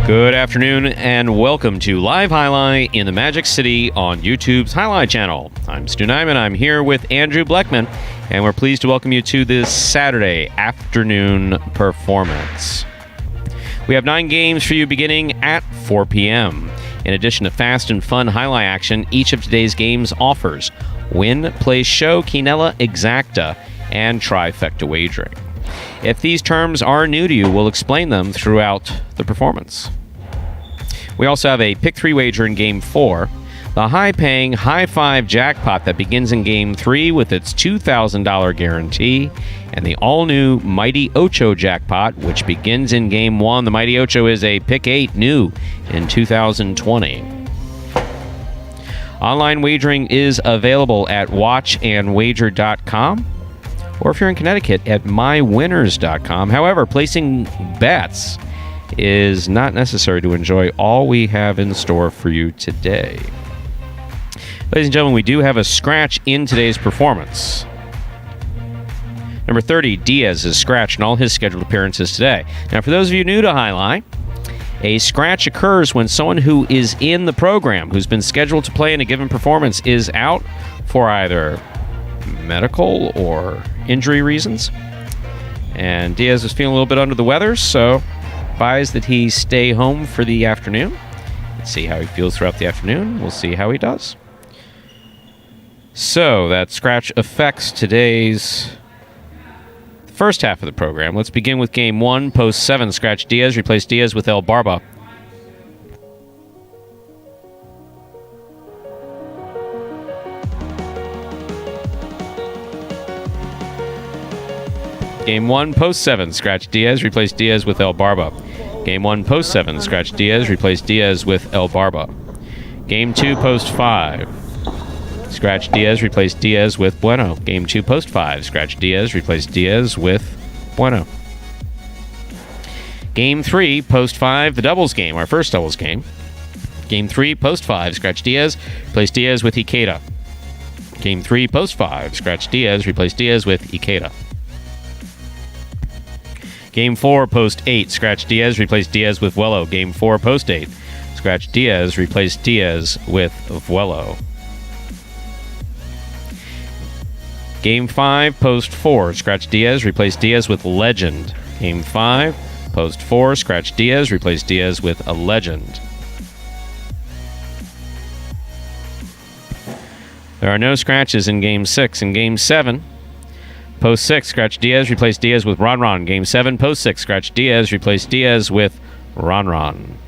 Good afternoon and welcome to Live Jai-Alai in the Magic City on YouTube's Jai-Alai Channel. I'm Stu Nyman. I'm here with Andrew Bleckman, and we're pleased to welcome you to this Saturday afternoon performance. We have 9 games for you beginning at 4 p.m. In addition to fast and fun Jai-Alai action, each of today's games offers win, play, show, quinella, exacta, and trifecta wagering. If these terms are new to you, we'll explain them throughout the performance. We also have a pick 3 wager in Game 4, the high-paying High 5 jackpot that begins in Game 3 with its $2,000 guarantee, and the all-new Mighty Ocho jackpot, which begins in Game 1. The Mighty Ocho is a pick 8 new in 2020. Online wagering is available at watchandwager.com. or if you're in Connecticut, at mywinners.com. However, placing bets is not necessary to enjoy all we have in store for you today. Ladies and gentlemen, we do have a scratch in today's performance. Number 30, Diaz, is scratched in all his scheduled appearances today. Now, for those of you new to Jai-Alai, a scratch occurs when someone who is in the program, who's been scheduled to play in a given performance, is out for either medical or injury reasons. And Diaz is feeling a little bit under the weather, so advise that he stay home for the afternoon. Let's see how he feels throughout the afternoon. We'll see how he does. So that scratch affects today's first half of the program. Let's begin with Game 1, Post 7. Scratch Diaz, replace Diaz with El Barba. Game 1, Post 7. Scratch Diaz, replace Diaz with El Barba. Game 1, Post 7. Scratch Diaz, replace Diaz with El Barba. Game 2, Post 5. Scratch Diaz, replace Diaz with Bueno. Game 2, Post 5. Scratch Diaz, replace Diaz with Bueno. Game 3, Post 5, the doubles game, our first doubles game. Game 3, Post 5. Scratch Diaz, replace Diaz with Ikeda. Game 3, Post 5. Scratch Diaz, replace Diaz with Ikeda. Game 4, Post 8. Scratch Diaz, replace Diaz with Vuelo. Game 4, Post 8. Scratch Diaz, replace Diaz with Vuelo. Game 5, Post 4. Scratch Diaz, replace Diaz with Legend. Game 5, Post 4. Scratch Diaz, replace Diaz with a Legend. There are no scratches in Game 6. In Game 7, Post 6, scratch Diaz, replace Diaz with Ron Ron. Game 7, Post 6, scratch Diaz, replace Diaz with Ron Ron.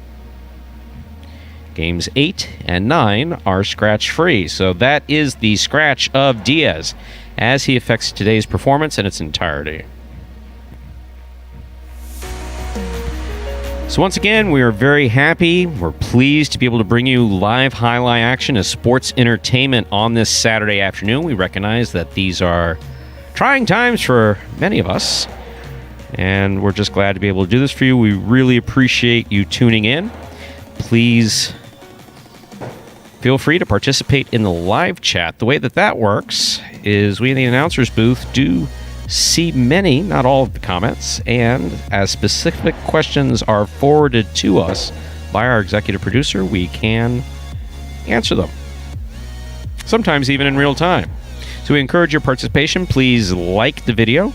Games 8 and 9 are scratch-free. So that is the scratch of Diaz as he affects today's performance in its entirety. So once again, we are very happy. We're pleased to be able to bring you live Jai-Alai action as sports entertainment on this Saturday afternoon. We recognize that these are trying times for many of us, and we're just glad to be able to do this for you. We really appreciate you tuning in. Please feel free to participate in the live chat. The way that works is we in the announcers booth do see many, not all of the comments, and as specific questions are forwarded to us by our executive producer, we can answer them, sometimes even in real time. So we encourage your participation. Please like the video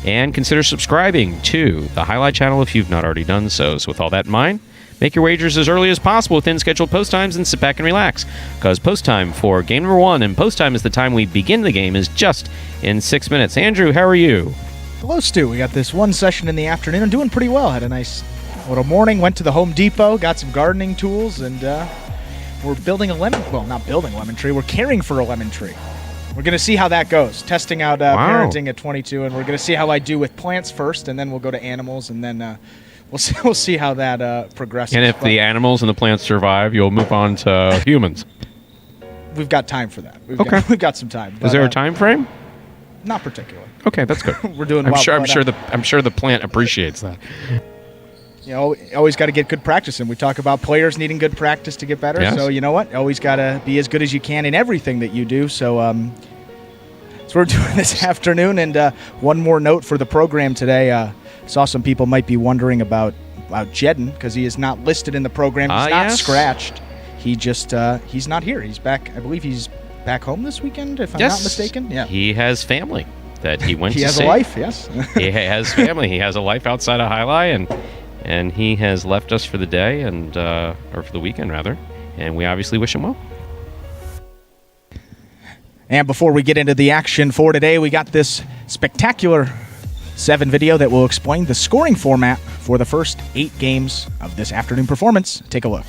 and consider subscribing to the Jai-Alai channel if you've not already done so. So with all that in mind, make your wagers as early as possible within scheduled post times and sit back and relax, because post time for game number 1, and post time is the time we begin the game, is just in 6 minutes. Andrew, how are you? Hello, Stu. We got this one session in the afternoon. I'm doing pretty well. Had a nice little morning. Went to the Home Depot, got some gardening tools, and we're building a lemon... Well, not building a lemon tree. We're caring for a lemon tree. We're going to see how that goes. Testing out parenting at 22, and we're going to see how I do with plants first, and then we'll go to animals, and then we'll see how that progresses. And if the animals and the plants survive, you'll move on to humans. We've got time for that. We've got some time. Is there a time frame? Not particularly. Okay, that's good. We're doing I'm well. I'm sure the plant appreciates that. You know, always got to get good practice in. We talk about players needing good practice to get better. Yes. So you know what? Always got to be as good as you can in everything that you do. So that's what we're doing this afternoon. And one more note for the program today. Saw some people might be wondering about Jedden, because he is not listed in the program. He's not yes. scratched. He just he's not here. He's back. I believe he's back home this weekend, if I'm not mistaken. Yeah. He has family that he went to see. He has a life, yes. He has family. He has a life outside of Jai-Alai, and he has left us for the day, or for the weekend, rather. And we obviously wish him well. And before we get into the action for today, we got this spectacular 7 video that will explain the scoring format for the first 8 games of this afternoon performance. Take a look.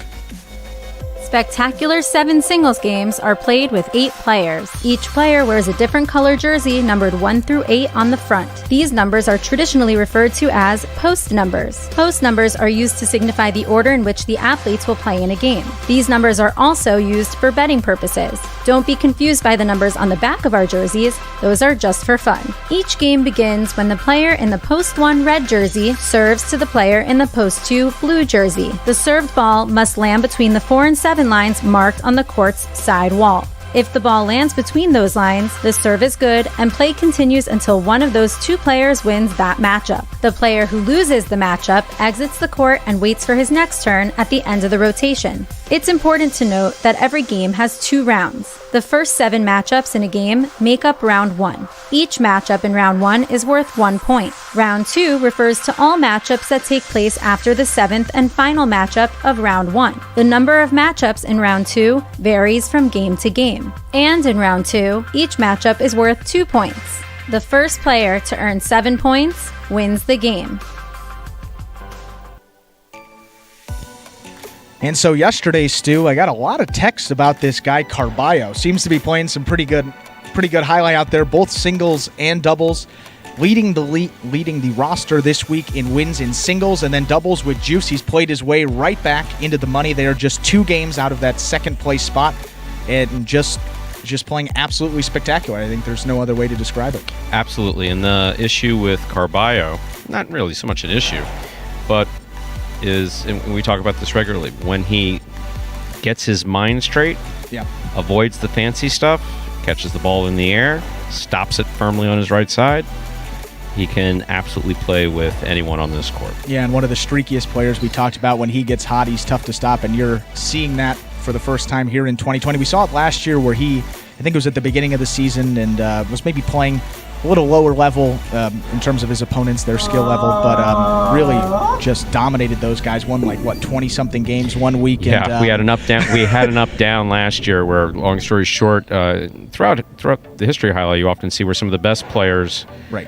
Spectacular 7 singles games are played with 8 players. Each player wears a different color jersey numbered 1 through 8 on the front. These numbers are traditionally referred to as post numbers. Post numbers are used to signify the order in which the athletes will play in a game. These numbers are also used for betting purposes. Don't be confused by the numbers on the back of our jerseys. Those are just for fun. Each game begins when the player in the post 1 red jersey serves to the player in the post 2 blue jersey. The served ball must land between the 4 and 7 lines marked on the court's side wall. If the ball lands between those lines, the serve is good and play continues until one of those 2 players wins that matchup. The player who loses the matchup exits the court and waits for his next turn at the end of the rotation. It's important to note that every game has 2 rounds. The first 7 matchups in a game make up round 1. Each matchup in round 1 is worth 1 point. Round 2 refers to all matchups that take place after the 7th and final matchup of round 1. The number of matchups in round 2 varies from game to game. And in round 2, each matchup is worth 2 points. The first player to earn 7 points wins the game. And so yesterday, Stu, I got a lot of texts about this guy Carballo. Seems to be playing some pretty good highlight out there, both singles and doubles. Leading the roster this week in wins in singles, and then doubles with Juice. He's played his way right back into the money. They are just 2 games out of that second place spot, and just playing absolutely spectacular. I think there's no other way to describe it. Absolutely. And the issue with Carballo, not really so much an issue, but and we talk about this regularly, when he gets his mind straight, avoids the fancy stuff, catches the ball in the air, stops it firmly on his right side, he can absolutely play with anyone on this court. Yeah, and one of the streakiest players we talked about. When he gets hot, he's tough to stop, and you're seeing that for the first time here in 2020. We saw it last year where I think it was at the beginning of the season, and was maybe playing a little lower level in terms of his opponents, their skill level, but really just dominated those guys. Won 20-something games one week. Yeah, and, we had an up-down. We had an up-down last year. Where, long story short, throughout the history of Jai-Alai, you often see where some of the best players. Right.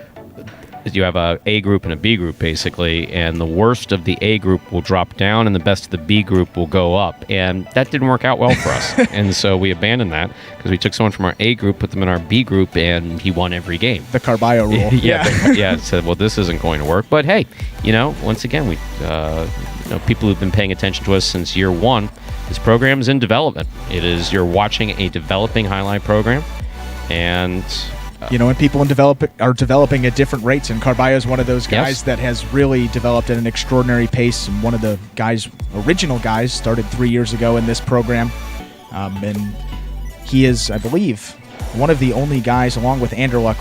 You have a A group and a B group, basically, and the worst of the A group will drop down and the best of the B group will go up. And that didn't work out well for us. And so we abandoned that because we took someone from our A group, put them in our B group, and he won every game. The Carballo rule. Yeah, said, well, this isn't going to work. But hey, once again, we people who've been paying attention to us since year 1, this program is in development. You're watching a developing Jai-Alai program, and and people are developing at different rates, and Carballo is one of those guys that has really developed at an extraordinary pace, and one of the original guys, started 3 years ago in this program. And he is, I believe, one of the only guys, along with Anderluck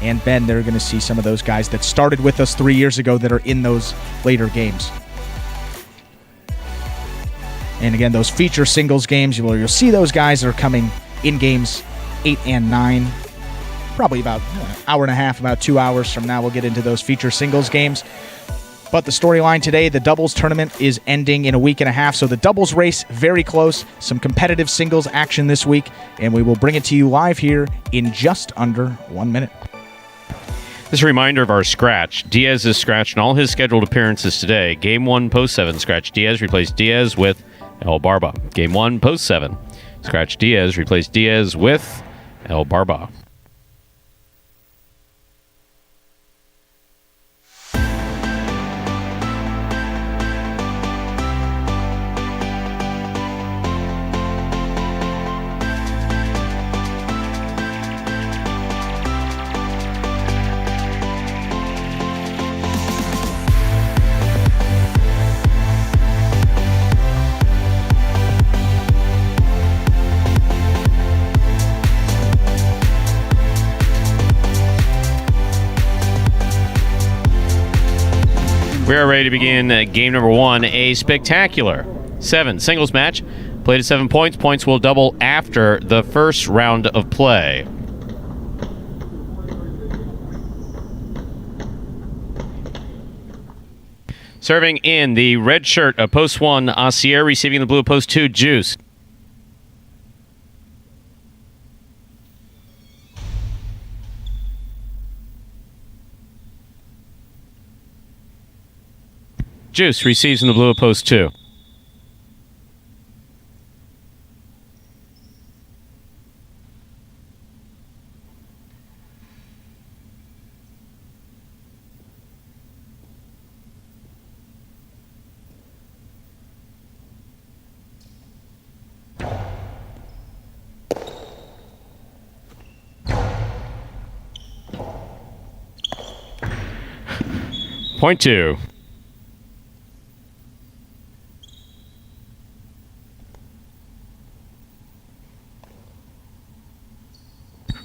and Ben, they're going to see some of those guys that started with us 3 years ago that are in those later games. And again, those feature singles games, you'll see those guys are coming in games 8 and 9. Probably about an hour and a half, about 2 hours from now, we'll get into those feature singles games. But the storyline today, the doubles tournament is ending in a week and a half, so the doubles race very close. Some competitive singles action this week, and we will bring it to you live here in just under 1 minute. This a reminder of our scratch. Diaz is scratched in all his scheduled appearances today. Game 1, post 7, scratch Diaz, replace Diaz with El Barba. Game 1, post 7, scratch Diaz, replace Diaz with El Barba. We are ready to begin game number 1, a spectacular 7 singles match. Played at 7 points. Points will double after the first round of play. Serving in the red shirt of post 1, Asier. Receiving the blue of post 2, Juice. Juice receives in the blue of post 2. Point 2.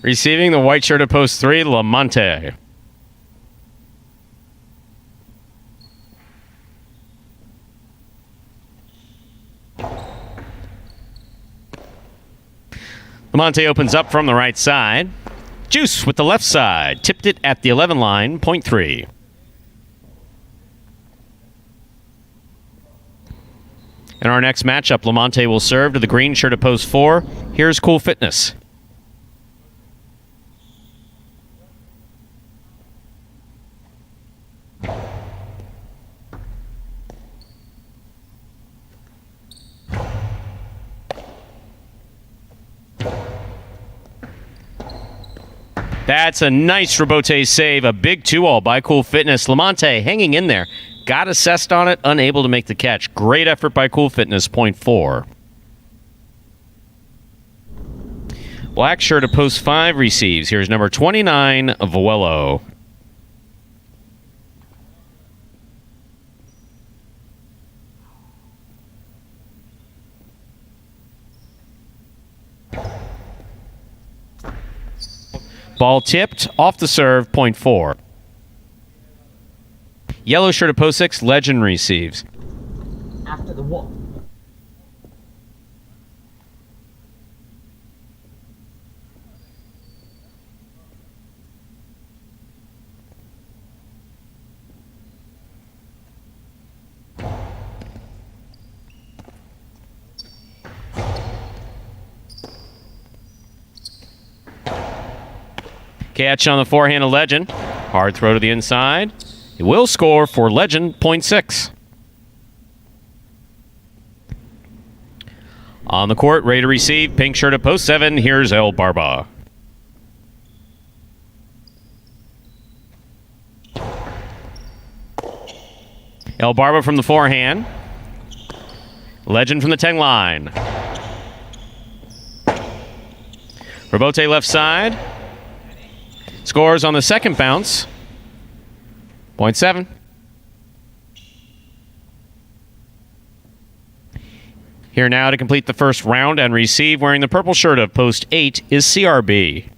Receiving the white shirt of post 3, Lamonte. Lamonte opens up from the right side. Juice with the left side. Tipped it at the 11 line, point 3. In our next matchup, Lamonte will serve to the green shirt of post 4. Here's Cool Fitness. That's a nice rebote save, a big 2-all by Cool Fitness. Lamonte hanging in there. Got assessed on it, unable to make the catch. Great effort by Cool Fitness, point 4. Black shirt of post 5 receives. Here's number 29, Vuelo. Ball tipped, off the serve, point 4. Yellow shirt of post 6, Legend receives. After the wall. Catch on the forehand of Legend. Hard throw to the inside. It will score for Legend, point 6. On the court, ready to receive. Pink shirt at post 7. Here's El Barba. El Barba from the forehand. Legend from the 10 line. Rebote left side. Scores on the second bounce. Point 7. Here now to complete the first round and receive, wearing the purple shirt of post 8, is CRB.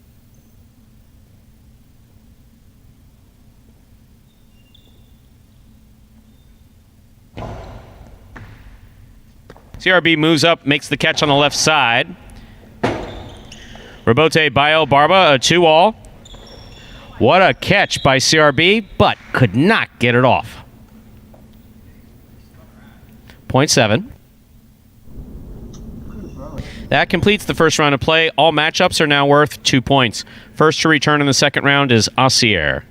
CRB moves up, makes the catch on the left side. Rebote by El Barba, a 2-all. What a catch by CRB, but could not get it off. Point 7. That completes the first round of play. All matchups are now worth 2 points. First to return in the second round is Asier.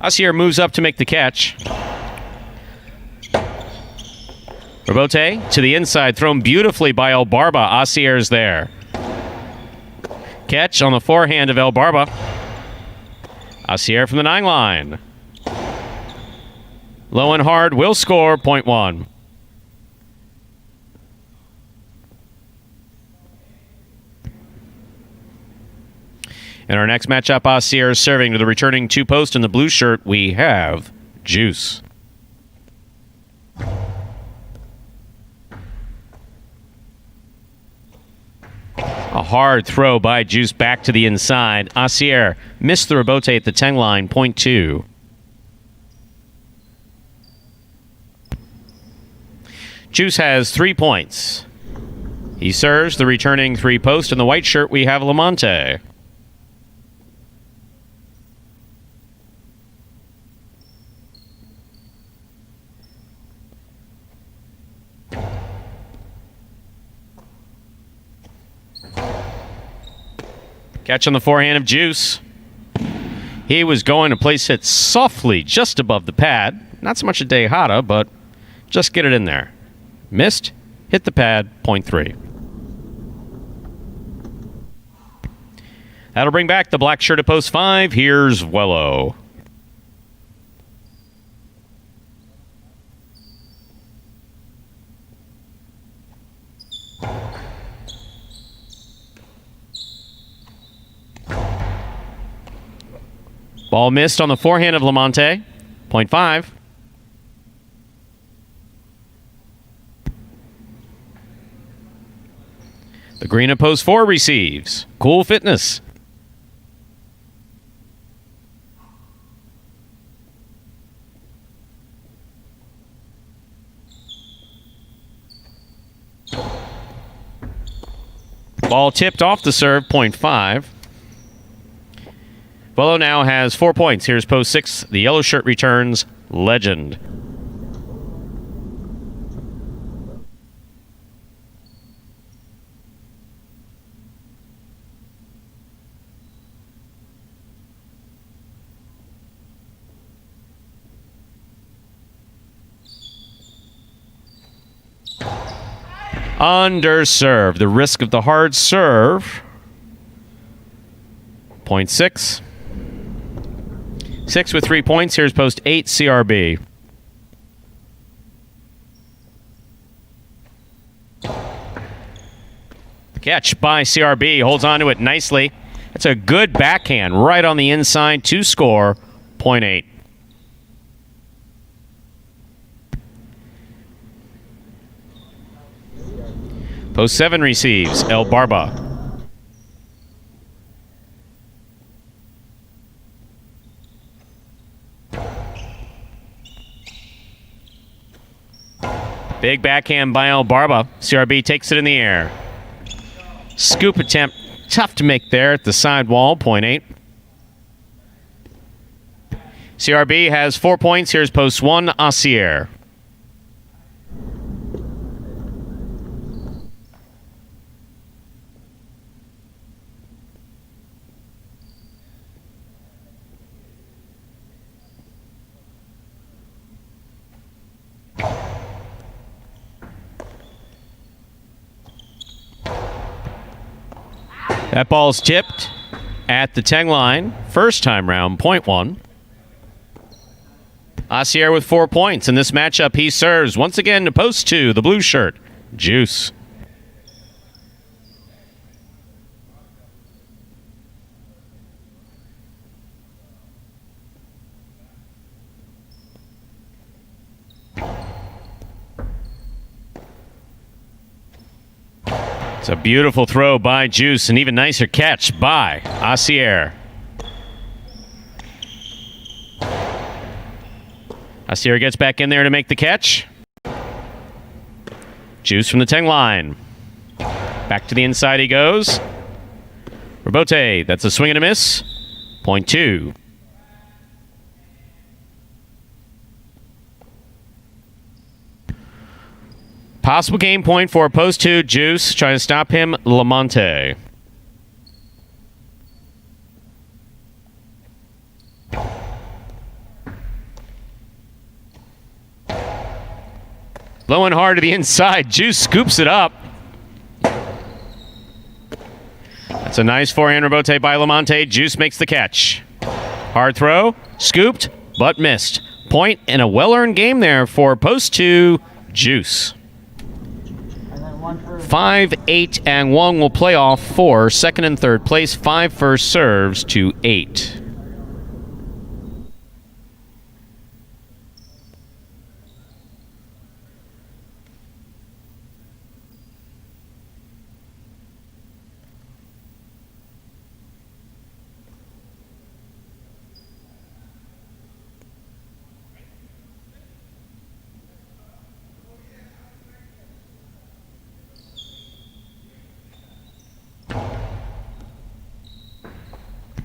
Asier moves up to make the catch. Rebote to the inside, thrown beautifully by El Barba. Asier's there. Catch on the forehand of El Barba. Asier from the 9 line. Low and hard, will score, point 1. In our next matchup, Asier serving to the returning two-post in the blue shirt, we have Juice. A hard throw by Juice back to the inside. Asier missed the rebote at the 10 line, point 2. Juice has 3 points. He serves the returning three-post. In the white shirt, we have Lamonte. Catch on the forehand of Juice. He was going to place it softly just above the pad. Not so much a Tejada, but just get it in there. Missed, hit the pad, point 3. That'll bring back the black shirt at post 5. Here's Wello. Ball missed on the forehand of Lamonte. Point 5. The green at post 4 receives. Cool Fitness. Ball tipped off the serve, point 5. Wello now has 4 points. Here's post 6. The yellow shirt returns Legend. Under serve. The risk of the hard serve. Point 6. 6 with 3 points. Here's post 8, CRB. Catch by CRB. Holds on to it nicely. That's a good backhand right on the inside to score. Point 8. Post 7 receives El Barba. Big backhand by El Barba. CRB takes it in the air. Scoop attempt. Tough to make there at the sidewall. Point 8. CRB has 4 points. Here's post 1, Asier. That ball's tipped at the 10 line. First time round, point 1. Asier with 4 points. In this matchup, he serves once again to post 2, the blue shirt, Juice. It's a beautiful throw by Juice, an even nicer catch by Asier. Asier gets back in there to make the catch. Juice from the 10 line. Back to the inside he goes. Rebote, that's a swing and a miss. Point 2. Possible game point for post 2, Juice. Trying to stop him, Lamonte. Low and hard to the inside. Juice scoops it up. That's a nice forehand rebote by Lamonte. Juice makes the catch. Hard throw. Scooped, but missed. Point and a well-earned game there for post 2, Juice. 5, 8, and 1 will play off for second and third place. 5 first serves to 8.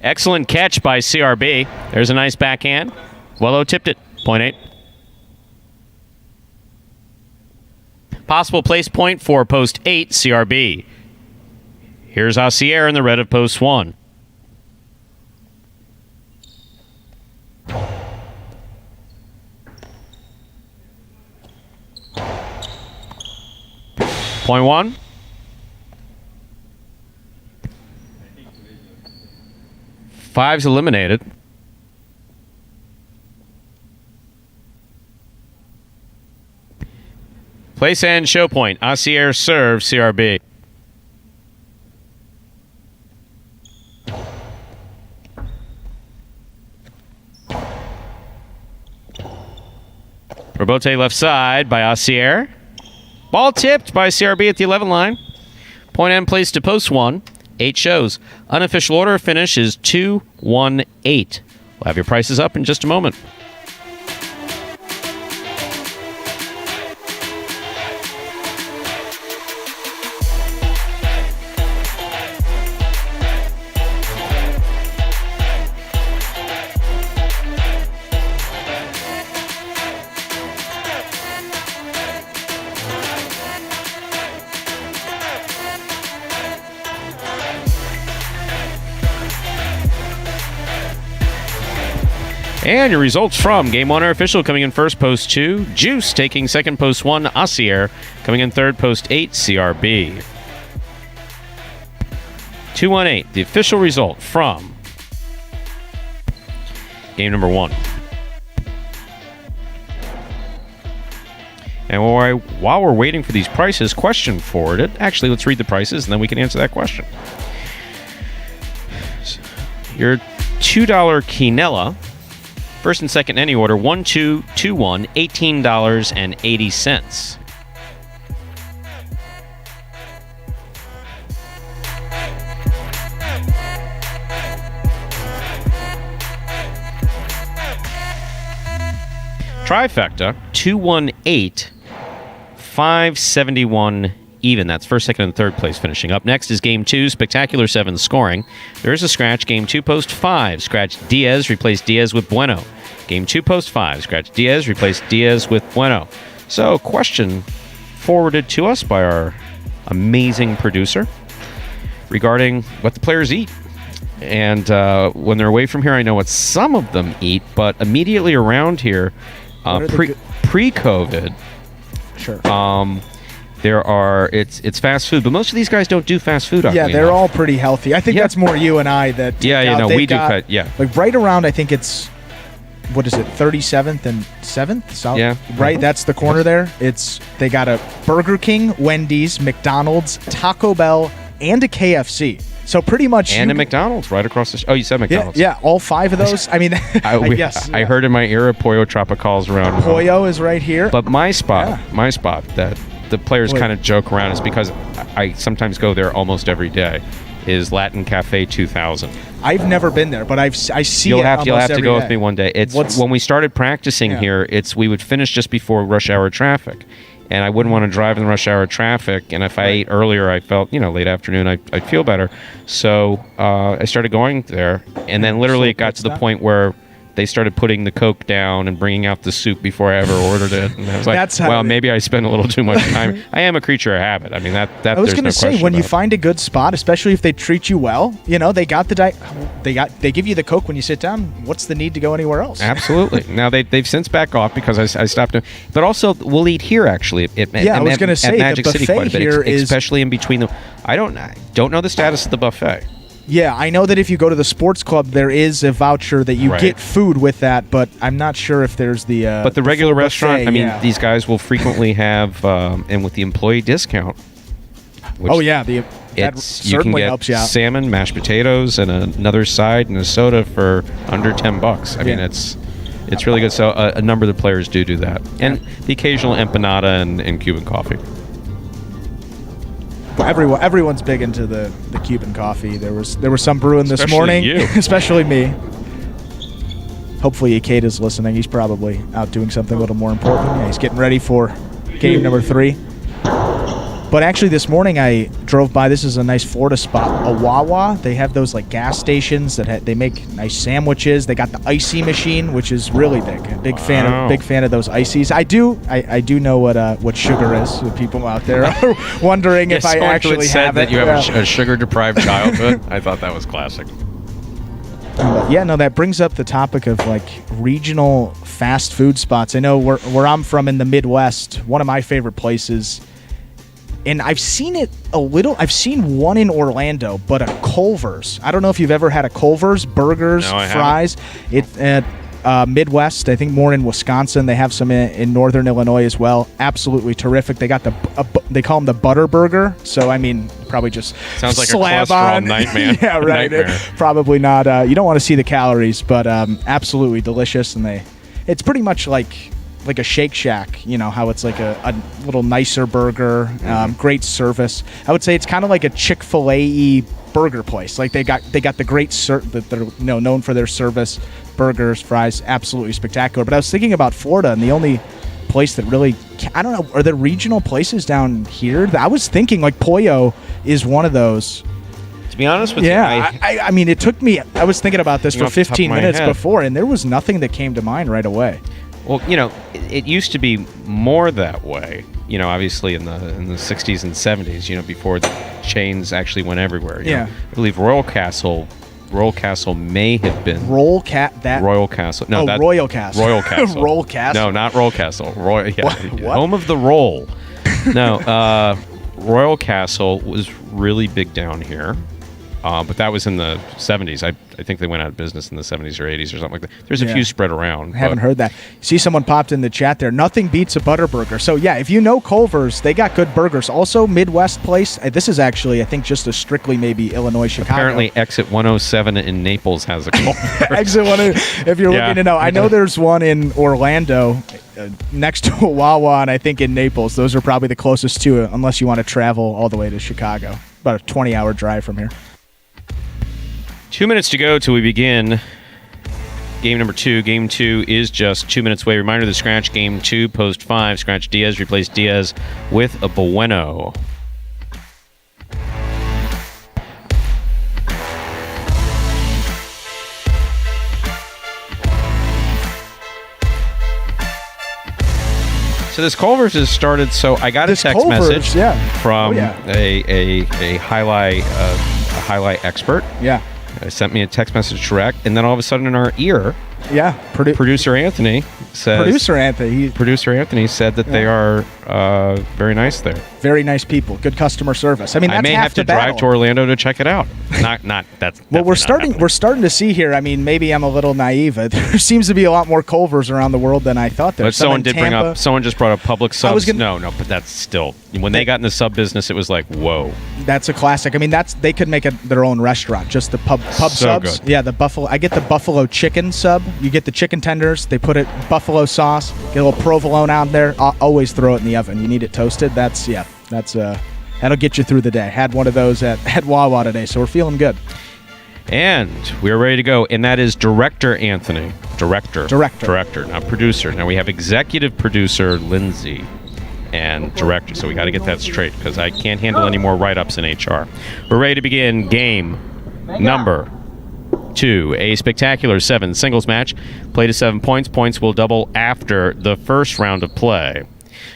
Excellent catch by CRB. There's a nice backhand. Wello tipped it. Point 8. Possible place point for post 8, CRB. Here's Aussier in the red of post 1. Point 1. Five's eliminated. Place and show point. Aussier serve, CRB. Rebote left side by Aussier. Ball tipped by CRB at the 11 line. Point end placed to post 1. 8 shows. Unofficial order of finish is 2-1-8. We'll have your prices up in just a moment. And your results from Game 1 are official. Coming in first, post 2, Juice. Taking second, post 1, Aussier. Coming in third, post 8, CRB. 2-1-8, the official result from game number 1. And while we're waiting for these prices, question forwarded. Actually, let's read the prices, and then we can answer that question. Your $2 quinella. First and second in any order, 1-2-2-1, $18.80. Trifecta, 218, 571 even. That's first, second, and third place finishing up. Next is Game 2, Spectacular 7 scoring. There is a scratch. Game 2, post 5. Scratch Diaz, replace Diaz with Bueno. Game 2, post 5. Scratch Diaz, replace Diaz with Bueno. So, question forwarded to us by our amazing producer regarding what the players eat. And when they're away from here, I know what some of them eat, but immediately around here, pre-COVID, sure. It's fast food, but most of these guys don't do fast food. Yeah, they're all pretty healthy. I think that's more you and I that. We do. Like right around, I think it's, what is it, 37th and 7th? South, yeah. Right, that's the corner there. They got a Burger King, Wendy's, McDonald's, Taco Bell, and a KFC. So pretty much. And a McDonald's right across the. Oh, you said McDonald's. Yeah, all 5 of those. I mean, I heard in my ear Pollo Tropicals around. Pollo is right here. But my spot that the players kind of joke around is because I sometimes go there almost every day, is Latin Cafe 2000. I've never been there, but I see you'll it have almost to every go day. with me one day. When we started practicing here, we would finish just before rush hour traffic. And I wouldn't want to drive in the rush hour traffic. And if I ate earlier, I felt, late afternoon, I'd feel better. So I started going there. And then literally it got to the point where they started putting the Coke down and bringing out the soup before I ever ordered it. And I was like, maybe I spend a little too much time. I am a creature of habit. I mean, that I was going to say, when you find a good spot, especially if they treat you well, they got they give you the Coke when you sit down. What's the need to go anywhere else? Absolutely. Now they've since backed off because I stopped doing. But also we'll eat here actually. I was going to say, Magic the City buffet quite a bit, here is, especially in between them. I don't know the status of the buffet. Yeah, I know that if you go to the sports club, there is a voucher that you get food with that, but I'm not sure if there's the. But the regular restaurant, buffet, these guys will frequently have, and with the employee discount, Which Oh yeah, that you can certainly get helps you out. salmon, mashed potatoes, and another side and a soda for under $10. I mean, it's really good. So a number of the players do that, and the occasional empanada and Cuban coffee. Everyone's big into the Cuban coffee. There was some brewing this Especially morning, you. especially me. Hopefully Ikeda's listening. He's probably out doing something a little more important. Yeah, he's getting ready for game number 3. But actually this morning I drove by, this is a nice Florida spot, a Wawa. They have those like gas stations that they make nice sandwiches. They got the icy machine, which is really big. Big fan of those ices. I do know what sugar is. The people out there are wondering if I actually have that it. you have a sugar-deprived childhood. I thought that was classic. That brings up the topic of like regional fast food spots. I know where I'm from in the Midwest, one of my favorite places. And I've seen it a little. I've seen one in Orlando, but a Culver's. I don't know if you've ever had a Culver's, burgers, fries. It's at Midwest, I think more in Wisconsin. They have some in northern Illinois as well. Absolutely terrific. They got they call them the butter burger. So, I mean, probably just sounds like slab a cholesterol on. nightmare. Yeah, right. Nightmare. Probably not. You don't want to see the calories, but absolutely delicious. And it's pretty much like a Shake Shack, you know, how it's like a little nicer burger, great service. I would say it's kind of like a Chick-fil-A burger place. Like they got the great that they're known for their service, burgers, fries, absolutely spectacular. But I was thinking about Florida, and the only place that really, I don't know, are there regional places down here? I was thinking like Pollo is one of those. To be honest with you, I mean, it took me, I was thinking about this for 15 minutes before, and there was nothing that came to mind right away. Well, you know, it used to be more that way, you know, obviously in the 60s and 70s, you know, before the chains actually went everywhere. You know. I believe Royal Castle may have been Royal Castle. Royal Castle. Royal Castle. Royal Castle. Royal Castle. No, not Royal Castle. What? Home of the roll. No, Royal Castle was really big down here. But that was in the 70s. I think they went out of business in the 70s or 80s or something like that. There's a few spread around. I haven't heard that. See, someone popped in the chat there. Nothing beats a butter burger. So, yeah, if you know Culver's, they got good burgers. Also, Midwest place. This is actually, I think, just a strictly maybe Illinois, Chicago. Apparently, Exit 107 in Naples has a Culver's. Exit 107, if you're looking to know. I know there's one in Orlando next to a Wawa, and I think in Naples. Those are probably the closest to it, unless you want to travel all the way to Chicago. About a 20-hour drive from here. 2 minutes to go till we begin game number 2. Game 2 is just 2 minutes away. Reminder, the scratch game 2, post 5. Scratch Diaz, replace Diaz with a Bueno. So this Culver's has started. So I got a text message from a highlight expert. Yeah. Sent me a text message direct, and then all of a sudden in our ear, producer Anthony says. Producer Anthony said that they are very nice there. Very nice people. Good customer service. I mean, that's I may half have to the battle. drive to Orlando to check it out. That's well, we're starting to see here. I mean, maybe I'm a little naive. There seems to be a lot more Culver's around the world than I thought there. But someone just brought up public subs. No, but that's still, when they got in the sub business, it was like, whoa. That's a classic. I mean, they could make their own restaurant. Just the pub subs. Good. Yeah, the buffalo. I get the buffalo chicken sub. You get the chicken tenders. They put it buffalo sauce. Get a little provolone out there. Always throw it in the oven. You need it toasted. That'll get you through the day. Had one of those at Wawa today, so we're feeling good. And we're ready to go, and that is Director Anthony. Director, not producer. Now we have executive producer Lindsay and director, so we got to get that straight because I can't handle any more write-ups in HR. We're ready to begin game number 2, a spectacular 7 singles match. Play to 7 points. Points will double after the first round of play.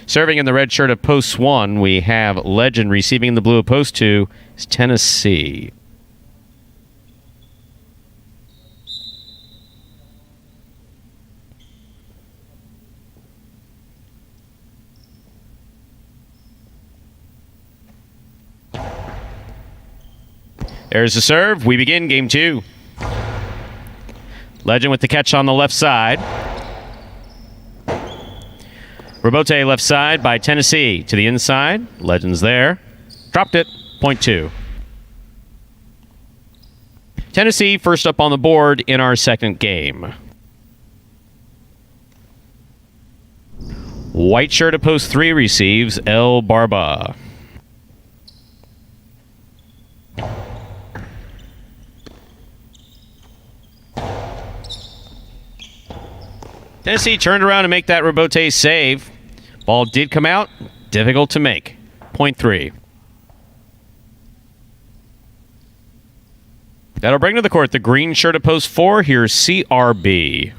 Serving in the red shirt of Post 1, we have Legend. Receiving in the blue of Post 2 is Tennessee. There's the serve. We begin game 2. Legend with the catch on the left side. Robote left side by Tennessee to the inside. Legend's there. Dropped it. Point 2. Tennessee first up on the board in our second game. White shirt at post 3 receives El Barba. Tennessee turned around to make that Rebote save. Ball did come out. Difficult to make. Point 3. That'll bring to the court the green shirt at post 4. Here's CRB.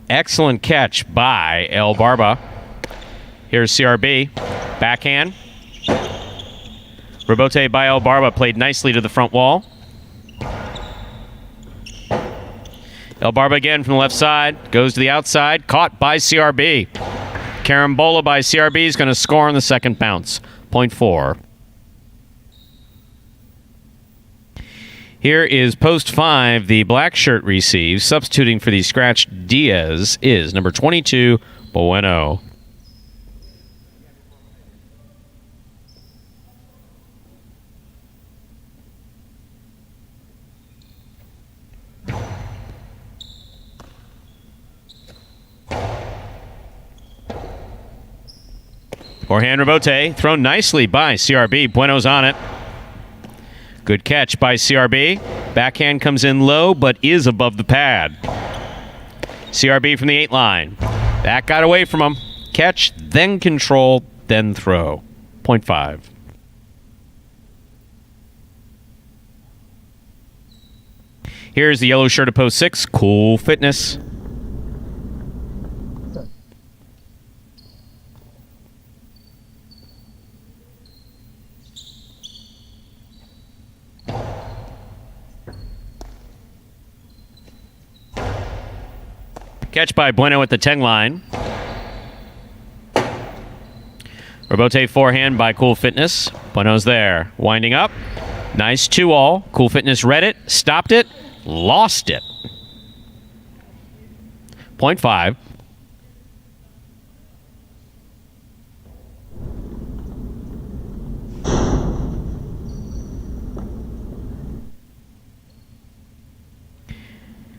Excellent catch by El Barba. Here's CRB. Backhand. Rebote by El Barba played nicely to the front wall. El Barba again from the left side. Goes to the outside. Caught by CRB. Carambola by CRB is going to score on the second bounce. Point 4. Here is post 5. The black shirt receives. Substituting for the scratched Diaz is number 22, Bueno. Forehand Rebote, thrown nicely by CRB. Bueno's on it. Good catch by CRB. Backhand comes in low, but is above the pad. CRB from the 8 line. That got away from him. Catch, then control, then throw. Point 5. Here's the yellow shirt at post 6. Cool Fitness. Catch by Bueno at the 10 line. Rebote forehand by Cool Fitness. Bueno's there. Winding up. Nice 2-all. Cool Fitness read it, stopped it, lost it. Point 5.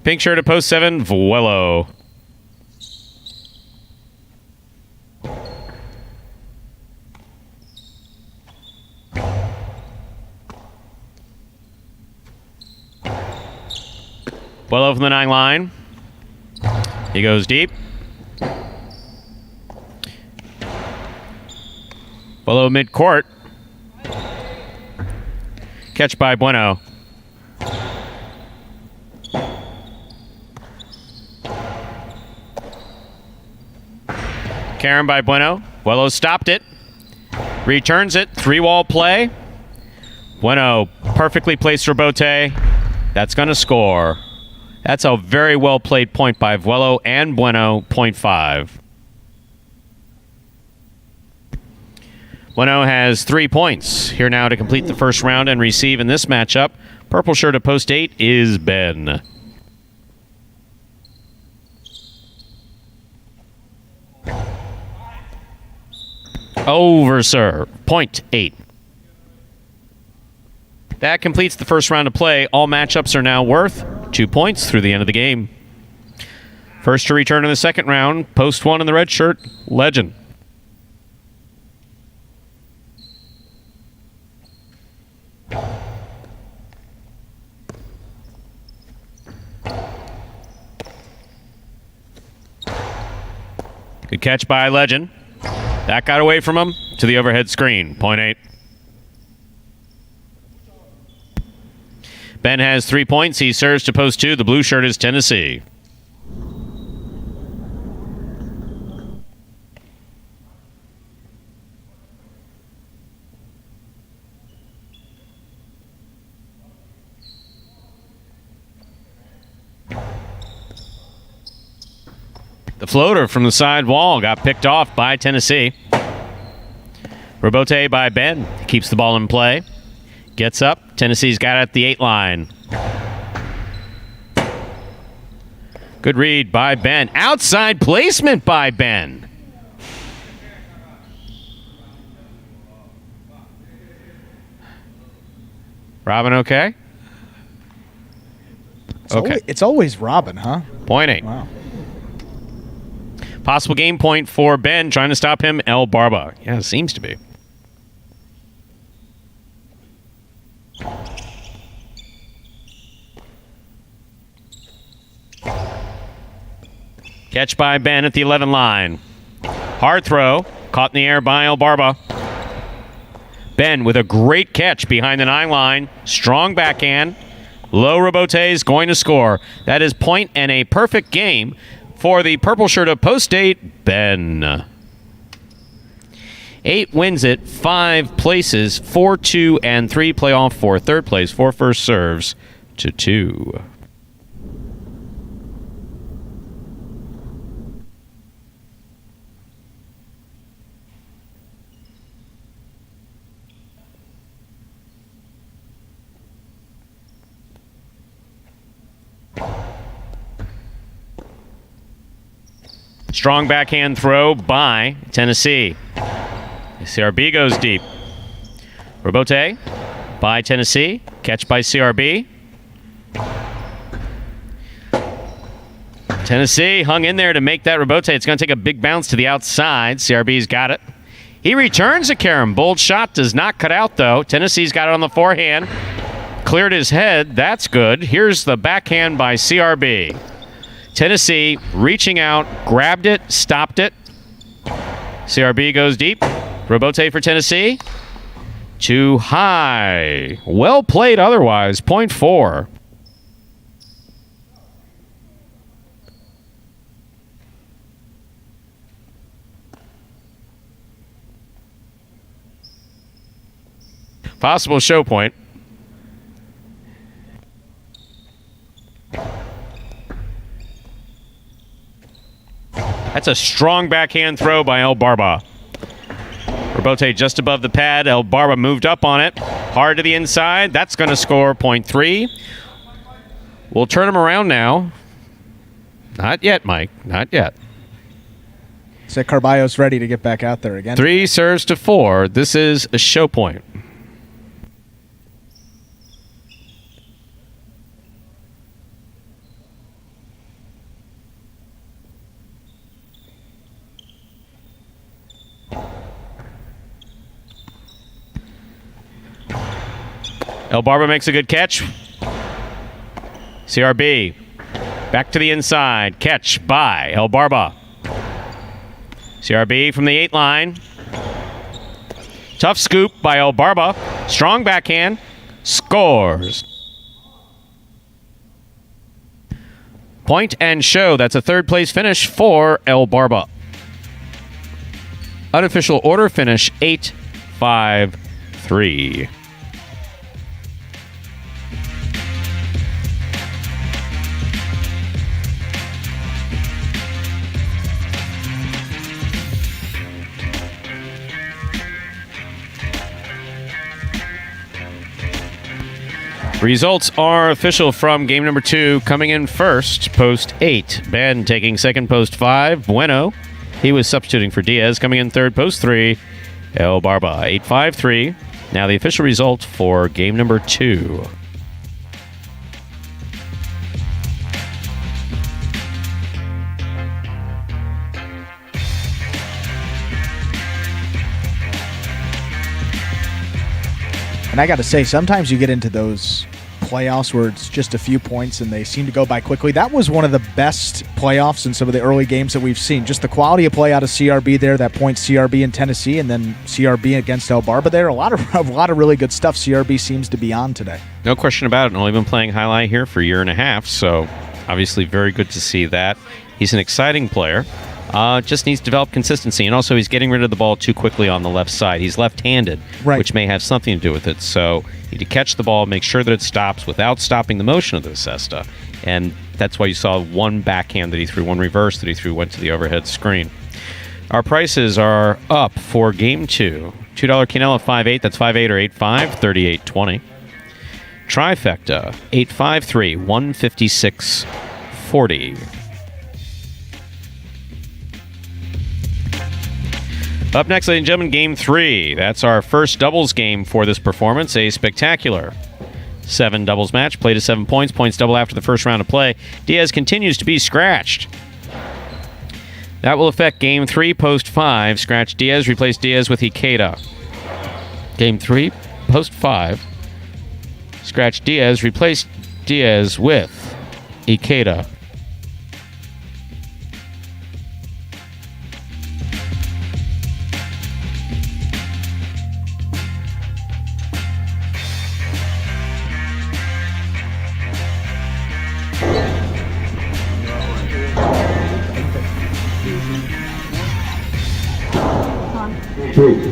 Pink shirt at post 7, Vuelo. Vuelo from the 9 line. He goes deep. Vuelo mid-court. Catch by Bueno. Karen by Bueno. Vuelo stopped it. Returns it. 3-wall play. Bueno perfectly placed Rebote. That's going to score. That's a very well played point by Vuelo and Bueno. Point 5. Bueno has 3 points. Here now to complete the first round and receive in this matchup. Purple shirt at post 8 is Ben. Over serve. Point 8. That completes the first round of play. All matchups are now worth 2 points through the end of the game. First to return in the second round, post 1 in the red shirt, Legend. Good catch by Legend. That got away from him to the overhead screen. Point 8. Ben has 3 points. He serves to post 2. The blue shirt is Tennessee. The floater from the side wall got picked off by Tennessee. Rebote by Ben. Keeps the ball in play. Gets up. Tennessee's got it at the 8 line. Good read by Ben. Outside placement by Ben. Robin okay? It's always Robin, huh? Pointing. Wow. Possible game point for Ben, trying to stop him, El Barba. Yeah, it seems to be. Catch by Ben at the 11 line. Hard throw. Caught in the air by El Barba. Ben with a great catch behind the 9 line. Strong backhand. Low Rebote is going to score. That is point and a perfect game for the purple shirt of Post 8, Ben. 8 wins it, 5 places, 4, 2, and 3 playoff for third place, 4 first serves to 2. Strong backhand throw by Tennessee. CRB goes deep. Rebote by Tennessee. Catch by CRB. Tennessee hung in there to make that Rebote. It's going to take a big bounce to the outside. CRB's got it. He returns a carom. Bold shot does not cut out, though. Tennessee's got it on the forehand. Cleared his head. That's good. Here's the backhand by CRB. Tennessee reaching out, grabbed it, stopped it. CRB goes deep. Rebote for Tennessee. Too high. Well played otherwise. Point 4. Possible show point. That's a strong backhand throw by El Barba. Rebote just above the pad. El Barba moved up on it. Hard to the inside. That's going to score point 3. We'll turn him around now. Not yet, Mike. Not yet. So Carballo's ready to get back out there again. 3 serves to 4. This is a show point. El Barba makes a good catch. CRB back to the inside. Catch by El Barba. CRB from the 8 line. Tough scoop by El Barba. Strong backhand. Scores. Point and show. That's a third place finish for El Barba. Unofficial order finish 8-5-3. Results are official from game number 2. Coming in first, post 8. Ben taking second, post 5. Bueno. He was substituting for Diaz. Coming in third, post 3. El Barba, 8-5-3. Now the official result for game number 2. And I got to say, sometimes you get into those playoffs where it's just a few points and they seem to go by quickly. That was one of the best playoffs in some of the early games that we've seen. Just the quality of play out of CRB there, that point CRB in Tennessee, and then CRB against El Barba there. A lot of really good stuff CRB seems to be on today. No question about it. Only been playing Jai-Alai here for a year and a half, so obviously very good to see that. He's an exciting player. Just needs to develop consistency, and also he's getting rid of the ball too quickly on the left side. He's left-handed, right, which may have something to do with it. So you need to catch the ball, make sure that it stops without stopping the motion of the cesta. And That's why you saw one backhand that he threw, one reverse that he threw, went to the overhead screen. Our prices are up for game 2. $2 Quinella 5-8, that's 5-8 or 8-5, 38.20. Trifecta 8-5-3, 156.40. Up next, ladies and gentlemen, game 3. That's our first doubles game for this performance, a spectacular 7 doubles match, played to 7 points, points double after the first round of play. Diaz continues to be scratched. That will affect game 3, post 5. Scratch Diaz, replace Diaz with Ikeda. Game 3, post 5. Scratch Diaz, replace Diaz with Ikeda.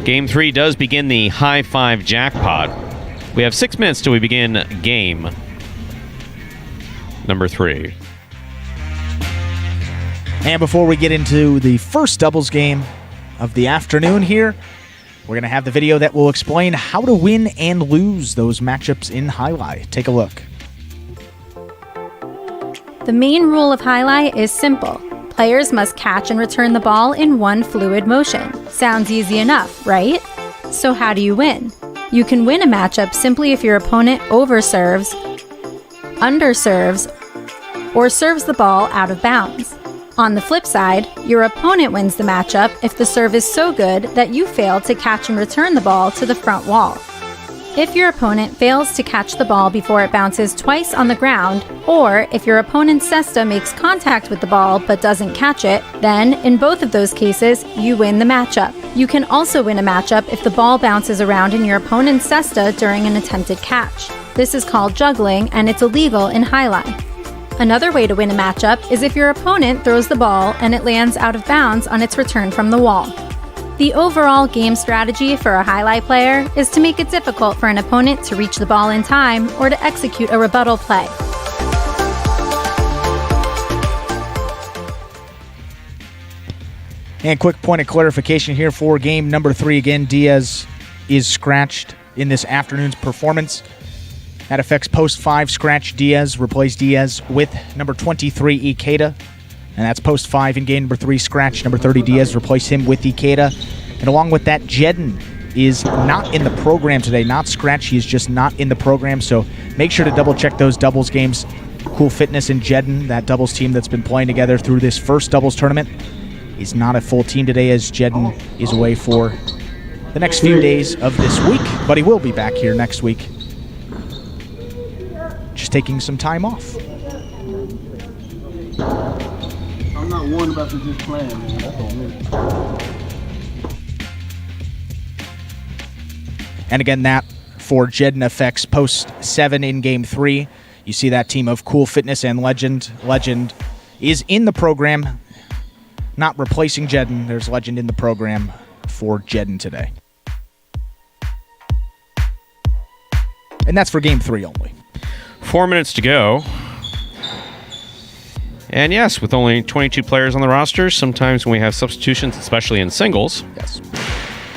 Game 3 does begin the high 5 jackpot. We have 6 minutes till we begin game number 3. And before we get into the first doubles game of the afternoon here, we're going to have the video that will explain how to win and lose those matchups in Jai-Alai. Take a look. The main rule of Jai-Alai is simple. Players must catch and return the ball in one fluid motion. Sounds easy enough, right? So how do you win? You can win a matchup simply if your opponent overserves, underserves, or serves the ball out of bounds. On the flip side, your opponent wins the matchup if the serve is so good that you fail to catch and return the ball to the front wall. If your opponent fails to catch the ball before it bounces twice on the ground, or if your opponent's cesta makes contact with the ball but doesn't catch it, then, in both of those cases, you win the matchup. You can also win a matchup if the ball bounces around in your opponent's cesta during an attempted catch. This is called juggling, and it's illegal in Jai-Alai. Another way to win a matchup is if your opponent throws the ball and it lands out of bounds on its return from the wall. The overall game strategy for a Jai-Alai player is to make it difficult for an opponent to reach the ball in time or to execute a rebuttal play. And quick point of clarification here for game number 3. Again, Diaz is scratched in this afternoon's performance. That affects post 5, scratch Diaz, replace Diaz with number 23, Ikeda. And that's post 5 in game number 3, scratch number 30, Diaz, replace him with Ikeda. And along with that, Jedden is not in the program today, not scratch. He is just not in the program, so make sure to double check those doubles games. Cool Fitness and Jedden, that doubles team that's been playing together through this first doubles tournament, is not a full team today as Jedden is away for the next few days of this week, but he will be back here next week. Just taking some time off. I'm not worried about the just playing, man. That's on me. And again, that for Jedden affects post 7 in game 3. You see that team of Cool Fitness and Legend. Legend is in the program, not replacing Jedden. There's Legend in the program for Jedden today. And that's for game 3 only. 4 minutes to go. And yes, with only 22 players on the roster, sometimes when we have substitutions, especially in singles, Yes.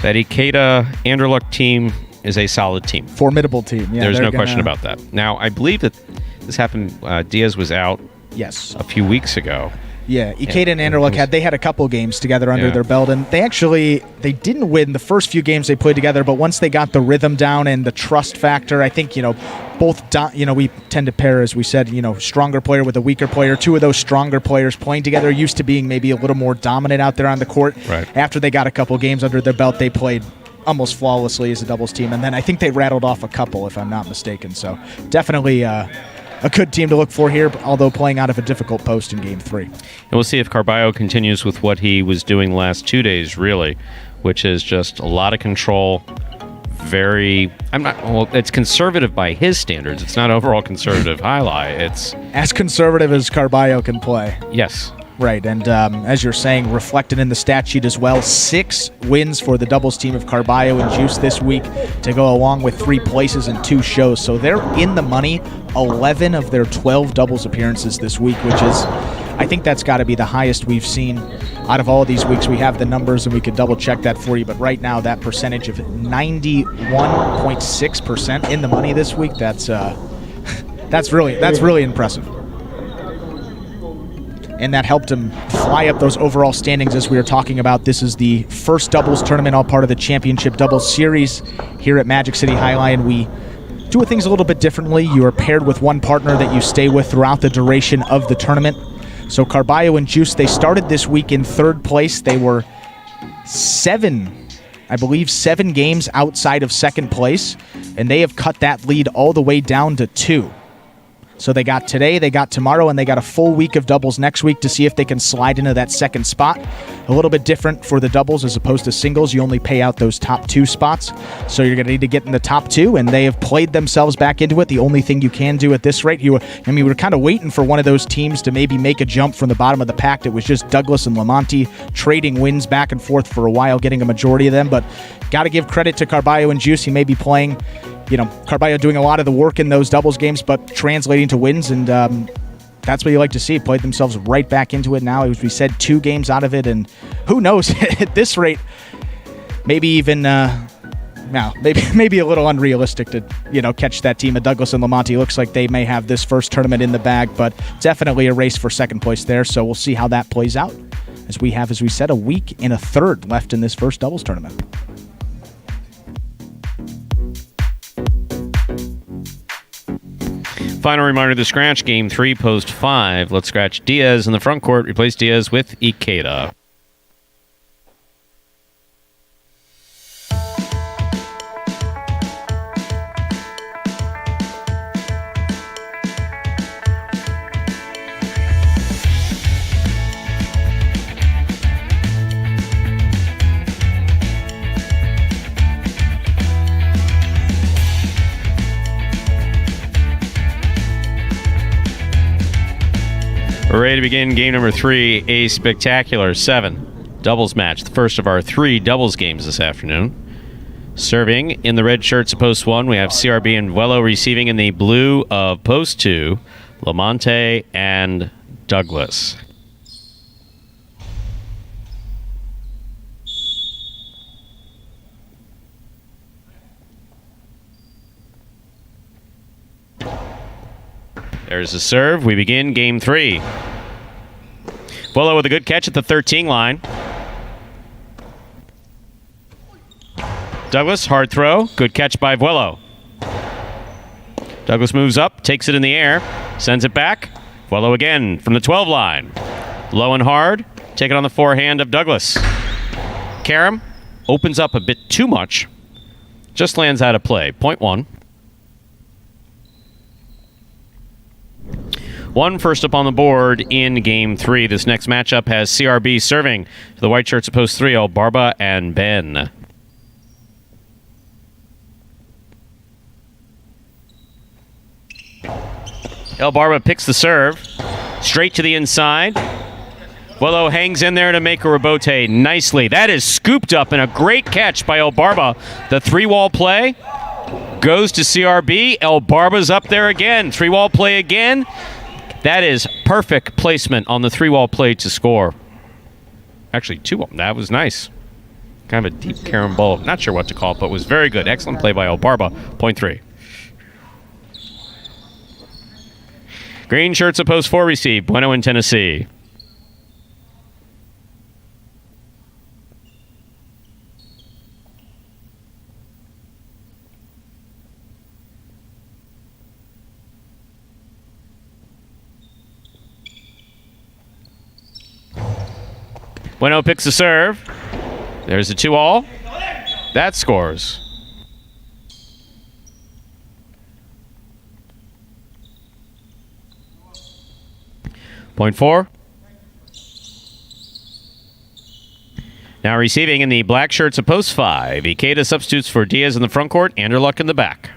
that Ikeda Anderluck team is a solid team. Formidable team. Yeah, There's no question about that. Now, I believe that this happened, Diaz was out Yes. a few weeks ago. Yeah, Ikeda and Anderluck had a couple games together under their belt, and they didn't win the first few games they played together, but once they got the rhythm down and the trust factor, I think, we tend to pair, as we said, stronger player with a weaker player. Two of those stronger players playing together, used to being maybe a little more dominant out there on the court. Right. After they got a couple games under their belt, they played almost flawlessly as a doubles team, and then I think they rattled off a couple, if I'm not mistaken. So definitely a good team to look for here, although playing out of a difficult post in Game 3. And we'll see if Carballo continues with what he was doing the last 2 days, really, which is just a lot of control. It's conservative by his standards. It's not overall conservative Jai-Alai. It's as conservative as Carballo can play. Yes. Right, and as you're saying, reflected in the stat sheet as well, 6 wins for the doubles team of Carballo and Juice this week to go along with 3 places and 2 shows. So they're in the money 11 of their 12 doubles appearances this week, which is, I think that's got to be the highest we've seen out of all of these weeks. We have the numbers and we could double check that for you, but right now that percentage of 91.6% in the money this week, that's really impressive. And that helped him fly up those overall standings as we were talking about. This is the first doubles tournament, all part of the Championship Doubles Series here at Magic City Jai-Alai, and we do things a little bit differently. You are paired with one partner that you stay with throughout the duration of the tournament. So Carballo and Juice, they started this week in 3rd place. They were 7 games outside of 2nd place, and they have cut that lead all the way down to 2. So they got today, they got tomorrow, and they got a full week of doubles next week to see if they can slide into that 2nd spot. A little bit different for the doubles as opposed to singles. You only pay out those top 2 spots. So you're going to need to get in the top 2, and they have played themselves back into it. The only thing you can do at this rate, we're kind of waiting for one of those teams to maybe make a jump from the bottom of the pack. It was just Douglas and Lamonti trading wins back and forth for a while, getting a majority of them. But got to give credit to Carballo and Juice. He may be playing, Carballo doing a lot of the work in those doubles games, but translating to wins, and that's what you like to see. Played themselves right back into it now. As we said, 2 games out of it, and who knows, at this rate, maybe even, maybe a little unrealistic to, catch that team of Douglas and Lamonti. Looks like they may have this first tournament in the bag, but definitely a race for 2nd place there, so we'll see how that plays out, as we have, as we said, a week and a third left in this first doubles tournament. Final reminder, the scratch game 3, post 5. Let's scratch Diaz in the front court. Replace Diaz with Ikeda. We're ready to begin game number 3, a spectacular 7 doubles match, the first of our 3 doubles games this afternoon. Serving in the red shirts of post 1, we have CRB and Vuelo. Receiving in the blue of post 2, Lamonte and Douglas. There's the serve. We begin game 3. Vuelo with a good catch at the 13 line. Douglas, hard throw. Good catch by Vuelo. Douglas moves up, takes it in the air, sends it back. Vuelo again from the 12 line. Low and hard. Take it on the forehand of Douglas. Karam opens up a bit too much. Just lands out of play. Point 1. 1 first up on the board in game 3. This next matchup has CRB serving for the white shirts of post 3, Barba and Ben. El Barba picks the serve. Straight to the inside. Vuelo hangs in there to make a rebote nicely. That is scooped up and a great catch by El Barba. The 3-wall play goes to CRB. El Barba's up there again. 3-wall play again. That is perfect placement on the 3-wall play to score. Actually, 2-wall. That was nice. Kind of a deep carom Not sure what to call it, but was very good. Excellent play by El Barba. Point 3. Green shirts of post 4 receive. Bueno in Tennessee. Bueno picks the serve. There's a 2-all. That scores. Point 4. Now receiving in the black shirts of post 5. Ikeda substitutes for Diaz in the front court. Anderluck in the back.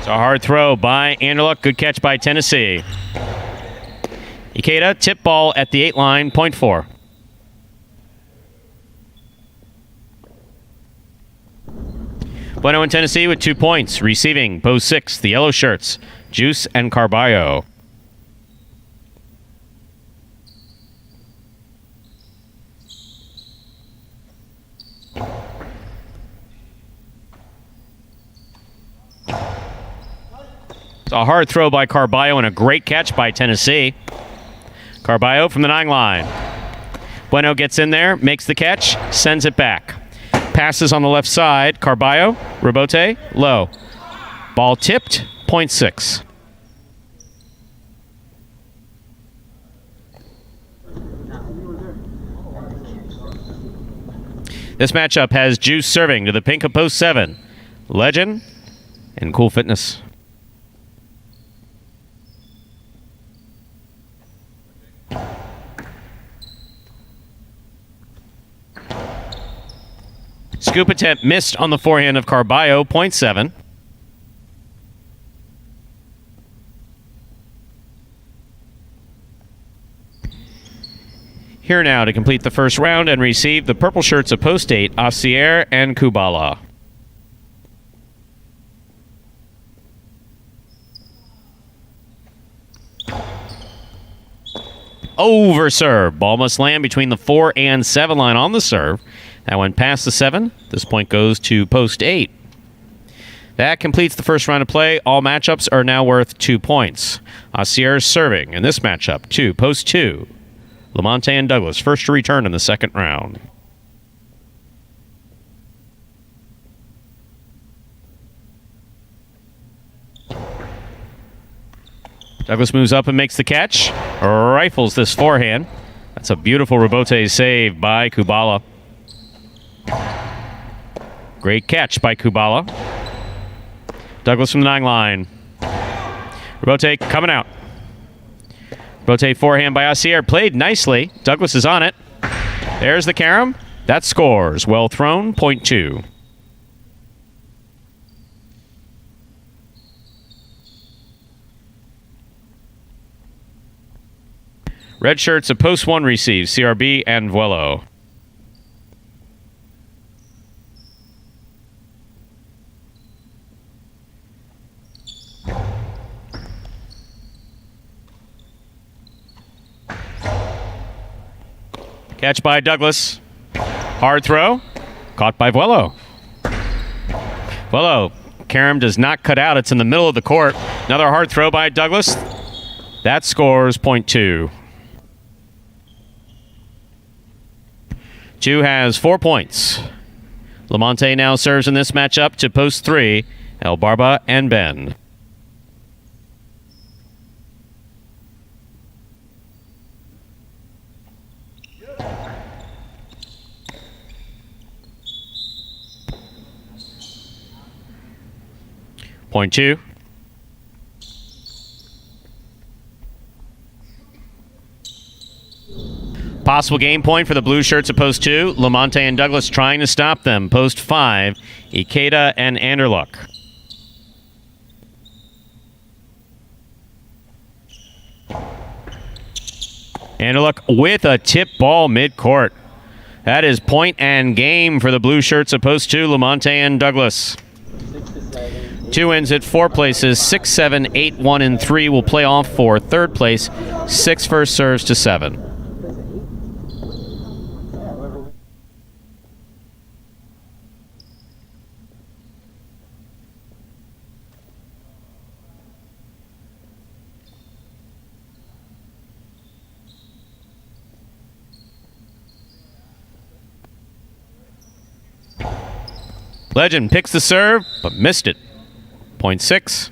It's a hard throw by Anderluck. Good catch by Tennessee. Ikeda, tip ball at the 8 line, point 4. Bueno in Tennessee with 2 points. Receiving, post 6, the yellow shirts, Juice and Carballo. It's a hard throw by Carballo and a great catch by Tennessee. Carballo from the 9 line. Bueno gets in there, makes the catch, sends it back. Passes on the left side. Carballo, rebote, low. Ball tipped, point 6. This matchup has Juice serving to the pink of post 7. Legend and Cool Fitness. Scoop attempt missed on the forehand of Carballo, point 7. Here now to complete the first round and receive the purple shirts of post 8, Asier and Kubala. Over serve. Ball must land between the 4 and 7 line on the serve. That went past the 7. This point goes to post 8. That completes the first round of play. All matchups are now worth 2 points. Asier serving in this matchup, 2, post 2. Lamonte and Douglas, first to return in the second round. Douglas moves up and makes the catch. Rifles this forehand. That's a beautiful rebote save by Kubala. Great catch by Kubala. Douglas from the 9 line. Rebote coming out. Rebote forehand by Asier. Played nicely. Douglas is on it. There's the carom. That scores. Well thrown. Point 2. Red shirts of post 1 receives CRB and Vuelo. Catch by Douglas. Hard throw. Caught by Vuelo. Vuelo. Carom does not cut out. It's in the middle of the court. Another hard throw by Douglas. That scores point 2. 2 has 4 points. Lamonte now serves in this matchup to post 3. El Barba and Ben. Point 2. Possible game point for the blue shirts at post 2. Lamonte and Douglas trying to stop them. Post 5. Ikeda and Anderluck. Anderluck with a tip ball mid-court. That is point and game for the blue shirts at post 2. Lamonte and Douglas. 2 wins at 4 places. 6, 7, 8, 1, and 3 will play off for third place. 6 first serves to 7. Legend picks the serve, but missed it. Point 6.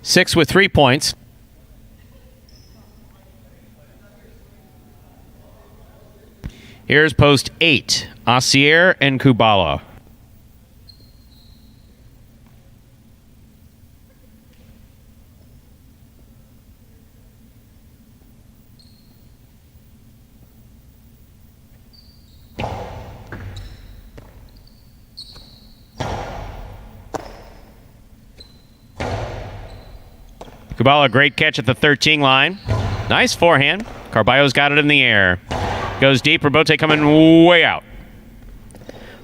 6 with 3 points. Here's post 8. Asier and Kubala. Kubala, great catch at the 13 line. Nice forehand. Carballo's got it in the air. Goes deep. Rabote coming way out.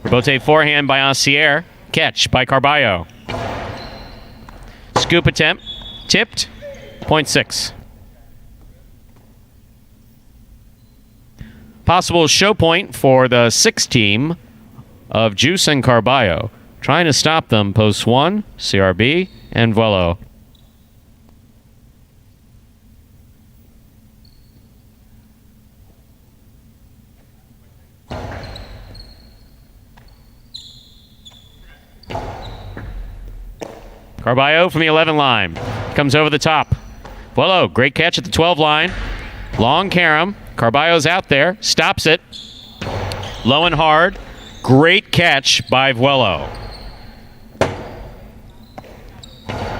Rabote forehand by Ancier. Catch by Carballo. Scoop attempt. Tipped. 0.6. Possible show point for the 6 team of Juice and Carballo. Trying to stop them, post 1, CRB, and Vuelo. Carballo from the 11 line. Comes over the top. Vuelo, great catch at the 12 line. Long carom. Carballo's out there. Stops it. Low and hard. Great catch by Vuelo.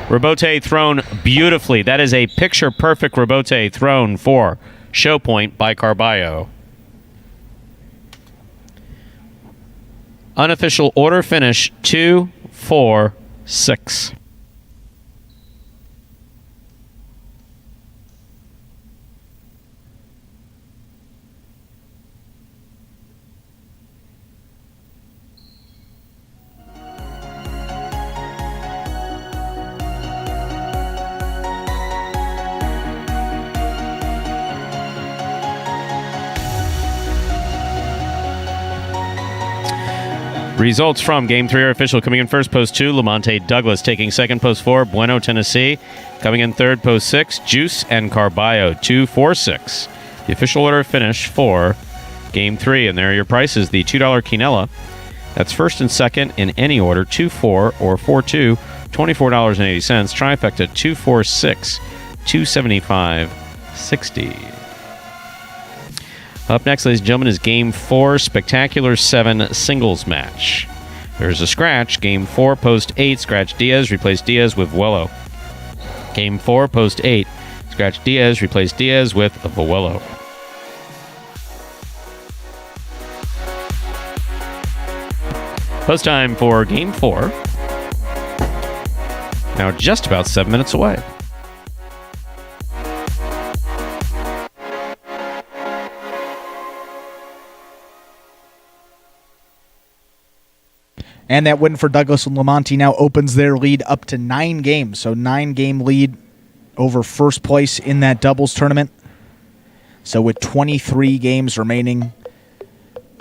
Rabote thrown beautifully. That is a picture-perfect Rabote thrown for show point by Carballo. Unofficial order finish 2-4-6. Results from Game 3 are official. Coming in first, post 2, Lamonte Douglas. Taking second, post 4, Bueno, Tennessee. Coming in third, post 6, Juice and Carballo. 2-4-6. The official order finish for Game 3. And there are your prices. The $2 Quinella. That's first and second in any order. 2-4 or 4-2. $24.80. Trifecta 2-4-6. $275.60. Up next, ladies and gentlemen, is Game 4, Spectacular 7 singles match. There's a scratch. Game 4, post 8, scratch Diaz, replace Diaz with Vuelo. Game 4, post 8, scratch Diaz, replace Diaz with Vuelo. Post time for Game 4. Now just about 7 minutes away. And that win for Douglas and Lamonte now opens their lead up to 9 games. So 9-game lead over first place in that doubles tournament. So with 23 games remaining,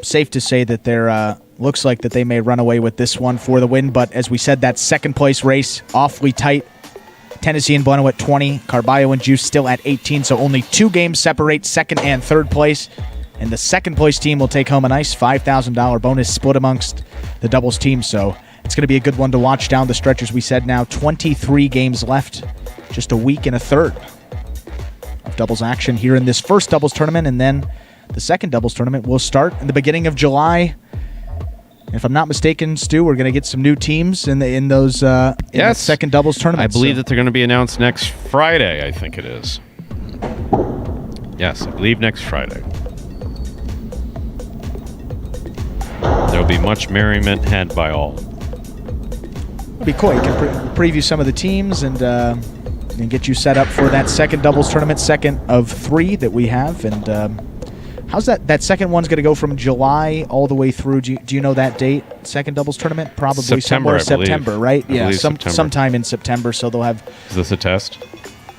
safe to say that there looks like that they may run away with this one for the win. But as we said, that second place race, awfully tight. Tennessee and Bueno at 20, Carballo and Juice still at 18. So only 2 games separate second and third place. And the second place team will take home a nice $5,000 bonus split amongst the doubles team. So it's going to be a good one to watch down the stretch. As we said, now 23 games left, just a week and a third of doubles action here in this first doubles tournament. And then the second doubles tournament will start in the beginning of July. If I'm not mistaken, Stu, we're going to get some new teams in that second doubles tournament. I believe that they're going to be announced next Friday, I think it is. Yes, I believe next Friday. There will be much merriment had by all. It'll be cool. You can preview some of the teams and get you set up for that second doubles tournament, second of 3 that we have. And how's that second one's going to go from July all the way through? Do you know that date? Second doubles tournament? Probably September, September, right? Yeah, sometime in September. So they'll have. Is this a test?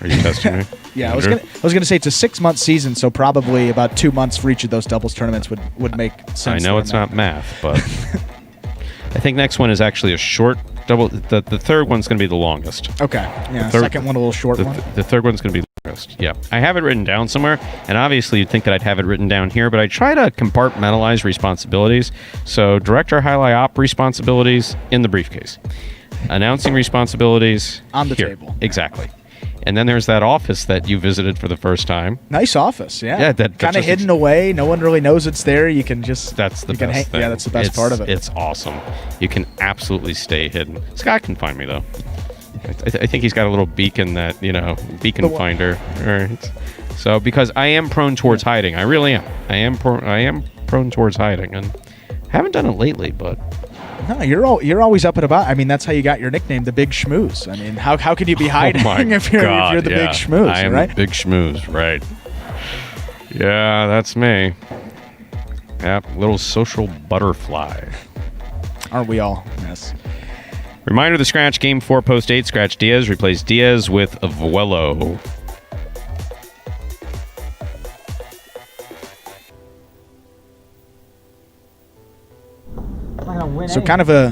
Are you testing me? Yeah, I was gonna say it's a 6-month season, so probably about 2 months for each of those doubles tournaments would make sense. I know it's not math, but I think next one is actually a short double. The third one's going to be the longest. Okay, yeah. The second one a little short one. The third one's going to be the longest. Yeah, I have it written down somewhere, and obviously you'd think that I'd have it written down here, but I try to compartmentalize responsibilities. So director highlight op responsibilities in the briefcase, announcing responsibilities on the here. table. Exactly. And then there's that office that you visited for the first time. Nice office, yeah. Yeah, that kind of hidden away. No one really knows it's there. You can just that's the best thing. Yeah, that's the best part of it. It's awesome. You can absolutely stay hidden. Scott can find me though. I think he's got a little beacon that beacon finder. So because I am prone towards hiding, I really am. I am prone towards hiding, and haven't done it lately, but No, you're always up and about. I mean, that's how you got your nickname, the Big Schmooze. I mean, how can you be hiding if you're the Big Schmooze, I am right? the Big Schmooze, right. Yeah, that's me. Yep, little social butterfly. Aren't we all? Yes. Reminder, the scratch Game 4 Post 8, Scratch Diaz. Replace Diaz with Vuelo. So kind of a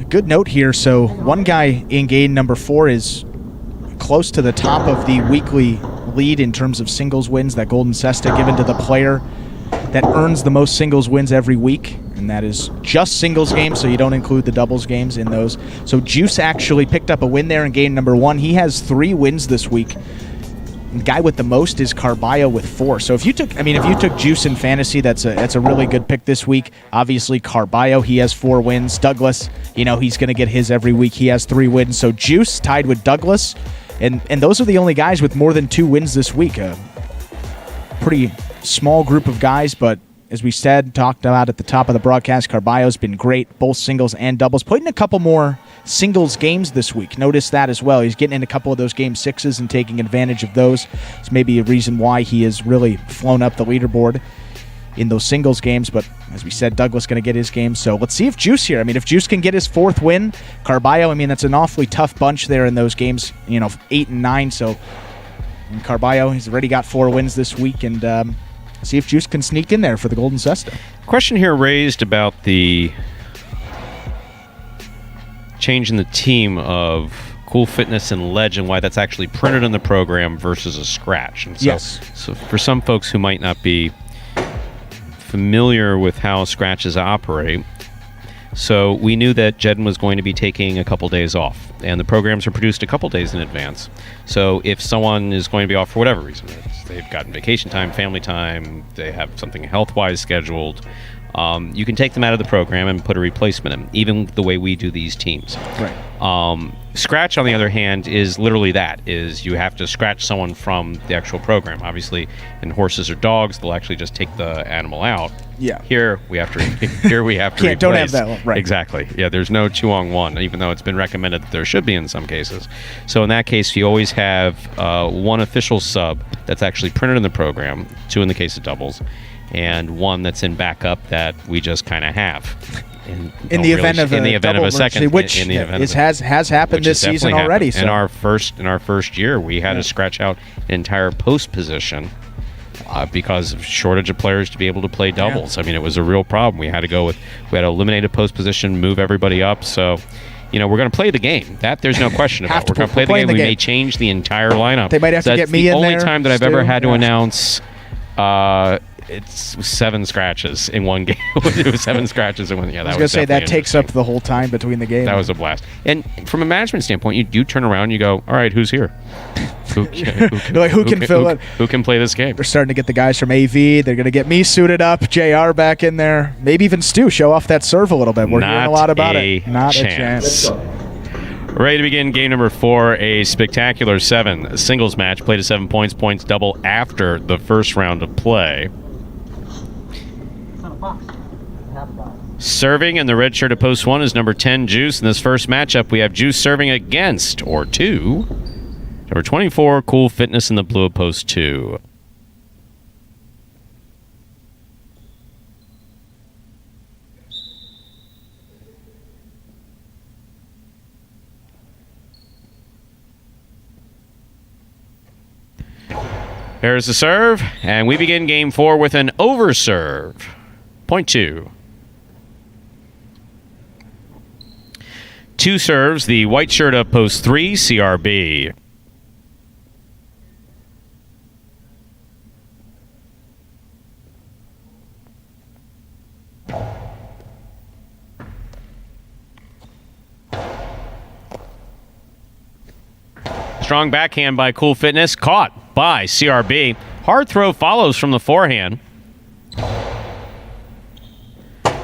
good note here. So one guy in game number 4 is close to the top of the weekly lead in terms of singles wins, that golden cesta given to the player that earns the most singles wins every week, and that is just singles games, so you don't include the doubles games in those. So Juice actually picked up a win there in game number 1. He has 3 wins this week. The guy with the most is Carballo with 4. So if you took Juice in fantasy, that's a really good pick this week. Obviously Carballo, he has 4 wins. Douglas, he's going to get his every week. He has 3 wins. So Juice tied with Douglas, and those are the only guys with more than 2 wins this week. Pretty small group of guys, but as we talked about at the top of the broadcast, Carballo's been great, both singles and doubles. Put in a couple more singles games this week. Notice that as well. He's getting in a couple of those game 6s and taking advantage of those. It's maybe a reason why he has really flown up the leaderboard in those singles games. But as we said, Douglas going to get his game. So let's see if Juice here. I mean, if Juice can get his 4th win, Carballo, I mean, that's an awfully tough bunch there in those games, 8 and 9. So and Carballo, he's already got 4 wins this week, and see if Juice can sneak in there for the golden cesta. Question here raised about the change in the team of Cool Fitness and Legend, why that's actually printed in the program versus a scratch. And so, yes. So for some folks who might not be familiar with how scratches operate, so we knew that Jedden was going to be taking a couple days off, and the programs are produced a couple days in advance. So if someone is going to be off for whatever reason, they've gotten vacation time, family time, they have something health-wise scheduled, you can take them out of the program and put a replacement in, even the way we do these teams. Right. Scratch, on the other hand, is literally that, is you have to scratch someone from the actual program. Obviously, in horses or dogs, they'll actually just take the animal out. Yeah. Here we have to replace. Don't have that one. Right. Exactly. Yeah, there's no 2-on-1, even though it's been recommended that there should be in some cases. So in that case, you always have 1 official sub that's actually printed in the program, 2 in the case of doubles, and 1 that's in backup that we just kind of have. In the event of a second, which has happened this season already. So. In our first year, we had to scratch out an entire post position because of shortage of players to be able to play doubles. I mean, it was a real problem. We had to eliminate a post position, move everybody up. So, we're going to play the game. That there's no question about. We're going to play the game. We may change the entire lineup. They might have to get me in there. The only time that I've ever had to announce. It's 7 scratches in one game. It was 7 scratches in one. Yeah, that was. I was going to say that takes up the whole time between the games. That was a blast. And from a management standpoint, you do turn around and you go, all right, who's here? Who can fill it? Who can play this game? They're starting to get the guys from AV. They're going to get me suited up. JR back in there. Maybe even Stu show off that serve a little bit. We're hearing a lot about it. Not a chance. Ready to begin game number 4, a spectacular 7 a singles match. Played to 7 points. Points double after the first round of play. Serving in the red shirt at post 1 is number 10, Juice. In this first matchup, we have Juice serving against, or 2, number 24, Cool Fitness in the blue at post 2. There's the serve, and we begin game 4 with an overserve. Point 2. 2 serves, the white shirt up post 3, CRB. Strong backhand by Cool Fitness, caught by CRB. Hard throw follows from the forehand.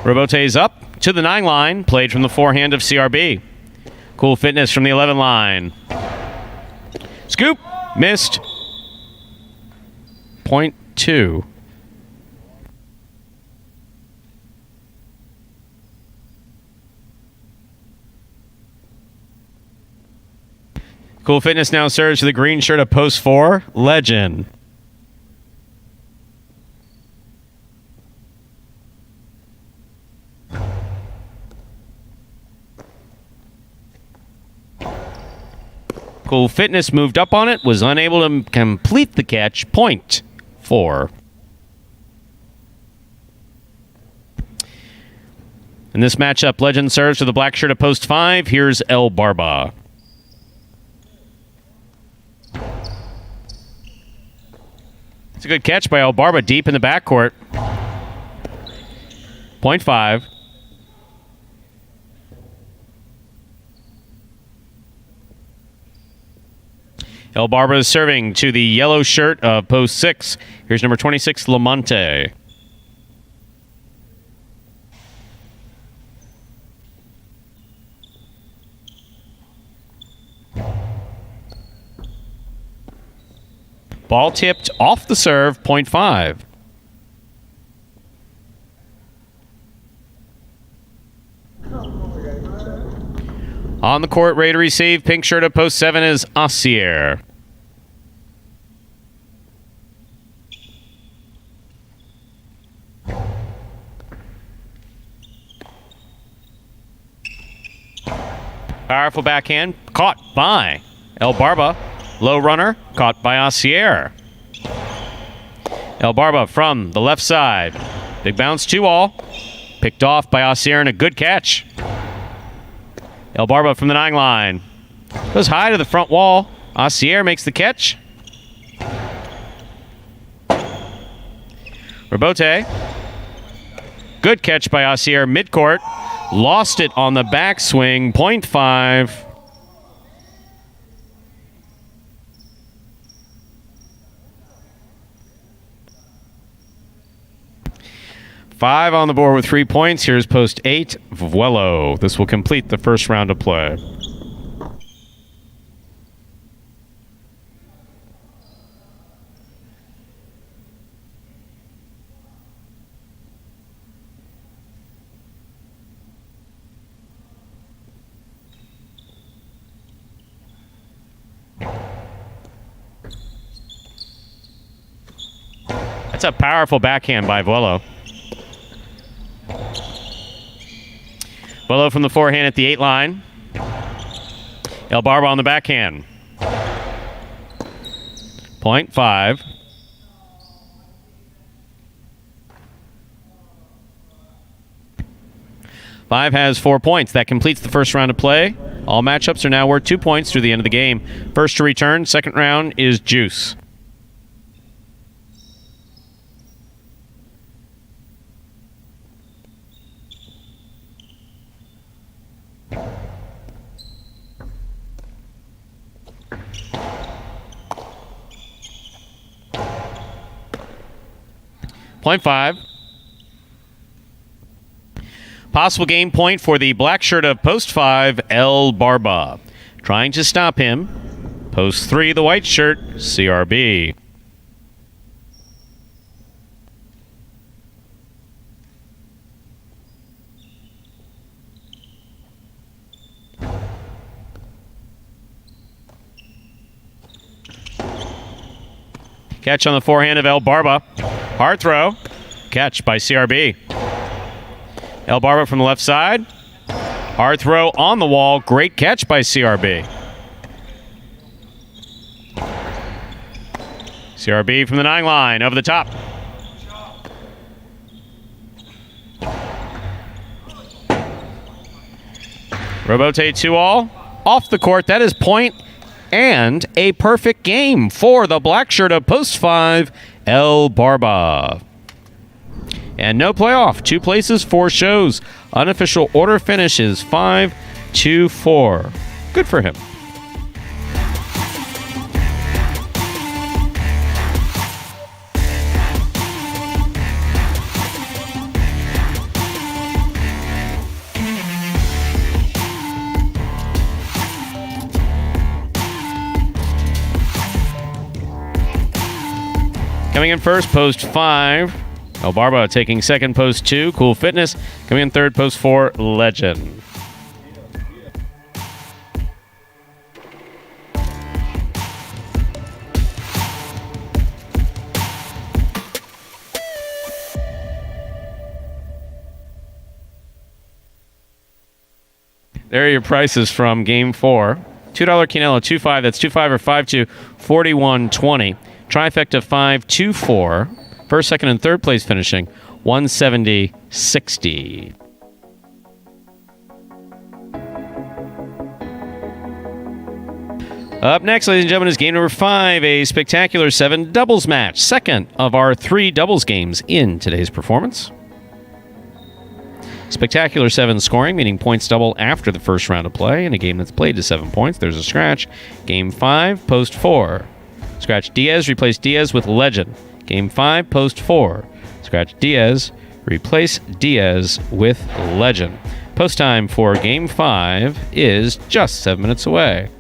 Robote's up to the 9 line, played from the forehand of CRB. Cool Fitness from the 11 line. Scoop, missed. Point 2. Cool Fitness now serves to the green shirt of post 4, Legend. Cool Fitness moved up on it, was unable to complete the catch. Point 4. In this matchup, Legend serves to the black shirt of post 5. Here's El Barba. It's a good catch by El Barba deep in the backcourt. Point 5. El Barba is serving to the yellow shirt of post 6. Here's number 26, Lamonte. Ball tipped off the serve, point 5. On the court, ready to receive. Pink shirt of post 7 is Assier. Powerful backhand, caught by El Barba. Low runner, caught by Assier. El Barba from the left side. Big bounce, 2-all. Picked off by Assier and a good catch. El Barba from the 9 line. Goes high to the front wall. Assier makes the catch. Rebote. Good catch by Assier midcourt. Lost it on the backswing. Point 5. Five on the board with 3 points. Here's post 8, Vuelo. This will complete the first round of play. That's a powerful backhand by Vuelo. Vuelo from the forehand at the 8 line. El Barba on the backhand. Point 5. Five has 4 points. That completes the first round of play. All matchups are now worth 2 points through the end of the game. First to return, second round is Juice. Point 5. Possible game point for the black shirt of post 5, El Barba. Trying to stop him. Post 3, the white shirt, CRB. Catch on the forehand of El Barba. Hard throw. Catch by CRB. El Barba from the left side. Hard throw on the wall. Great catch by CRB. CRB from the 9 line. Over the top. Rebote 2-all. Off the court. That is point and a perfect game for the black shirt of post 5, El Barba. And no playoff. 2 places, 4 shows. Unofficial order finishes 5-4. Good for him. Coming in first, post 5. El Barba taking second, post 2. Cool Fitness. Coming in third, post 4. Legend. There are your prices from Game 4. $2 Quinella, 2-5. That's 2-5 or 5-2, 41-20. Trifecta 5-2-4. First, second, and third place finishing 170-60. Up next, ladies and gentlemen, is game number 5, a spectacular 7 doubles match. Second of our 3 doubles games in today's performance. Spectacular 7 scoring, meaning points double after the first round of play. In a game that's played to 7 points, there's a scratch. Game 5, post 4. Scratch Diaz, replace Diaz with Legend. Game 5, post 4. Scratch Diaz, replace Diaz with Legend. Post time for Game 5 is just 7 minutes away.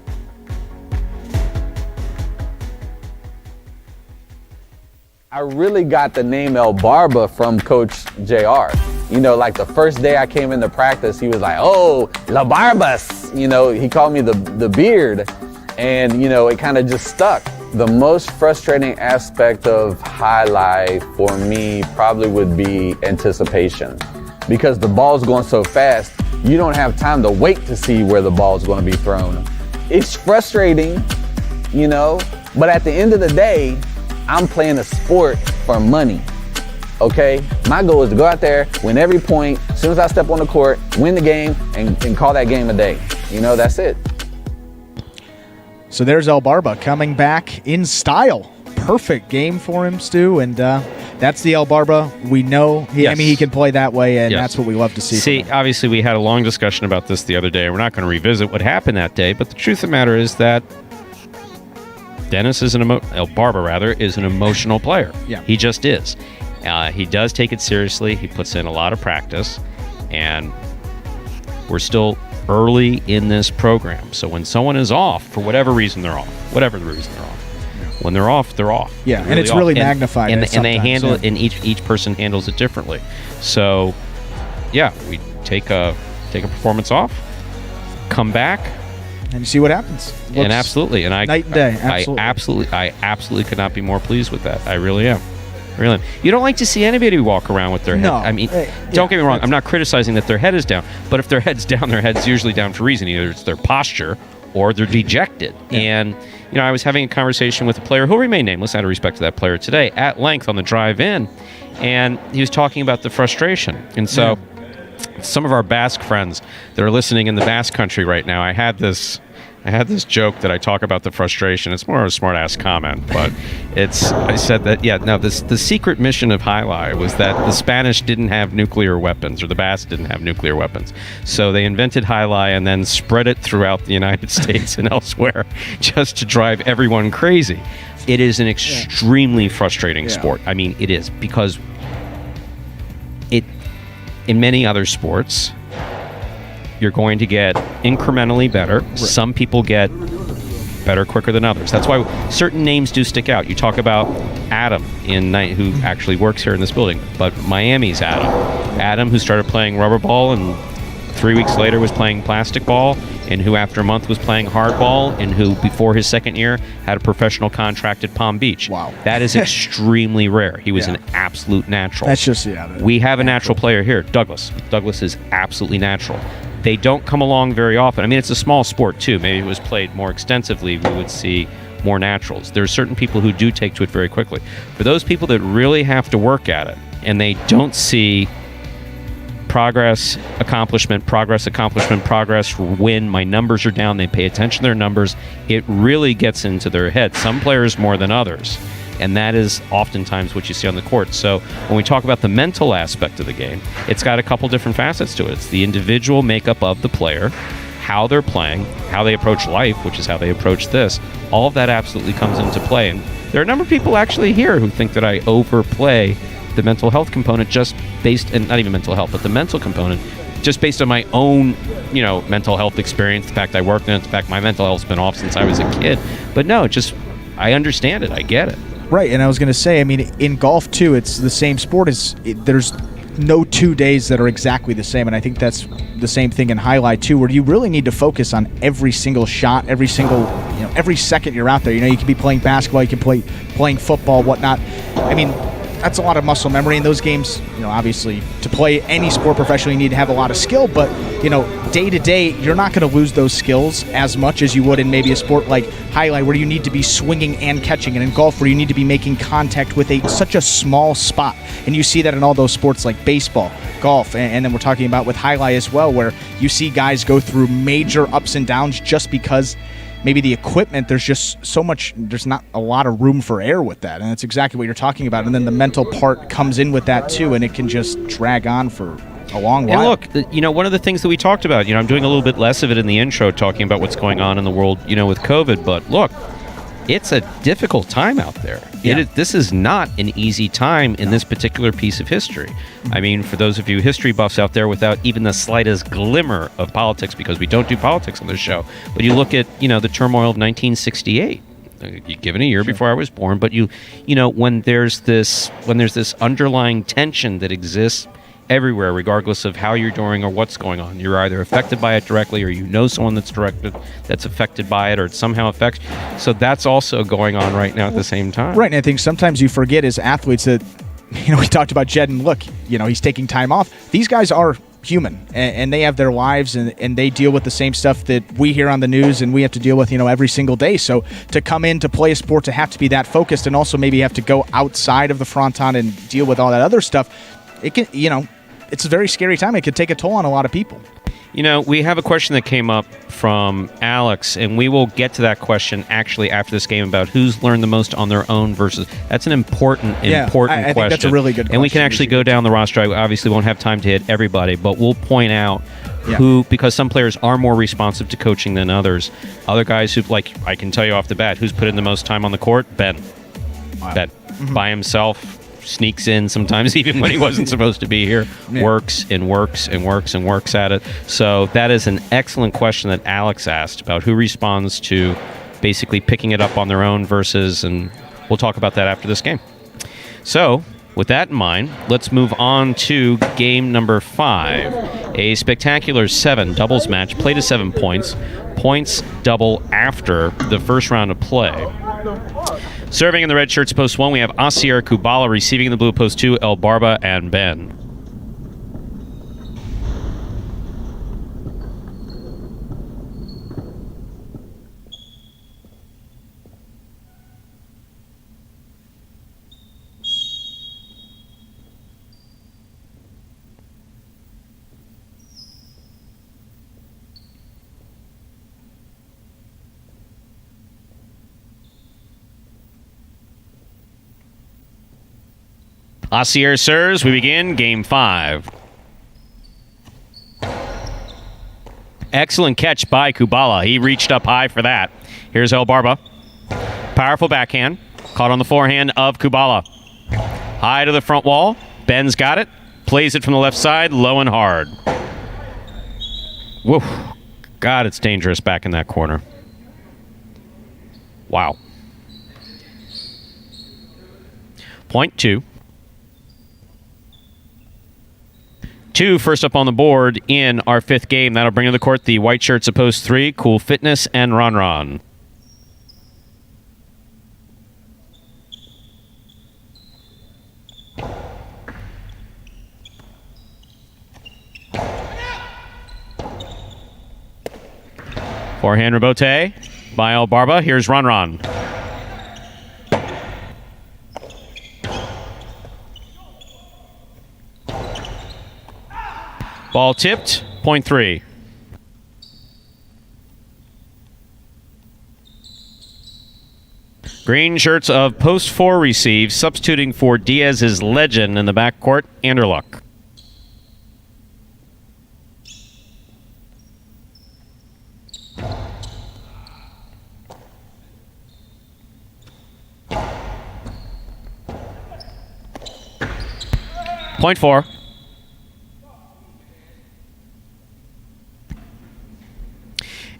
I really got the name El Barba from Coach JR. You know, like the first day I came into practice, he was like, "Oh, La Barbas." You know, he called me the beard. And, you know, it kind of just stuck. The most frustrating aspect of highlight for me probably would be anticipation. Because the ball's going so fast, you don't have time to wait to see where the ball's going to be thrown. It's frustrating, you know, but at the end of the day, I'm playing a sport for money, okay? My goal is to go out there, win every point, as soon as I step on the court, win the game, and call that game a day. You know, that's it. So there's El Barba coming back in style. Perfect game for him, Stu, and that's the El Barba we know. Yes. I mean, he can play that way, and Yes. that's what we love to see. See, obviously, we had a long discussion about this the other day. We're not going to revisit what happened that day, but the truth of the matter is that Dennis is El Barba, rather, is an emotional player. Yeah. He just is. He does take it seriously. He puts in a lot of practice, and we're still early in this program. So when someone is off, for whatever reason they're off, whatever the reason they're off, when they're off, they're off. Yeah, They're and it's off. really magnified. And they sometimes, handle it, yeah. and each person handles it differently. So, yeah, we take a performance off, come back, and you see what happens. and absolutely, and night and day. Absolutely. I absolutely could not be more pleased with that. I really am. You don't like to see anybody walk around with their head. No. I mean, Yeah, don't get me wrong. I'm not criticizing that their head is down, but if their head's down, their head's usually down for a reason. Either it's their posture or they're dejected. Yeah. And I was having a conversation with a player who'll remain nameless out of respect to that player today at length on the drive in, and he was talking about the frustration. And so, some of our Basque friends that are listening in the Basque country right now, I had this joke that I talk about the frustration. It's more of a smart-ass comment, but I said that, the secret mission of Jai-Alai was that the Spanish didn't have nuclear weapons, or the Basques didn't have nuclear weapons. So they invented Jai-Alai and then spread it throughout the United States and elsewhere just to drive everyone crazy. It is an extremely frustrating sport. I mean, it is, because in many other sports, you're going to get incrementally better. Right. Some people get better quicker than others. That's why certain names do stick out. You talk about Adam, who actually works here in this building, but Miami's Adam. Adam, who started playing rubber ball and 3 weeks later was playing plastic ball, and who after a month was playing hardball, and who before his second year had a professional contract at Palm Beach. Wow. That is extremely rare. He was an absolute natural. That's just, we have a natural player here, Douglas. Douglas is absolutely natural. They don't come along very often. I mean, it's a small sport, too. Maybe if it was played more extensively, we would see more naturals. There are certain people who do take to it very quickly. For those people that really have to work at it, and they don't see progress, accomplishment, win, my numbers are down, they pay attention to their numbers, it really gets into their head. Some players more than others. And that is oftentimes what you see on the court. So when we talk about the mental aspect of the game, it's got a couple different facets to it. It's the individual makeup of the player, how they're playing, how they approach life, which is how they approach this. All of that absolutely comes into play. And there are a number of people actually here who think that I overplay the mental health component just based, and not even mental health, but the mental component, just based on my own, mental health experience. The fact I worked in it, the fact my mental health's been off since I was a kid. But no, I understand it. I get it. Right, and I was going to say, I mean, in golf, too, it's the same sport. There's no 2 days that are exactly the same, and I think that's the same thing in highlight, too, where you really need to focus on every single shot, every second you're out there. You can be playing basketball, you can playing football, whatnot. I mean, that's a lot of muscle memory in those games. Obviously, to play any sport professionally, you need to have a lot of skill, but, day to day, you're not going to lose those skills as much as you would in maybe a sport like Jai-Alai, where you need to be swinging and catching, and in golf, where you need to be making contact with such a small spot. And you see that in all those sports like baseball, golf, and then we're talking about with Jai-Alai as well, where you see guys go through major ups and downs just because maybe the equipment, there's not a lot of room for error with that. And that's exactly what you're talking about. And then the mental part comes in with that too, and it can just drag on for a long while. And look, one of the things that we talked about, I'm doing a little bit less of it in the intro, talking about what's going on in the world, with COVID. But look, it's a difficult time out there. Yeah. This is not an easy time in this particular piece of history. I mean, for those of you history buffs out there without even the slightest glimmer of politics, because we don't do politics on this show, but you look at, the turmoil of 1968. Given a year before I was born, but when there's this underlying tension that exists everywhere, regardless of how you're doing or what's going on. You're either affected by it directly, or someone that's affected by it, or it somehow affects. So that's also going on right now at the same time. Right, and I think sometimes you forget as athletes that, we talked about Jed, and look, he's taking time off. These guys are human, and they have their lives, and they deal with the same stuff that we hear on the news and we have to deal with, every single day. So to come in to play a sport, to have to be that focused, and also maybe have to go outside of the fronton and deal with all that other stuff, it can, it's a very scary time. It could take a toll on a lot of people. We have a question that came up from Alex, and we will get to that question actually after this game about who's learned the most on their own versus. That's an important I question. think that's a really good question. And we can actually go down the roster. I obviously won't have time to hit everybody, but we'll point out who, because some players are more responsive to coaching than others. Other guys who, like, I can tell you off the bat, who's put in the most time on the court? Ben. Wow. Ben. By himself. Sneaks in sometimes even when he wasn't supposed to be here. Works and works and works and works at it. So that is an excellent question that Alex asked about who responds to basically picking it up on their own versus, and we'll talk about that after this game. So with that in mind, let's move on to game number 5, a spectacular 7 doubles match, played to 7 points. Points double after the first round of play. Serving in the red shirts, post 1, we have Asier Kubala. Receiving in the blue, post 2, El Barba and Ben. Asier serves. We begin game 5. Excellent catch by Kubala. He reached up high for that. Here's El Barba. Powerful backhand. Caught on the forehand of Kubala. High to the front wall. Ben's got it. Plays it from the left side. Low and hard. Woof. God, it's dangerous back in that corner. Wow. Point 2. 2 first up on the board in our 5th game. That'll bring to the court the white shirts of post 3, Cool Fitness and Ron Ron. Forehand rebote by El Barba. Here's Ron Ron. Ball tipped, point 3. Green shirts of post 4 receive, substituting for Diaz's legend in the backcourt, Anderluck. Point 4.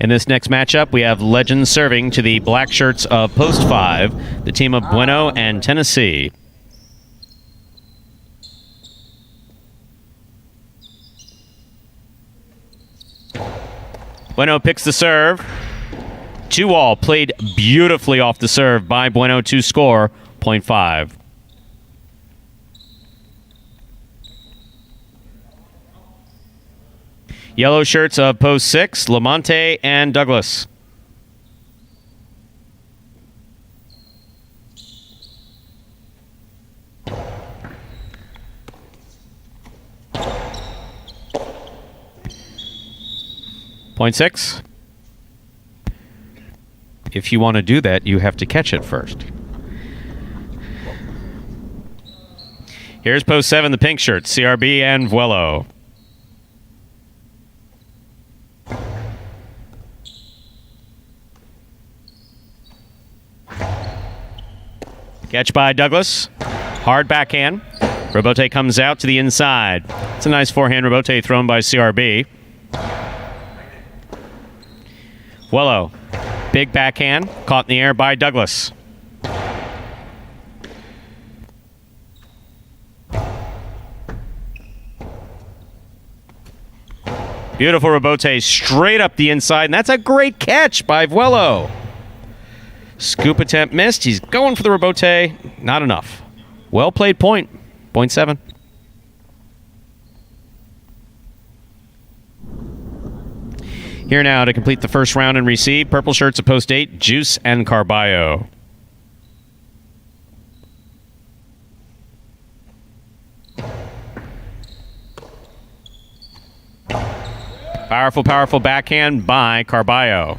In this next matchup, we have Legends serving to the black shirts of Post 5, the team of Bueno and Tennessee. Bueno picks the serve. 2-all, played beautifully off the serve by Bueno to score, point 5. Yellow shirts of post 6, Lamonte and Douglas. Point 6. If you want to do that, you have to catch it first. Here's post 7, the pink shirts, CRB and Vuelo. Catch by Douglas. Hard backhand. Robote comes out to the inside. It's a nice forehand Robote thrown by CRB. Vuelo. Big backhand. Caught in the air by Douglas. Beautiful Robote straight up the inside, and that's a great catch by Vuelo. Scoop attempt missed. He's going for the Robote. Not enough. Well played point. Point 7. Here now to complete the first round and receive. Purple shirts of post 8, Juice and Carballo. Powerful, powerful backhand by Carballo.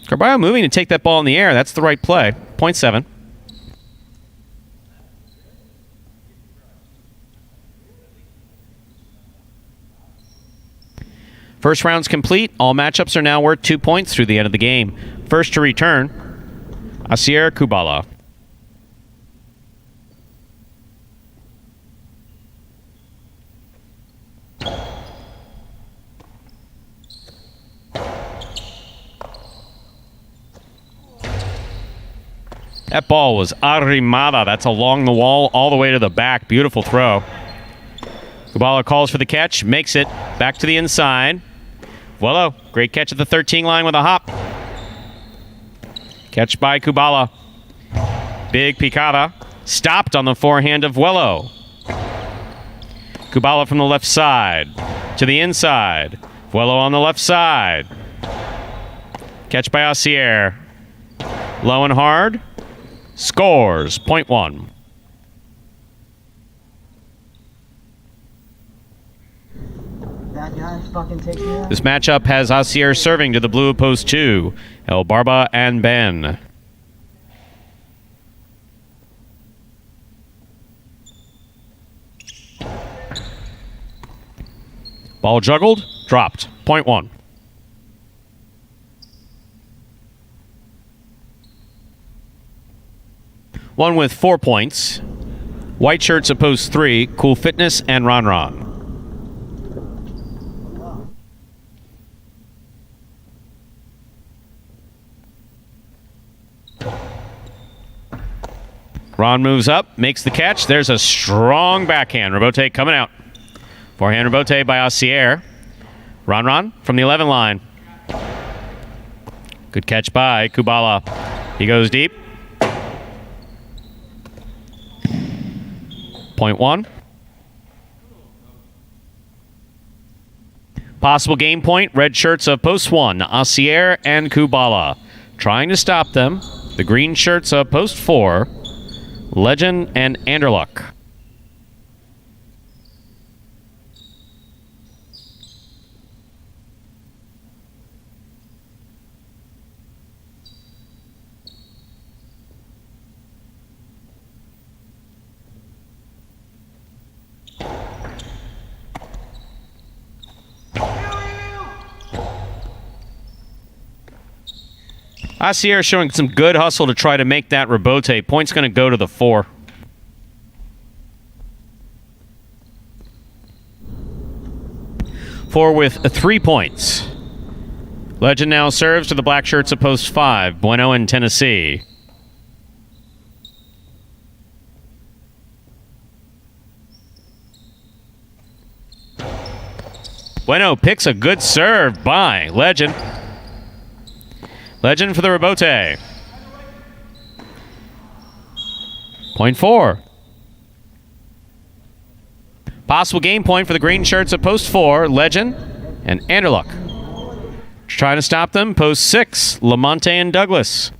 Carballo moving to take that ball in the air. That's the right play. Point 7. First round's complete. All matchups are now worth 2 points through the end of the game. First to return, Asier Kubala. That ball was arrimada. That's along the wall all the way to the back. Beautiful throw. Kubala calls for the catch, makes it back to the inside. Vuelo, great catch at the 13 line with a hop. Catch by Kubala. Big picada. Stopped on the forehand of Vuelo. Kubala from the left side to the inside. Vuelo on the left side. Catch by Asier. Low and hard. Scores. Point 1. That guy fucking takes me out. This matchup has Asier serving to the blue of post 2. El Barba and Ben. Ball juggled. Dropped. Point 1. One with 4 points. White shirts of post 3, Cool Fitness and Ron Ron. Ron moves up, makes the catch. There's a strong backhand. Robote coming out. Forehand Robote by Asier. Ron from the 11 line. Good catch by Kubala. He goes deep. Point 1. Possible game point. Red shirts of post 1, Asier and Kubala. Trying to stop them. The green shirts of post 4, Legend and Anderluck. Asier showing some good hustle to try to make that Robote. Point's going to go to the 4. Four with 3 points. Legend now serves to the black shirts of post 5, Bueno and Tennessee. Bueno picks a good serve by Legend. Legend for the Robote. Point 4. Possible game point for the green shirts at post 4, Legend and Anderluck. Trying to stop them, post 6, Lamonte and Douglas.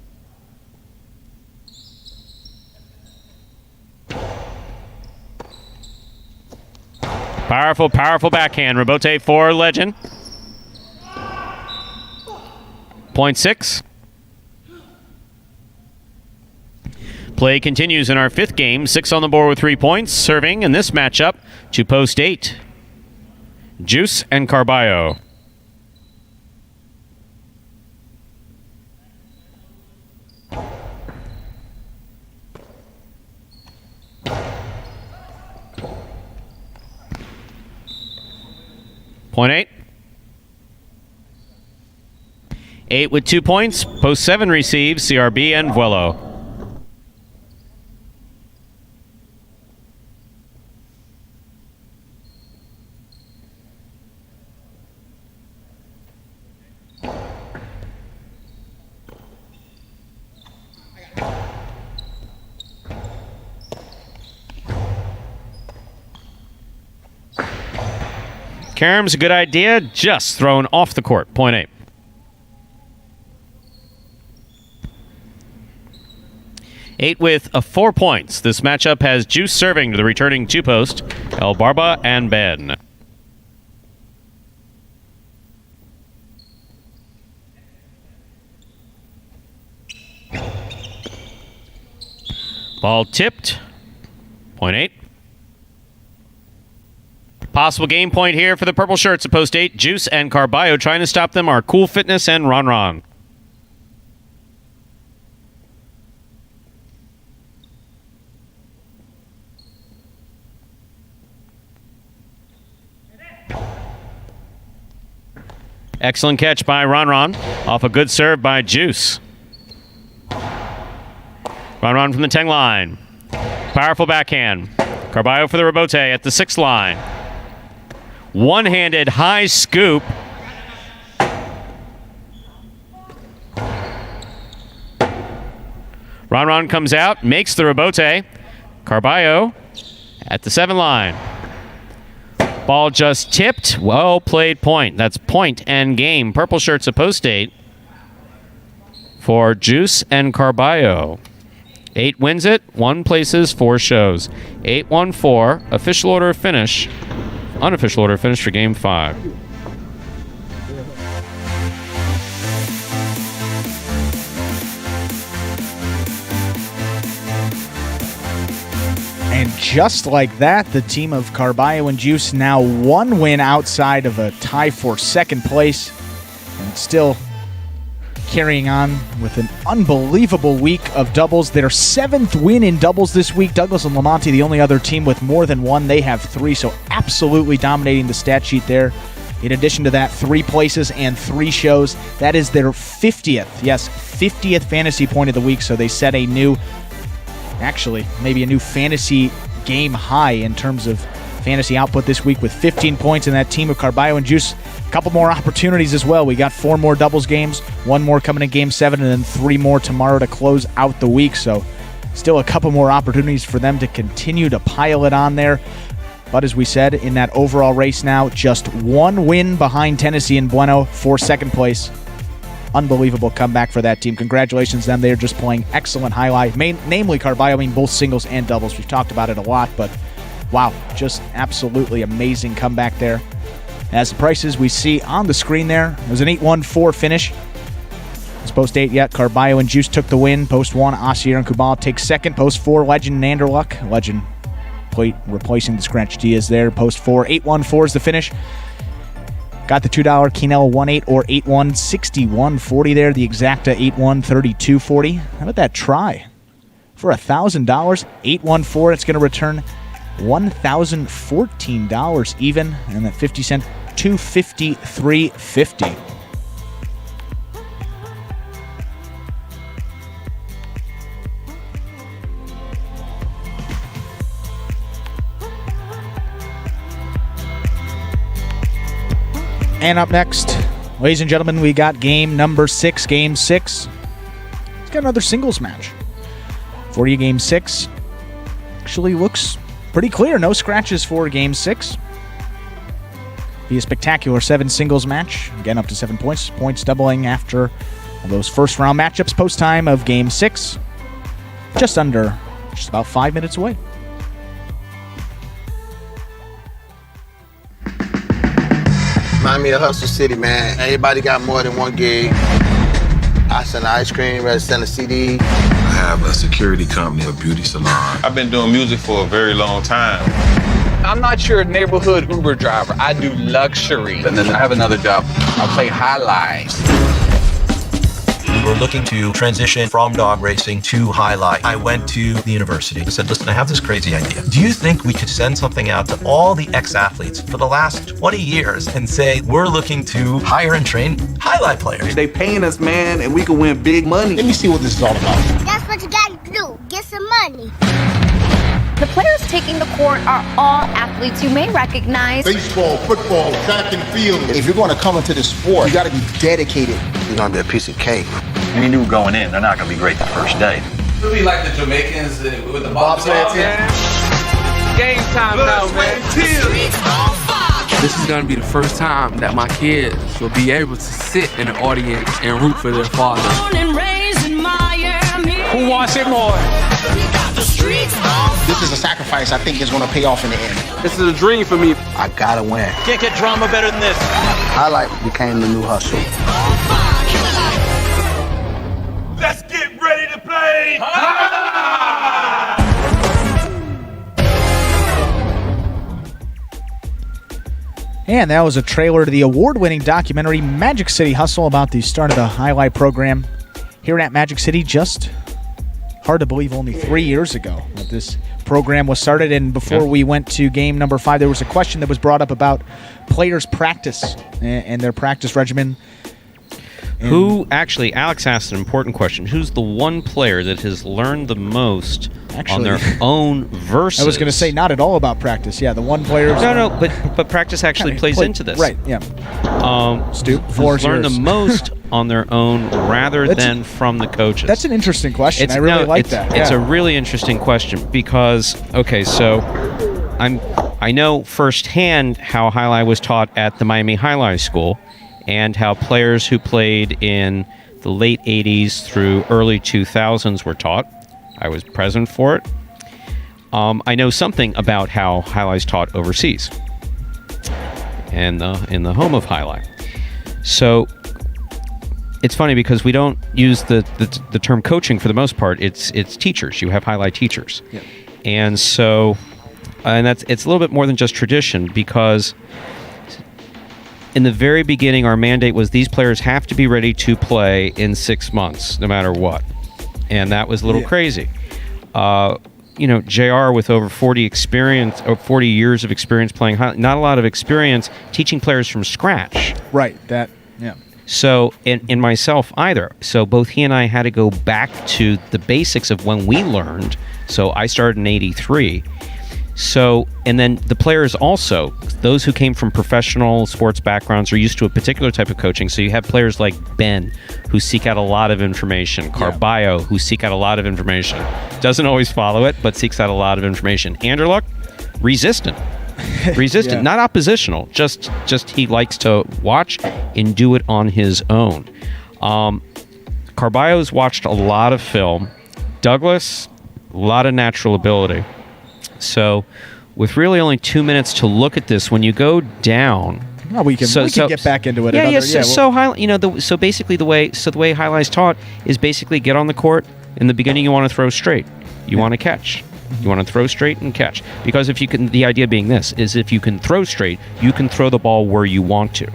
Powerful, powerful backhand. Rebote for Legend. Point 6. Play continues in our 5th game. 6 on the board with 3 points. Serving in this matchup to post 8. Juice and Carballo. Point 8. 8 with 2 points. Post 7 receives CRB and Vuelo. Karam's a good idea, just thrown off the court. Point 8. 8 with 4 points. This matchup has Juice serving to the returning 2-post, El Barba and Ben. Ball tipped. Point 8. Possible game point here for the purple shirts at post 8. Juice and Carballo. Trying to stop them are Cool Fitness and Ron Ron. Excellent catch by Ron Ron off a good serve by Juice. Ron Ron from the 10 line. Powerful backhand. Carballo for the rebote at the 6 line. One-handed high scoop. Ron Ron comes out, makes the rebote. Carballo at the 7 line. Ball just tipped. Well played point. That's point and game. Purple shirts at post 8 for Juice and Carballo. 8 wins it, 1 places, 4 shows. 8-1-4, official order of finish. Unofficial order of finish for Game 5. And just like that, the team of Carballo and Juice now 1 win outside of a tie for 2nd place. And still carrying on with an unbelievable week of doubles. Their 7th win in doubles this week. Douglas and Lamonte, the only other team with more than 1. They have 3, so absolutely dominating the stat sheet there. In addition to that, 3 places and 3 shows. That is their 50th, yes, 50th fantasy point of the week, so they set a new, actually, maybe a new fantasy game high in terms of fantasy output this week with 15 points in that team of Carballo and Juice. A couple more opportunities as well. We got 4 more doubles games, 1 more coming in Game 7, and then 3 more tomorrow to close out the week. So still a couple more opportunities for them to continue to pile it on there. But as we said, in that overall race now, just 1 win behind Tennessee and Bueno for 2nd place. Unbelievable comeback for that team. Congratulations to them. They're just playing excellent highlight, namely Carballo, I mean both singles and doubles. We've talked about it a lot, but wow, just absolutely amazing comeback there. As the prices we see on the screen there, it was an 8-1-4 finish. It's post 8 yet. Carballo and Juice took the win. Post 1, Asier and Kubal take 2nd. Post 4, Legend and Anderluck. Legend replacing the Scratch Diaz there. Post 4, 8-1-4 is the finish. Got the $2 Quinella 1-8 or 8-1 61.40 there. The exacta 8-1 32.40. How about that try? For $1,000, 8-1-4. It's going to return $1,014 even, and that 50 cent $253.50. And up next, ladies and gentlemen, we got game number 6, Game 6. It's got another singles match. For you, Game 6 actually looks pretty clear. No scratches for Game 6. Be a spectacular 7 singles match. Again, up to 7 points. Points doubling after those first round matchups. Post time of Game 6. Just about 5 minutes away. Remind me of Hustle City, man. Everybody got more than one gig. I sell ice cream, rather sell a CD. I have a security company, a beauty salon. I've been doing music for a very long time. I'm not your neighborhood Uber driver. I do luxury. And then I have another job. I play Jai-Alai. We're looking to transition from dog racing to Jai-Alai. I went to the university and said, listen, I have this crazy idea. Do you think we could send something out to all the ex-athletes for the last 20 years and say, we're looking to hire and train Jai-Alai players? They paying us, man, and we can win big money. Let me see what this is all about. That's what you gotta do. Get some money. The players taking the court are all athletes you may recognize. Baseball, football, track and field. If you're going to come into this sport, you got to be dedicated. You're going to be a piece of cake. Any new going in, they're not going to be great the first day. It'll be like the Jamaicans with the bobsled team. Game time now, man. This is going to be the first time that my kids will be able to sit in the audience and root for their father. Who wants it more? This is a sacrifice I think is going to pay off in the end. This is a dream for me. I got to win. Can't get drama better than this. Jai-Alai became the new hustle. Let's get ready to play! And that was a trailer to the award-winning documentary Magic City Hustle about the start of the Jai-Alai program here at Magic City. Just hard to believe only 3 years ago that this program was started. And before we went to game number 5, there was a question that was brought up about players' practice and their practice regimen. Who actually, Alex asked an important question. Who's the one player that has learned the most on their own versus... I was going to say not at all about practice. Yeah, the one player... No, but practice actually plays into this. Right, yeah. Stu, who's learned the most on their own rather than from the coaches? That's an interesting question. I really like that. It's a really interesting question because, okay, so I know firsthand how Jai-Alai was taught at the Miami Jai-Alai School, and how players who played in the late 80s through early 2000s were taught. I was present for it. I know something about how Jai-Alai's taught overseas and in the home of Jai-Alai. So it's funny because we don't use the term coaching for the most part. It's teachers. You have Jai-Alai teachers. Yeah. And so it's a little bit more than just tradition because in the very beginning, our mandate was these players have to be ready to play in 6 months, no matter what. And that was a little crazy. JR with over 40 years of experience playing, not a lot of experience teaching players from scratch. Right, So, and myself either. So both he and I had to go back to the basics of when we learned. So I started in 83. So, and then the players also, those who came from professional sports backgrounds are used to a particular type of coaching. So you have players like Ben, who seek out a lot of information. Carballo, who seek out a lot of information. Doesn't always follow it, but seeks out a lot of information. Anderluck, resistant. Not oppositional. Just he likes to watch and do it on his own. Carballo's watched a lot of film. Douglas, a lot of natural ability. So, with really only 2 minutes to look at this, when you go down, we can get back into it. So basically, the way Jai-Alai's taught is basically get on the court. In the beginning, you want to throw straight. You want to catch. You want to throw straight and catch. Because if you can, the idea being this is if you can throw straight, you can throw the ball where you want to.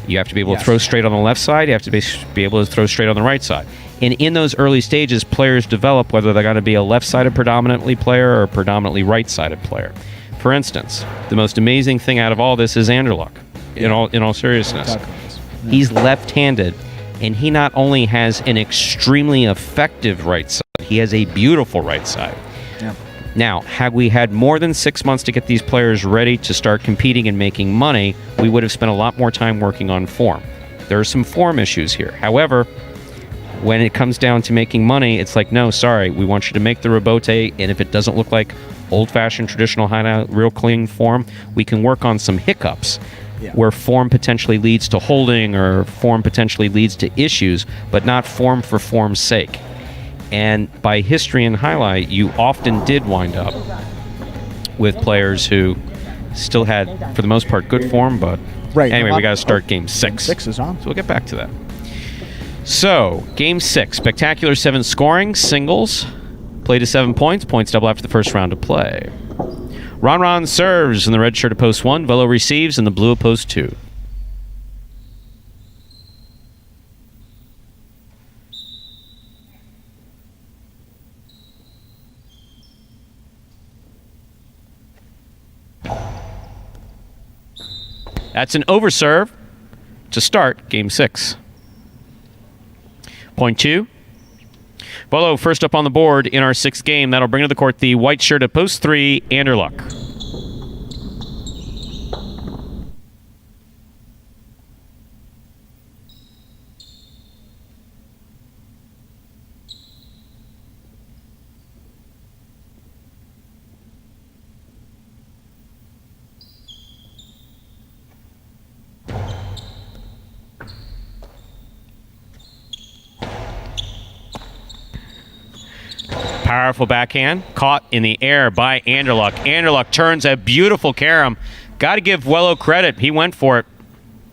You have to be able to throw straight on the left side. You have to be able to throw straight on the right side. And in those early stages, players develop whether they're going to be a left-sided predominantly player or a predominantly right-sided player. For instance, the most amazing thing out of all this is Anderluck. In all seriousness, he's left-handed, and he not only has an extremely effective right side, he has a beautiful right side. Yeah. Now, had we had more than 6 months to get these players ready to start competing and making money, we would have spent a lot more time working on form. There are some form issues here. However, when it comes down to making money, it's like, no, sorry, we want you to make the rebote, and if it doesn't look like old-fashioned traditional hideout, real clean form, we can work on some hiccups Yeah. where form potentially leads to holding or form potentially leads to issues, but not form for form's sake. And by history and highlight, you often did wind up with players who still had, for the most part, good form, but Right. anyway, we got to start game 6. Game 6 is on. So we'll get back to that. So, game 6, spectacular 7 scoring, singles, play to 7 points, points double after the first round of play. Ron serves in the red shirt at post 1, Velo receives in the blue at post 2. That's an overserve to start game 6. Point 2. Bolo first up on the board in our 6th game. That'll bring to the court the white shirt at post 3, Anderluck. Powerful backhand, caught in the air by Anderluck. Anderluck turns a beautiful carom. Got to give Wello credit. He went for it.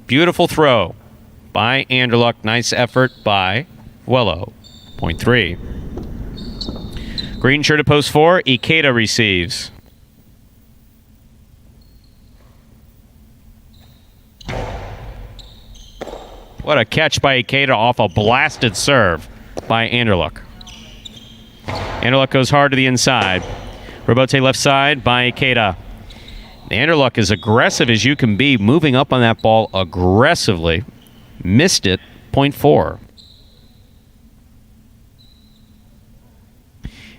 Beautiful throw by Anderluck. Nice effort by Wello. Point 3. Green shirt at post 4. Ikeda receives. What a catch by Ikeda off a blasted serve by Anderluck. Anderluck goes hard to the inside. Robote left side by Ikeda. Anderluck is aggressive as you can be, moving up on that ball aggressively. Missed it. Point 4.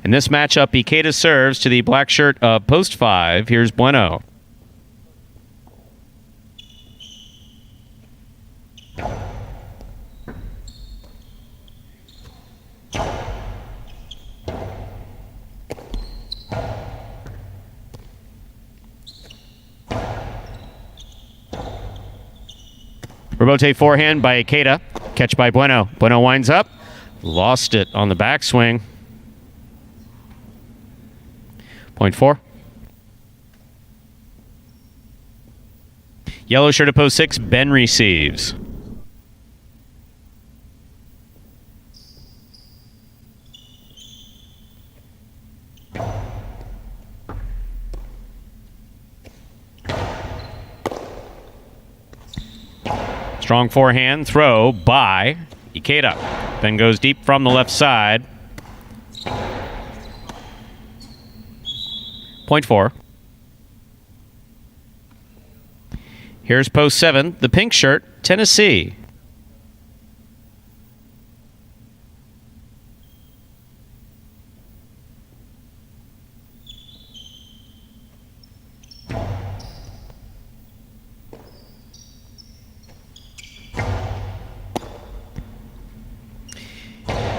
In this matchup, Ikeda serves to the black shirt of post 5. Here's Bueno. Robote forehand by Ikeda. Catch by Bueno. Bueno winds up. Lost it on the backswing. Point 4. Yellow shirt at post 6. Ben receives. Strong forehand throw by Ikeda. Then goes deep from the left side. Point 4. Here's post 7, the pink shirt, Tennessee.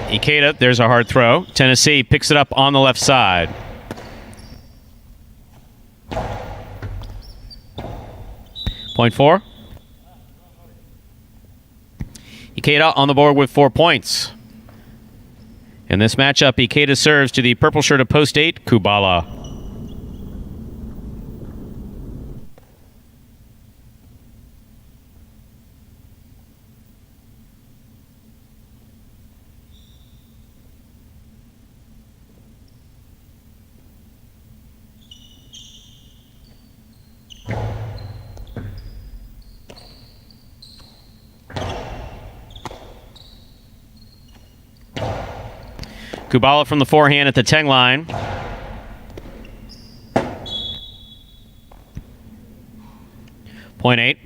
Ikeda, there's a hard throw. Tennessee picks it up on the left side. Point 4. Ikeda on the board with 4 points. In this matchup, Ikeda serves to the purple shirt of post 8, Kubala. Kubala from the forehand at the 10 line. Point 8.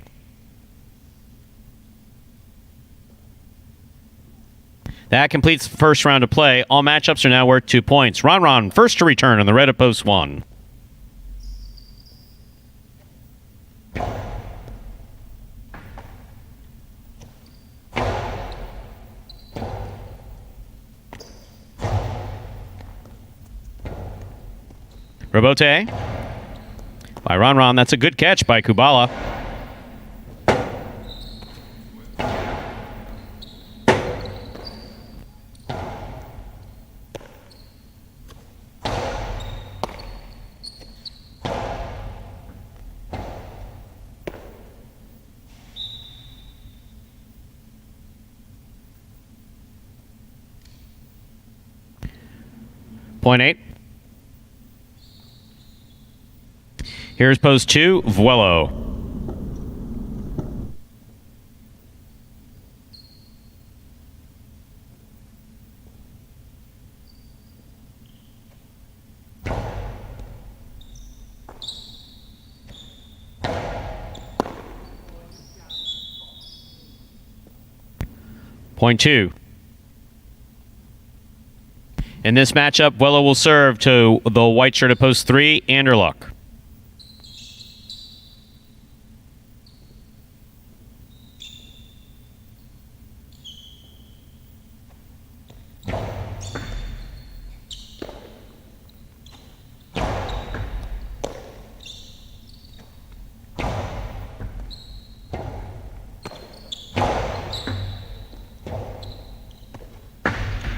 That completes the first round of play. All matchups are now worth 2 points. Ron first to return on the red of post 1. Robote by Ron. That's a good catch by Kubala. Point 8. Here's post 2, Vuelo. Point 2. In this matchup, Vuelo will serve to the white shirt at post 3, Anderluck.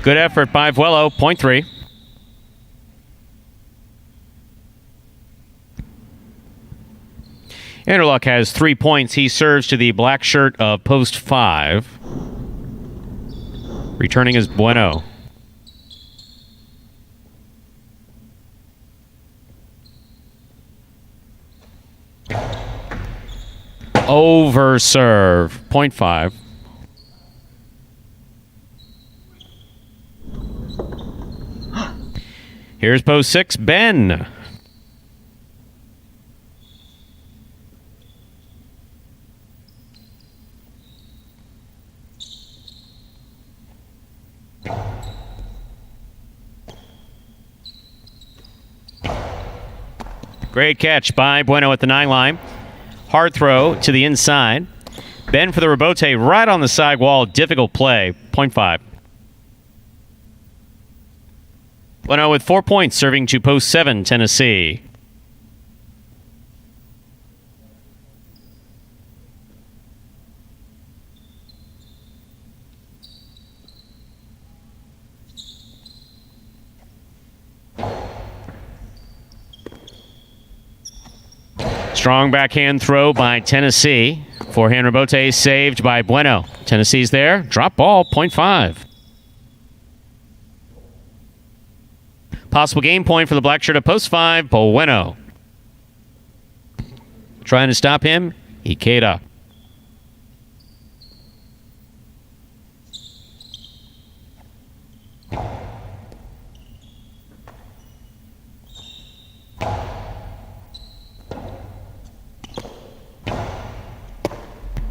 Good effort by Vuelo, point 3. Anderluck has 3 points. He serves to the black shirt of post 5. Returning is Bueno. Over serve, point 5. Here's post 6, Ben. Great catch by Bueno at the 9 line. Hard throw to the inside. Ben for the rebote right on the side wall. Difficult play, point 5. Bueno with 4 points, serving to post 7, Tennessee. Strong backhand throw by Tennessee. Forehand rebote saved by Bueno. Tennessee's there. Drop ball, point 5. Possible game point for the black shirt at post 5, Bueno. Trying to stop him, Ikeda.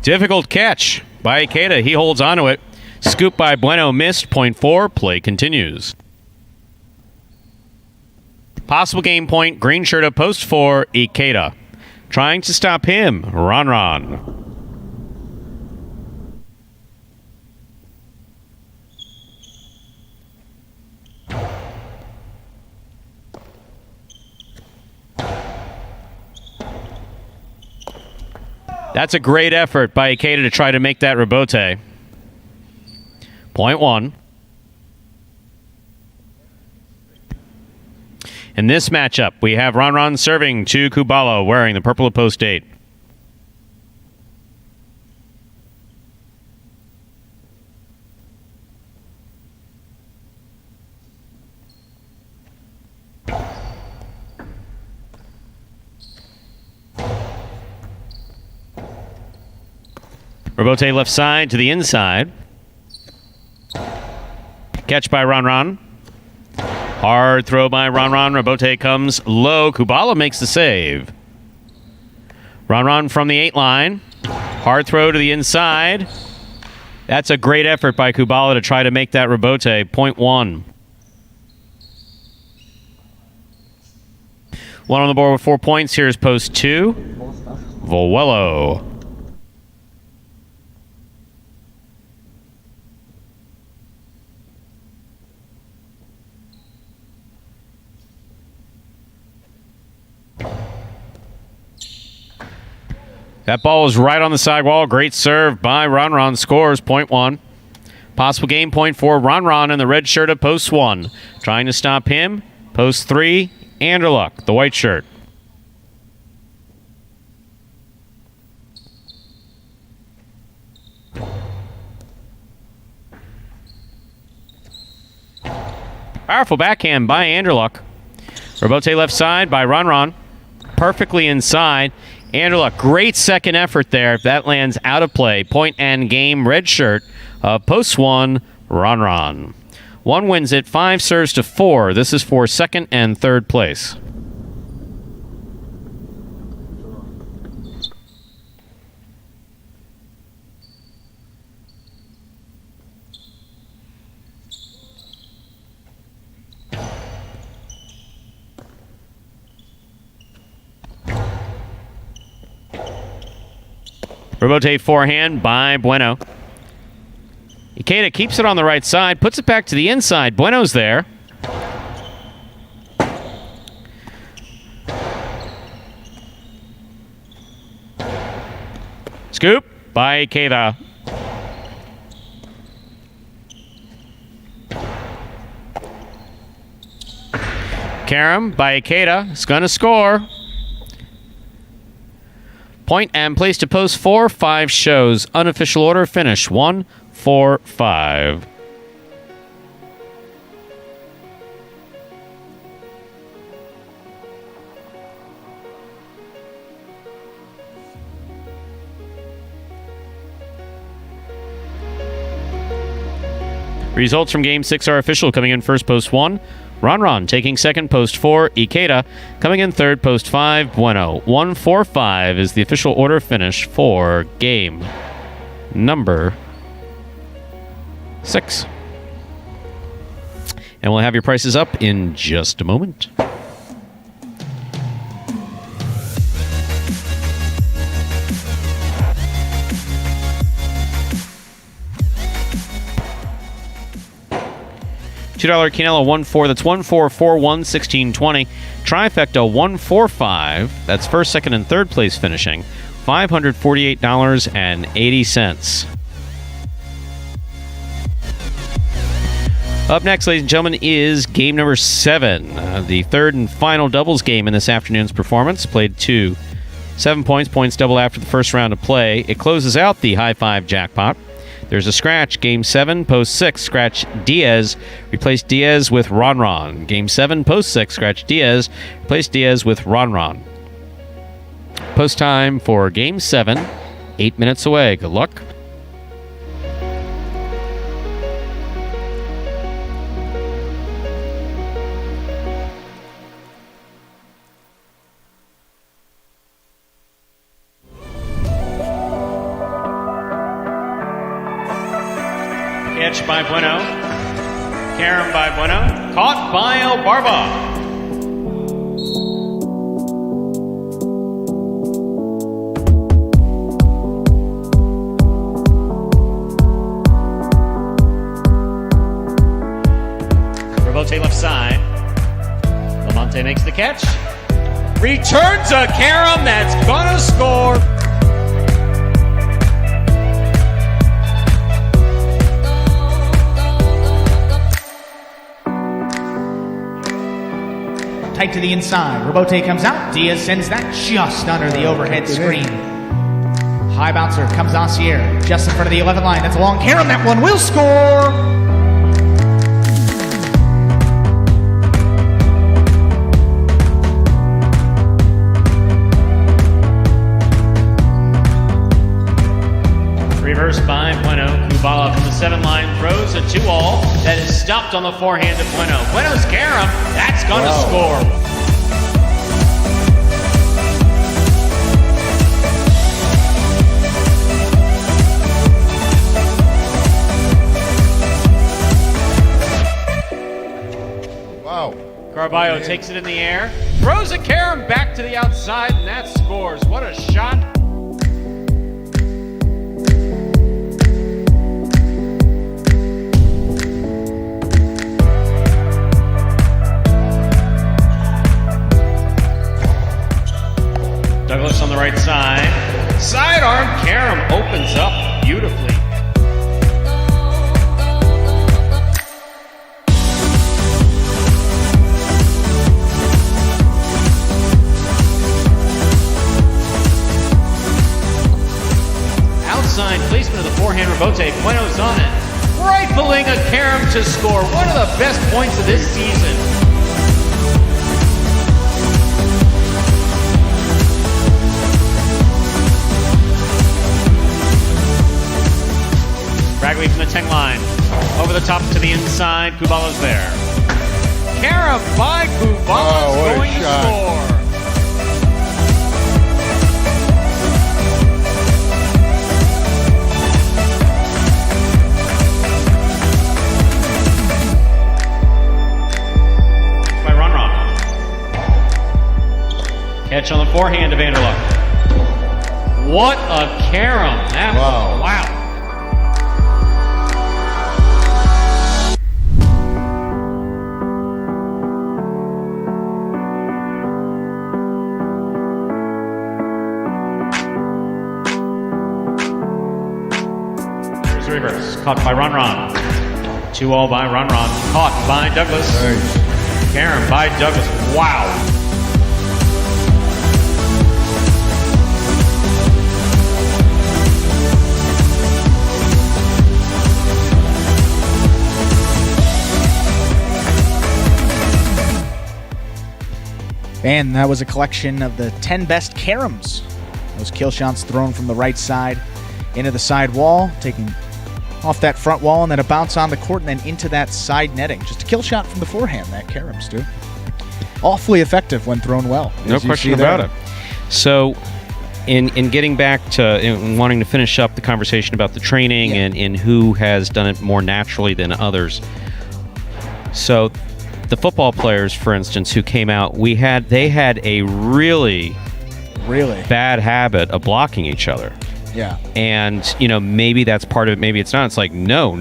Difficult catch by Ikeda. He holds onto it. Scoop by Bueno missed, point 4. Play continues. Possible game point, green shirt at post 4, Ikeda. Trying to stop him, Ron. That's a great effort by Ikeda to try to make that rebote. Point 1. In this matchup, we have Ron serving to Kubala, wearing the purple at post 8. Rebote left side to the inside. Catch by Ron. Hard throw by Ron. Rebote comes low. Kubala makes the save. Ron from the 8 line. Hard throw to the inside. That's a great effort by Kubala to try to make that rebote. Point 1. One on the board with 4 points. Here's post 2. Vuelo. That ball was right on the sidewall. Great serve by Ron. Scores point 1. Possible game point for Ron in the red shirt at post 1. Trying to stop him. Post 3, Anderluck, the white shirt. Powerful backhand by Anderluck. Robote left side by Ron. Perfectly inside. Anderluck, great second effort there. That lands out of play. Point and game, red shirt. Post 1, Ron. 1 wins it, 5 serves to 4. This is for second and third place. Robote forehand by Bueno. Ikeda keeps it on the right side, puts it back to the inside. Bueno's there. Scoop by Ikeda. Karam by Ikeda is going to score. Point and place to post 4, 5 shows. Unofficial order finish 1, 4, 5. Results from Game 6 are official. Coming in first, post 1. Ron taking second, post 4. Ikeda coming in third, post 5. Bueno. 1, 4, 5 is the official order finish for game number 6. And we'll have your prices up in just a moment. $2 Canelo 1-4. That's 1-4-4-1, 16-20. Trifecta 1-4-5. That's first, second, and third place finishing. $548.80. Up next, ladies and gentlemen, is game number 7. The third and final doubles game in this afternoon's performance. Played to 7 points. Points double after the first round of play. It closes out the high five jackpot. There's a scratch. Game 7, post 6, scratch Diaz. Replace Diaz with Ron. Game 7, post 6, scratch Diaz. Replace Diaz with Ron. Post time for Game 7, 8 minutes away. Good luck. Catch by Bueno. Karam by Bueno. Caught by Barba. Robote left side. Lamonte makes the catch. Returns a Karam that's gonna score. Tight to the inside. Robote comes out. Diaz sends that just under the overhead screen. High bouncer comes Assier just in front of the 11 line. That's a long Karam. That one will score. Reverse by Bueno. Kubala from the 7 line throws a 2-all. That is stopped on the forehand of Bueno. Bueno's Karam. That's going to score. Wow. Carballo takes it in the air. Throws a Karam back to the outside, and that scores. What a shot. Douglas on the right side. pulling a carom to score. One of the best points of this season. Ragley from the 10 line. Over the top to the inside. Kubala's there. Carom by Kubala's going to score. By Run. Catch on the forehand to Vanderloop. What a carom. That was, wow. Reverse. Caught by Run. 2-0 by Run. Caught by Douglas. Carom by Douglas. Wow. And that was a collection of the 10 best caroms. Those kill shots thrown from the right side into the side wall, taking off that front wall, and then a bounce on the court and then into that side netting. Just a kill shot from the forehand, that carom, Stu. Awfully effective when thrown well. No question about it. So, in getting back to wanting to finish up the conversation about the training and who has done it more naturally than others. So, the football players, for instance, who came out, they had a really bad habit of blocking each other. Yeah. And, maybe that's part of it, maybe it's not. It's like, no.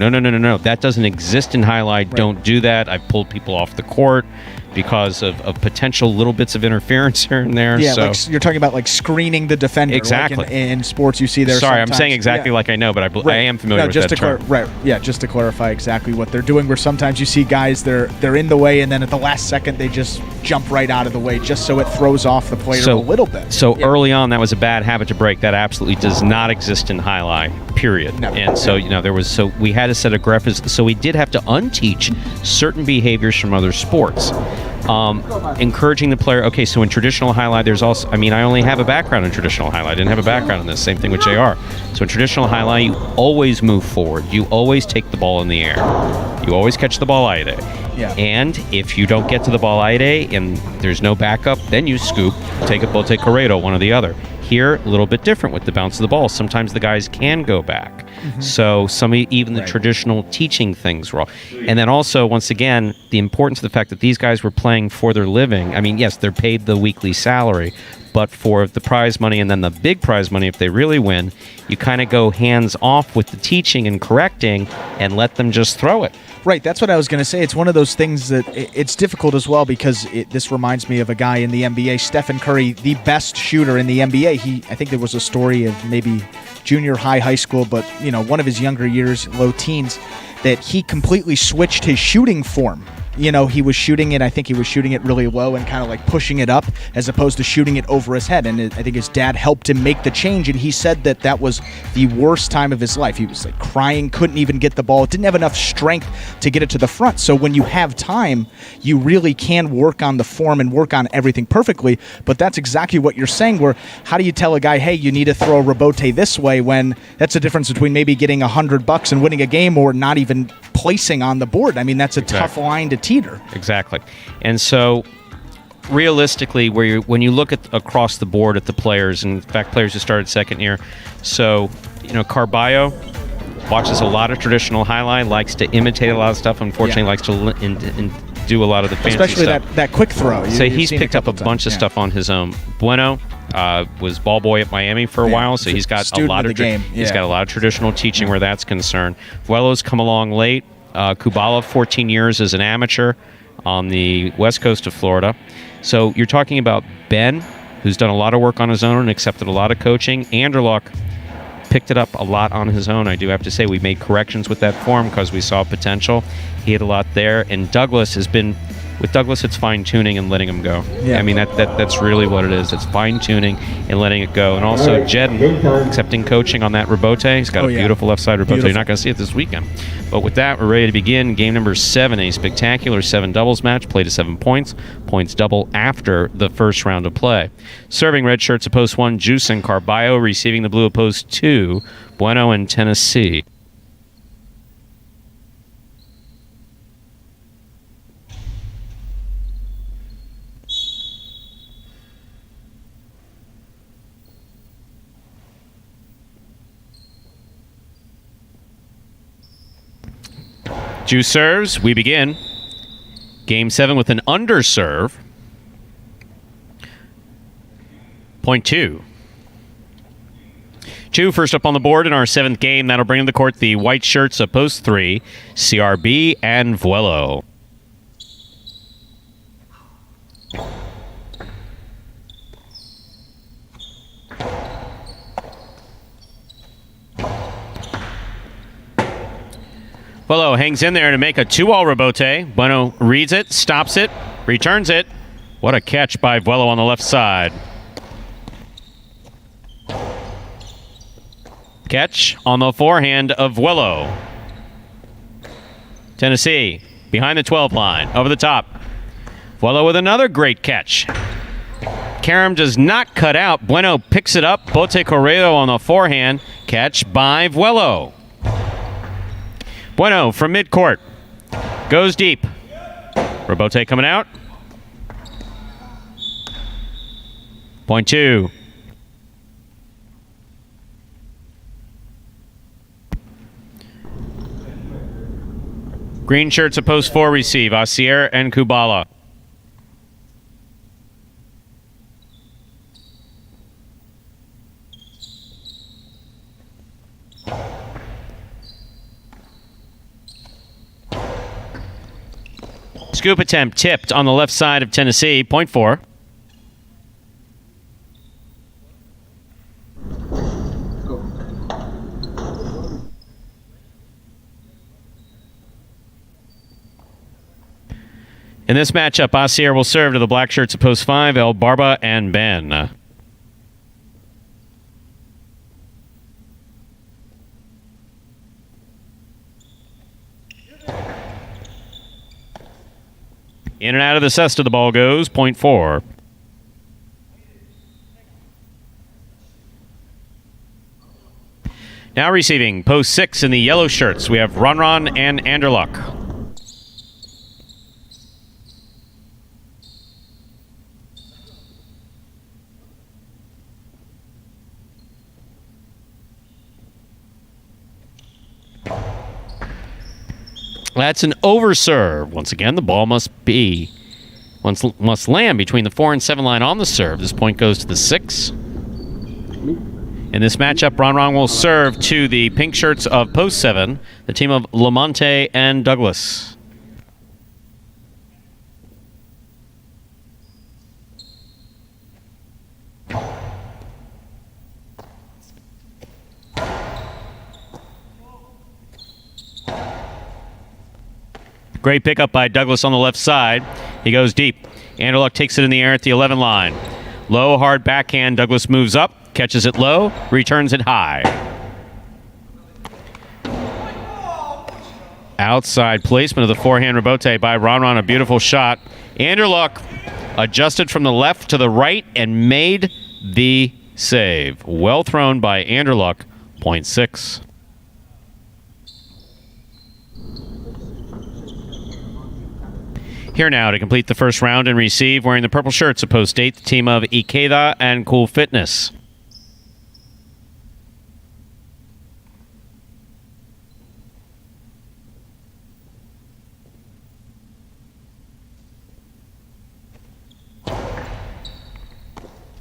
That doesn't exist in highlight. Right. Don't do that. I've pulled people off the court because of potential little bits of interference here and there. Yeah, so. like you're talking about like screening the defender. Exactly. Like in sports, you see there. Sorry, sometimes. I'm saying exactly like I know, but I am familiar with that term. Right. Yeah, just to clarify exactly what they're doing. Where sometimes you see guys they're in the way, and then at the last second they just jump right out of the way, just so it throws off the player a little bit. So early on, that was a bad habit to break. That absolutely does not exist in highlight. Period. No. And so we had to set a graph. So we did have to unteach certain behaviors from other sports. Encouraging the player. Okay, so in traditional highlight, there's also, I only have a background in traditional highlight. I didn't have a background in this. Same thing with JR. So in traditional highlight, you always move forward. You always take the ball in the air. You always catch the ball aide. Yeah. And if you don't get to the ball aide and there's no backup, then you scoop, take a bote corredo, one or the other. Here, a little bit different with the bounce of the ball. Sometimes the guys can go back. Mm-hmm. So even the traditional teaching things were all. And then also, once again, the importance of the fact that these guys were playing for their living. Yes, they're paid the weekly salary, but for the prize money and then the big prize money, if they really win, you kind of go hands off with the teaching and correcting and let them just throw it. Right, that's what I was going to say. It's one of those things that it's difficult as well because this reminds me of a guy in the NBA, Stephen Curry, the best shooter in the NBA. I think there was a story of maybe junior high school, but one of his younger years, low teens, that he completely switched his shooting form. He was shooting it, I think he was shooting it really low and kind of like pushing it up as opposed to shooting it over his head. And I think his dad helped him make the change, and he said that was the worst time of his life. He was like crying, couldn't even get the ball, didn't have enough strength to get it to the front. So when you have time, you really can work on the form and work on everything perfectly. But that's exactly what you're saying, where how do you tell a guy, hey, you need to throw a rebote this way, when that's the difference between maybe getting $100 and winning a game or not even placing on the board. That's a tough line to teeter. Exactly. And so realistically, when you look at across the board at the players, and in fact players who started second year, so Carballo watches a lot of traditional highlight, likes to imitate a lot of stuff, unfortunately likes to do a lot of the fancy especially stuff. that quick throw. So he's picked up a bunch of stuff on his own. Bueno was ball boy at Miami for a while, so he's got a lot of he's got a lot of traditional teaching where that's concerned. Vuelo's come along late. Kubala, 14 years as an amateur on the west coast of Florida. So you're talking about Ben, who's done a lot of work on his own and accepted a lot of coaching. Anderlock picked it up a lot on his own. I do have to say we made corrections with that form because we saw potential. He had a lot there. And Douglas has been With Douglas, it's fine-tuning and letting him go. Yeah. I mean, that's really what it is. It's fine-tuning and letting it go. And also, Jed accepting coaching on that rebote. He's got a beautiful left side rebote. Beautiful. You're not going to see it this weekend. But with that, we're ready to begin game number 7, a spectacular 7 doubles match, played to 7 points. Points double after the first round of play. Serving red shirts of post 1, Juice and Carballo. Receiving the blue of post 2, Bueno and Tennessee. Juice serves. We begin. Game 7 with an underserve. Point 2. 2 first up on the board in our 7th game. That'll bring to the court the white shirts of post 3, CRB and Vuelo. Vuelo hangs in there to make a 2-all rebote. Bueno reads it, stops it, returns it. What a catch by Vuelo on the left side. Catch on the forehand of Vuelo. Tennessee behind the 12 line, over the top. Vuelo with another great catch. Karam does not cut out. Bueno picks it up. Bote Correo on the forehand. Catch by Vuelo. Bueno from midcourt. Goes deep. Rebote coming out. Point 2. Green shirts at post 4 receive. Asier and Kubala. Scoop attempt tipped on the left side of Tennessee. Point 4. In this matchup, Asier will serve to the black shirts at post 5, El Barba and Ben. In and out of the cesta the ball goes. Point 4. Now receiving post 6 in the yellow shirts, we have Ron and Anderluck. That's an overserve. Once again, the ball must land between the 4 and 7 line on the serve. This point goes to the 6. In this matchup, Ron will serve to the pink shirts of post 7, the team of Lamonte and Douglas. Great pickup by Douglas on the left side. He goes deep. Anderluck takes it in the air at the 11 line. Low, hard backhand. Douglas moves up, catches it low, returns it high. Outside placement of the forehand rebote by Ron. A beautiful shot. Anderluck adjusted from the left to the right and made the save. Well thrown by Anderluck. Point 6. Here now to complete the first round and receive, wearing the purple shirts of post 8, the team of Ikeda and Cool Fitness.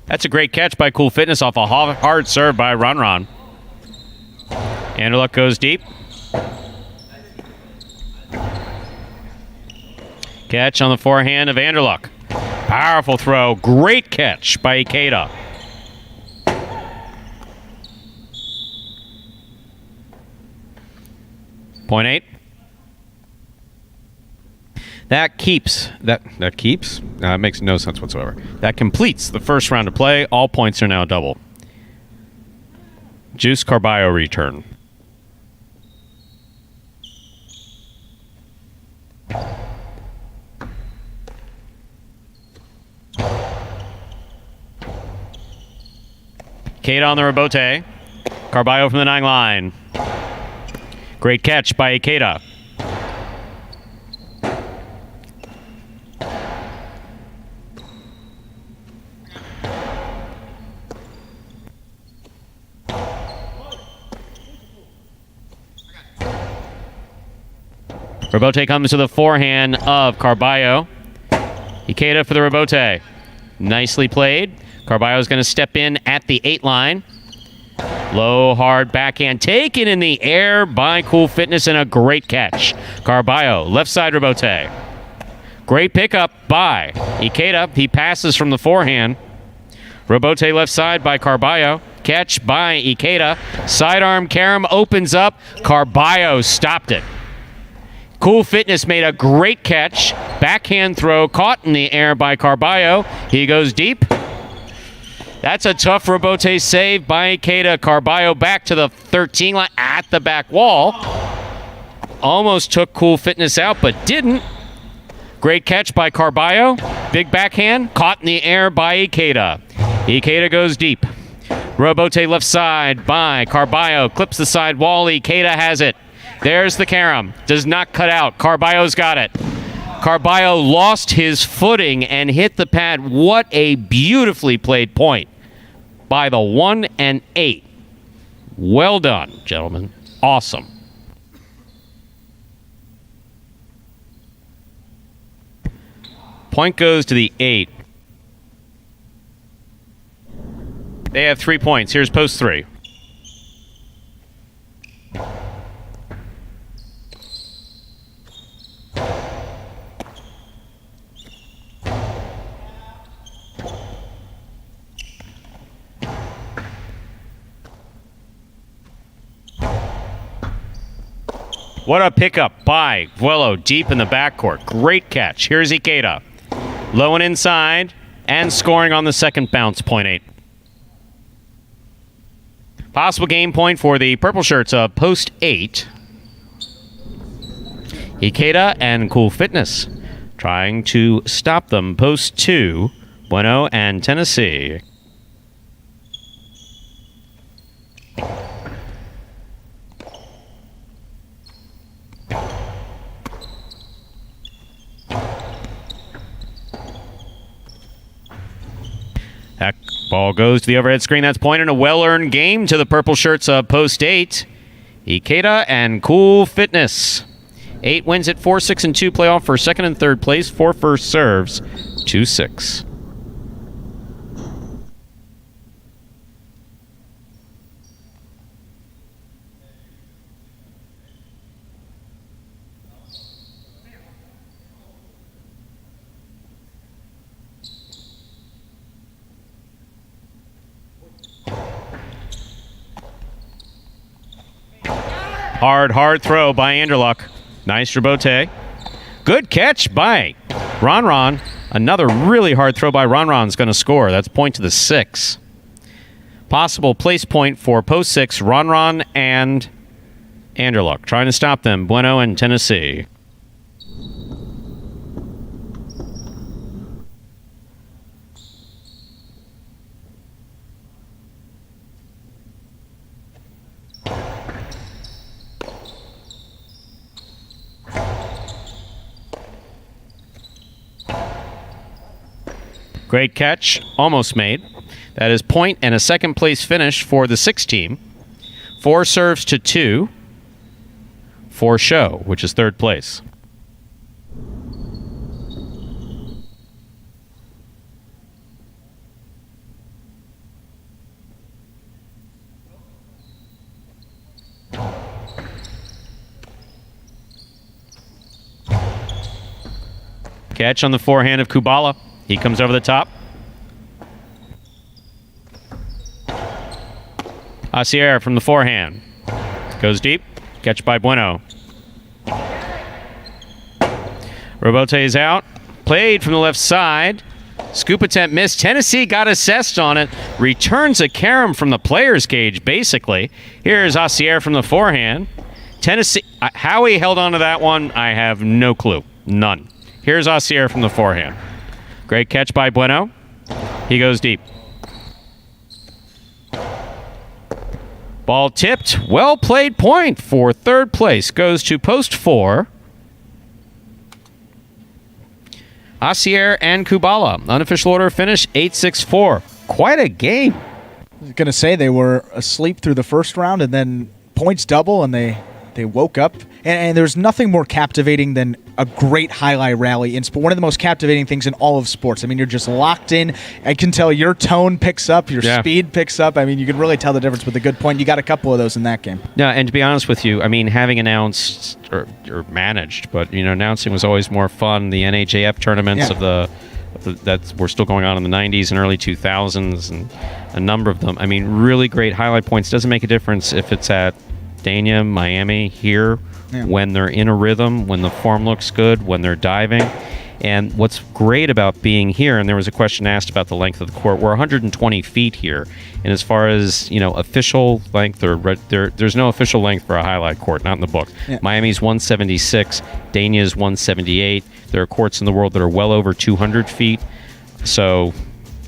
That's a great catch by Cool Fitness off a hard serve by Ron. Anderluck goes deep. Catch on the forehand of Anderluck. Powerful throw. Great catch by Ikeda. Point 8. That keeps. Makes no sense whatsoever. That completes the first round of play. All points are now double. Juice Carballo return. Ikeda on the rebote. Carballo from the 9 line. Great catch by Ikeda. Rebote comes to the forehand of Carballo. Ikeda for the rebote. Nicely played. Carballo is going to step in at the 8 line. Low, hard backhand taken in the air by Cool Fitness and a great catch. Carballo, left side rebote. Great pickup by Ikeda. He passes from the forehand. Rebote left side by Carballo. Catch by Ikeda. Sidearm carom opens up. Carballo stopped it. Cool Fitness made a great catch. Backhand throw caught in the air by Carballo. He goes deep. That's a tough rebote save by Ikeda. Carballo back to the 13 line at the back wall. Almost took Cool Fitness out, but didn't. Great catch by Carballo. Big backhand caught in the air by Ikeda. Ikeda goes deep. Rebote left side by Carballo. Clips the side wall. Ikeda has it. There's the carom. Does not cut out. Carballo's got it. Carballo lost his footing and hit the pad. What a beautifully played point by the 1 and 8. Well done, gentlemen. Awesome. Point goes to the 8. They have 3 points. Here's post 3. What a pickup by Vuelo deep in the backcourt. Great catch. Here's Ikeda. Low and inside and scoring on the second bounce, point 8. Possible game point for the purple shirts of post 8. Ikeda and Cool Fitness trying to stop them. Post 2, Bueno and Tennessee. That ball goes to the overhead screen. That's point and a well-earned game to the purple shirts of post 8. Ikeda and Cool Fitness. 8 wins at 4-6 and 2 playoff for second and third place. 4 first serves, 2-6. Hard throw by Anderluck. Nice rebote. Good catch by Ron. Another really hard throw by Ron's going to score. That's point to the 6. Possible place point for post 6, Ron and Anderluck. Trying to stop them, Bueno and Tennessee. Great catch, almost made. That is point and a second place finish for the 6 team. 4 serves to 2 for show, which is third place. Catch on the forehand of Kubala. He comes over the top. Asier from the forehand. Goes deep. Catch by Bueno. Robote's out. Played from the left side. Scoop attempt missed. Tennessee got assessed on it. Returns a carom from the player's cage, basically. Here's Assier from the forehand. Tennessee, how he held on to that one, I have no clue. None. Here's Assier from the forehand. Great catch by Bueno. He goes deep. Ball tipped. Well played point for third place. Goes to post 4. Assier and Kubala. Unofficial order finish 8-6-4. Quite a game. I was going to say they were asleep through the first round and then points double and they woke up. And there's nothing more captivating than a great highlight rally in sport. One of the most captivating things in all of sports. I mean, you're just locked in. I can tell your tone picks up, your speed picks up. I mean, you can really tell the difference with a good point. You got a couple of those in that game. Yeah, and to be honest with you, I mean, having announced or managed, but announcing was always more fun. The NHAF tournaments that were still going on in the 90s and early 2000s, and a number of them. I mean, really great highlight points. Doesn't make a difference if it's at Dania, Miami, here. Yeah. When they're in a rhythm, when the form looks good, when they're diving. And what's great about being here, and there was a question asked about the length of the court, we're 120 feet here. And as far as, official length, there's no official length for a highlight court, not in the book. Yeah. Miami's 176, Dania's 178. There are courts in the world that are well over 200 feet. So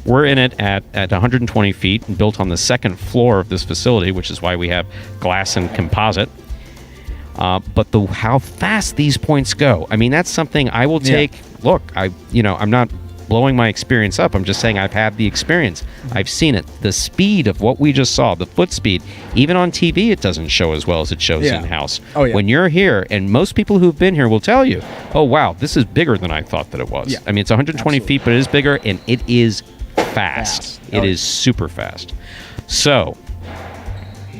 we're in it at 120 feet and built on the second floor of this facility, which is why we have glass and composite. But how fast these points go, I mean, that's something I will take. Yeah. Look, I'm not blowing my experience up. I'm just saying I've had the experience. Mm-hmm. I've seen it. The speed of what we just saw, the foot speed, even on TV, it doesn't show as well as it shows in-house. Oh, yeah. When you're here, and most people who've been here will tell you, oh, wow, this is bigger than I thought that it was. Yeah. I mean, it's 120 feet, but it is bigger, and it is fast. It is super fast. So,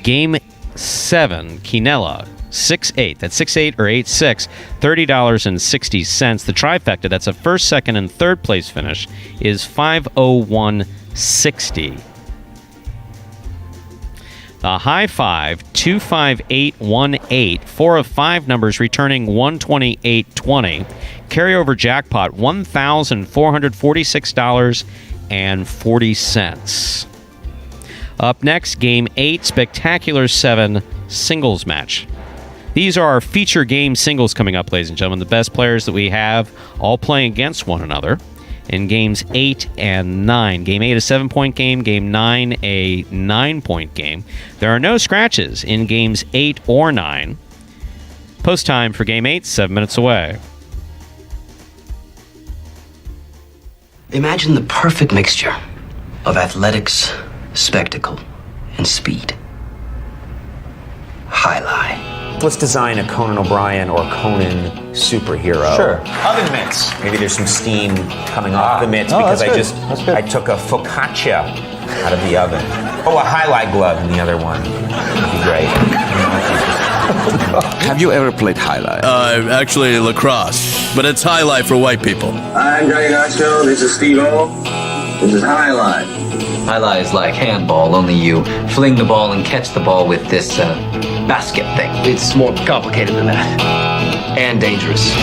Game 7, Quinella. 6-8. That's 6-8 or 8-6. $30.60. The trifecta, that's a first, second, and third place finish, is $501.60. The high five, 25818. 4 of 5 numbers returning 128.20. Carryover jackpot, $1,446.40. Up next, Game 8, Spectacular 7 singles match. These are our feature game singles coming up, ladies and gentlemen. The best players that we have all playing against one another in Games 8 and 9. Game 8, a 7-point game. Game 9, a 9-point game. There are no scratches in Games 8 or 9. Post time for Game 8, 7 minutes away. Imagine the perfect mixture of athletics, spectacle, and speed. Jai-Alai. Let's design a Conan O'Brien or Conan superhero. Sure. Oven mitts. Maybe there's some steam coming off the mitts because I took a focaccia out of the oven. Oh, a highlight glove in the other one. That'd be great. Have you ever played highlight? Actually lacrosse, but it's highlight for white people. I'm Johnny Knoxville. This is Steve-O. This is highlight. Highlight is like handball, only you fling the ball and catch the ball with this basket thing. It's more complicated than that. And dangerous.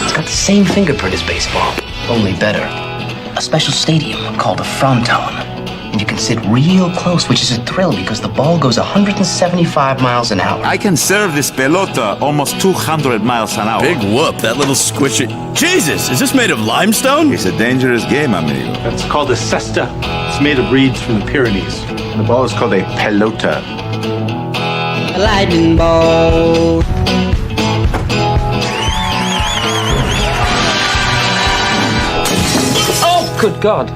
It's got the same fingerprint as baseball, only better. A special stadium called a fronton. And you can sit real close, which is a thrill because the ball goes 175 miles an hour. I can serve this pelota almost 200 miles an hour. Big whoop, that little squishy. Jesus, is this made of limestone? It's a dangerous game, amigo. That's called a cesta. It's made of reeds from the Pyrenees. And the ball is called a pelota. A lightning ball. Oh, good God.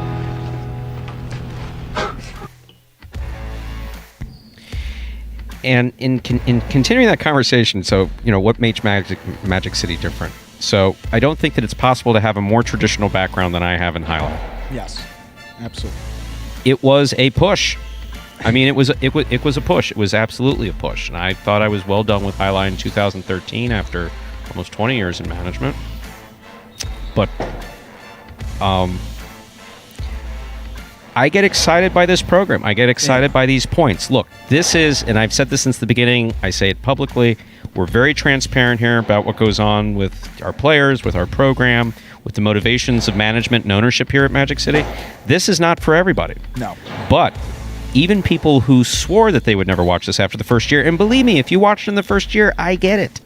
And in continuing that conversation, so, what makes Magic City different? So I don't think that it's possible to have a more traditional background than I have in highlight. Yes, absolutely. It was a push. I mean, it was a push. It was absolutely a push. And I thought I was well done with highlight in 2013 after almost 20 years in management. But I get excited by this program. I get excited by these points. Look, this is, and I've said this since the beginning, I say it publicly, we're very transparent here about what goes on with our players, with our program, with the motivations of management and ownership here at Magic City. This is not for everybody. No. But even people who swore that they would never watch this after the first year, and believe me, if you watched in the first year, I get it.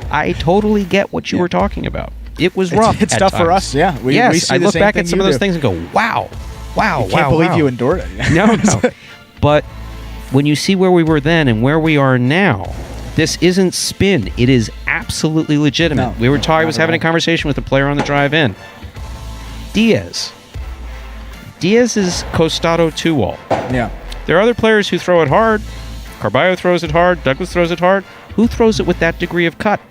I totally get what you were talking about. It was rough. It's tough for us, yeah. We see I the look same back thing at some you of those do. things and go, wow, I can't believe you endured it. No. But when you see where we were then and where we are now, this isn't spin. It is absolutely legitimate. I was having a conversation with a player on the drive in. Diaz is Costado 2-wall. Yeah. There are other players who throw it hard. Carballo throws it hard. Douglas throws it hard. Who throws it with that degree of cut?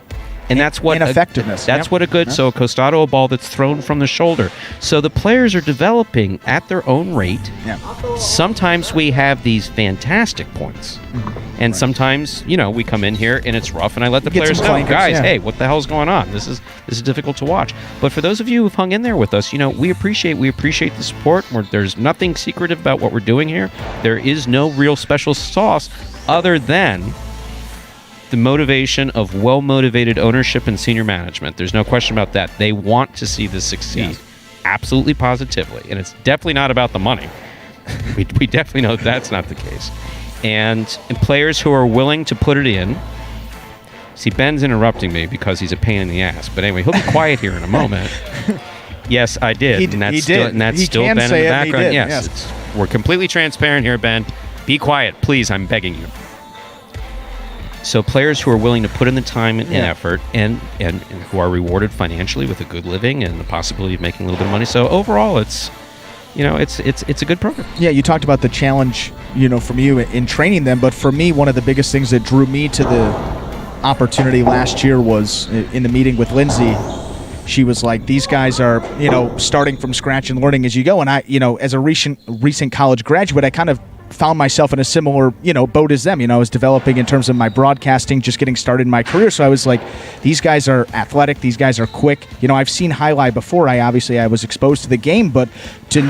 And that's what effectiveness. That's what a good. So Costado, a ball that's thrown from the shoulder. So the players are developing at their own rate. Yeah. Sometimes we have these fantastic points, and sometimes we come in here and it's rough, and I let the players know, guys, hey, what the hell's going on? This is difficult to watch. But for those of you who've hung in there with us, we appreciate the support. There's nothing secretive about what we're doing here. There is no real special sauce other than the motivation of well-motivated ownership and senior management. There's no question about that. They want to see this succeed. Yes. Absolutely, positively. And it's definitely not about the money. we definitely know that's not the case. And players who are willing to put it in. See, Ben's interrupting me because he's a pain in the ass. But anyway, he'll be quiet here in a moment. Yes, I did. And that's still Ben in the background. Yes. We're completely transparent here, Ben. Be quiet, please. I'm begging you. So players who are willing to put in the time and effort and who are rewarded financially with a good living and the possibility of making a little bit of money. So overall, it's a good program. Yeah, you talked about the challenge, from you in training them. But for me, one of the biggest things that drew me to the opportunity last year was in the meeting with Lindsay. She was like, these guys are, starting from scratch and learning as you go. And I, as a recent college graduate, I kind of found myself in a similar, boat as them. I was developing in terms of my broadcasting, just getting started in my career. So I was like, these guys are athletic. These guys are quick. I've seen Jai-Alai before. I was exposed to the game, but to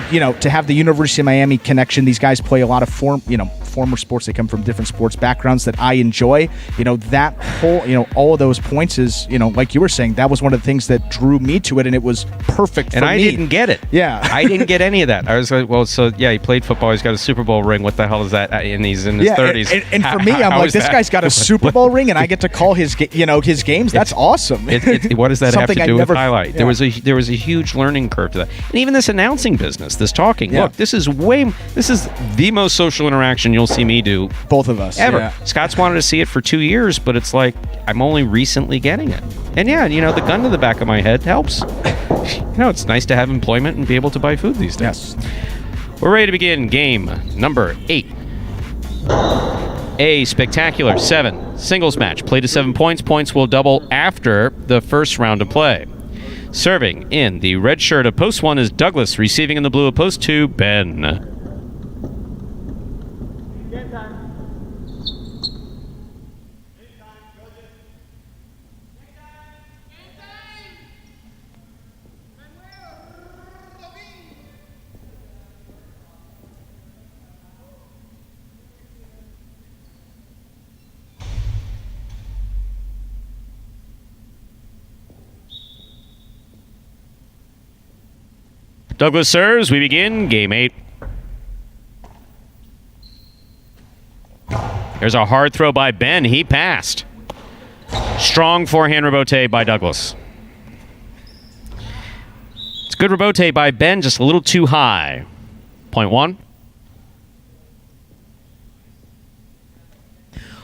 have the University of Miami connection, these guys play a lot of former sports. They come from different sports backgrounds that I enjoy. That whole, all of those points is, like you were saying, that was one of the things that drew me to it, and it was perfect for me. And I didn't get it. Yeah. I didn't get any of that. I was like, well, so yeah, he played football. He's got a Super Bowl ring. What the hell is that? And he's in his 30s. And for me, I'm like, this guy's got a Super Bowl ring, and I get to call his games. That's awesome. What does that have to do with highlight? Yeah. There was a huge learning curve to that. And even this announcing business, this talking. Yeah. Look, this is the most social interaction you'll see me do. Both of us. Ever. Yeah. Scott's wanted to see it for 2 years, but it's like I'm only recently getting it. And the gun to the back of my head helps. It's nice to have employment and be able to buy food these days. Yes. We're ready to begin game number 8. A spectacular 7 singles match. Play to 7 points. Points will double after the first round of play. Serving in the red shirt of post 1 is Douglas. Receiving in the blue of post 2, Ben. Douglas serves. We begin game 8. There's a hard throw by Ben. He passed. Strong forehand rebote by Douglas. It's good rebote by Ben, just a little too high. Point 1.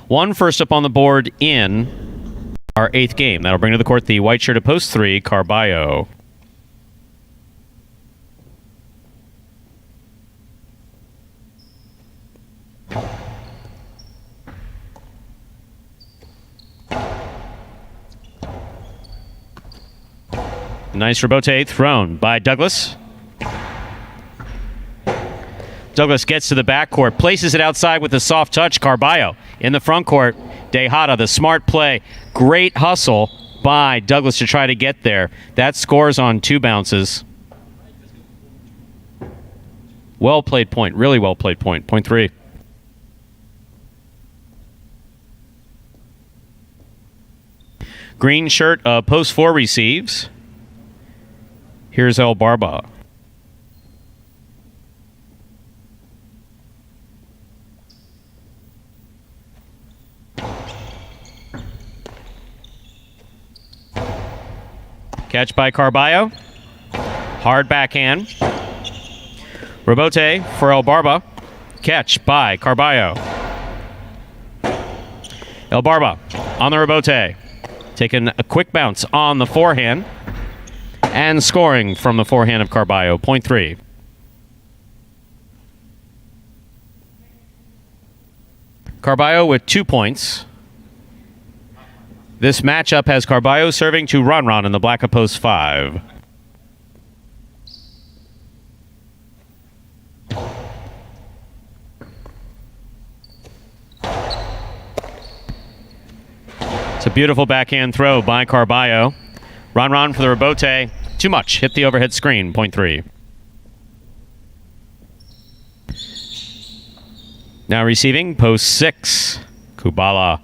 1 first up on the board in our 8th game. That'll bring to the court the white shirt of post 3, Carballo. Nice rebote thrown by Douglas. Douglas gets to the backcourt, places it outside with a soft touch. Carballo in the front court. Tejada, the smart play. Great hustle by Douglas to try to get there. That scores on 2 bounces. Well played point. Really well played point. Point 3. Green shirt, post 4 receives. Here's El Barba. Catch by Carballo. Hard backhand. Rebote for El Barba. Catch by Carballo. El Barba on the rebote. Taking a quick bounce on the forehand. And scoring from the forehand of Carballo. Point 3. Carballo with 2 points. This matchup has Carballo serving to Ron in the black of post 5. It's a beautiful backhand throw by Carballo. Ron for the rebote. Too much. Hit the overhead screen. Point 3. Now receiving post 6. Kubala.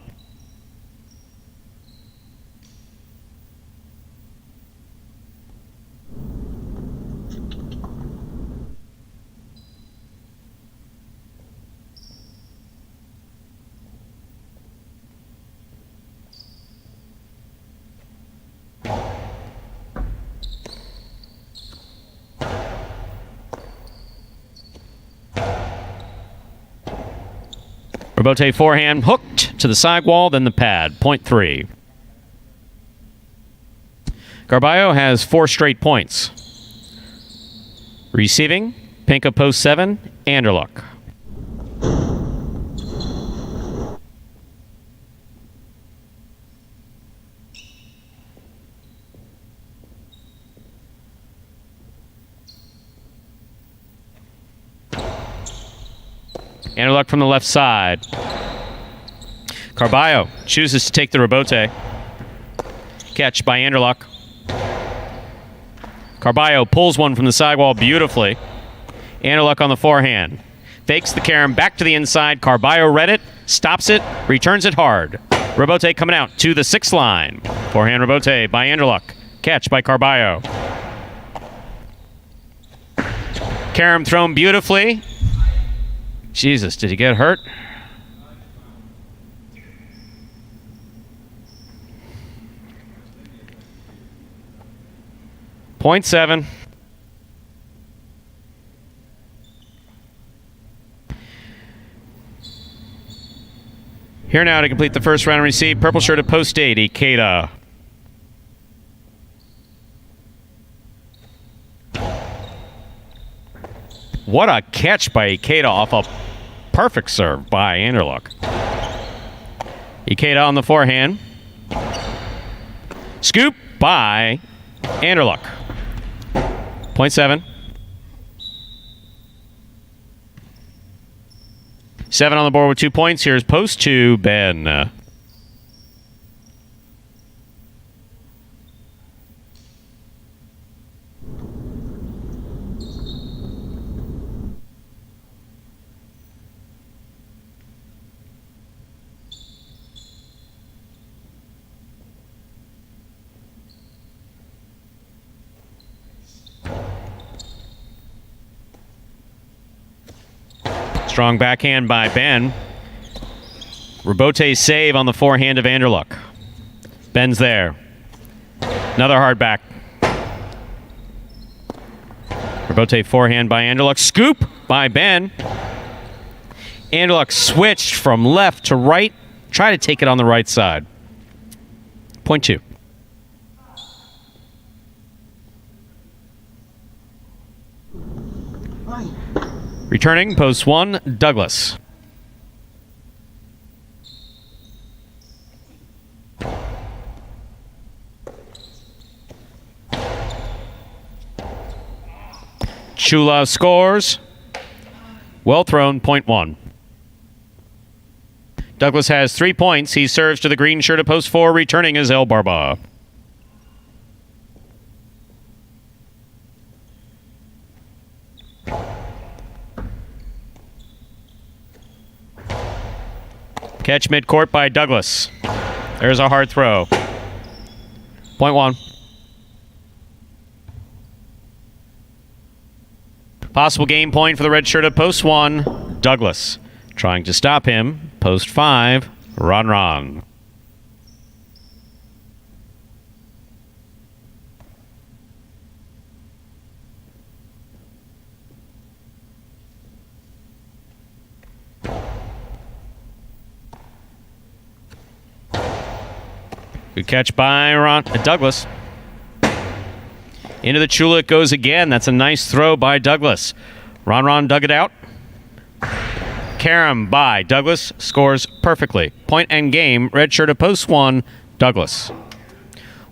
Rebote forehand hooked to the side wall, then the pad. Point 3. Carballo has 4 straight points. Receiving, pink of post 7, Anderluck. Anderluck from the left side. Carballo chooses to take the rebote. Catch by Anderluck. Carballo pulls one from the sidewall beautifully. Anderluck on the forehand. Fakes the carom back to the inside. Carballo read it, stops it, returns it hard. Rebote coming out to the 6th line. Forehand rebote by Anderluck. Catch by Carballo. Carom thrown beautifully. Jesus, did he get hurt? Point 7. Here now to complete the first round receive. Purple shirt at post 8, Ikeda. What a catch by Ikeda off a perfect serve by Anderluck. Ikeda on the forehand. Scoop by Anderluck. Point 7. 7 on the board with 2 points. Here's post 2, Ben. Strong backhand by Ben. Rebote save on the forehand of Anderluck. Ben's there. Another hard back. Rebote forehand by Anderluck. Scoop by Ben. Anderluck switched from left to right. Try to take it on the right side. Point 2. Returning, post 1, Douglas. Chula scores. Well thrown, point 1. Douglas has 3 points. He serves to the green shirt at post 4. Returning is El Barba. Catch midcourt by Douglas. There's a hard throw. Point one. Possible game point for the red shirt at post 1. Douglas trying to stop him. Post 5. Ron. Good catch by Douglas. Into the Chula it goes again. That's a nice throw by Douglas. Ron dug it out. Karam by Douglas scores perfectly. Point and game. Red shirt at post 1. Douglas.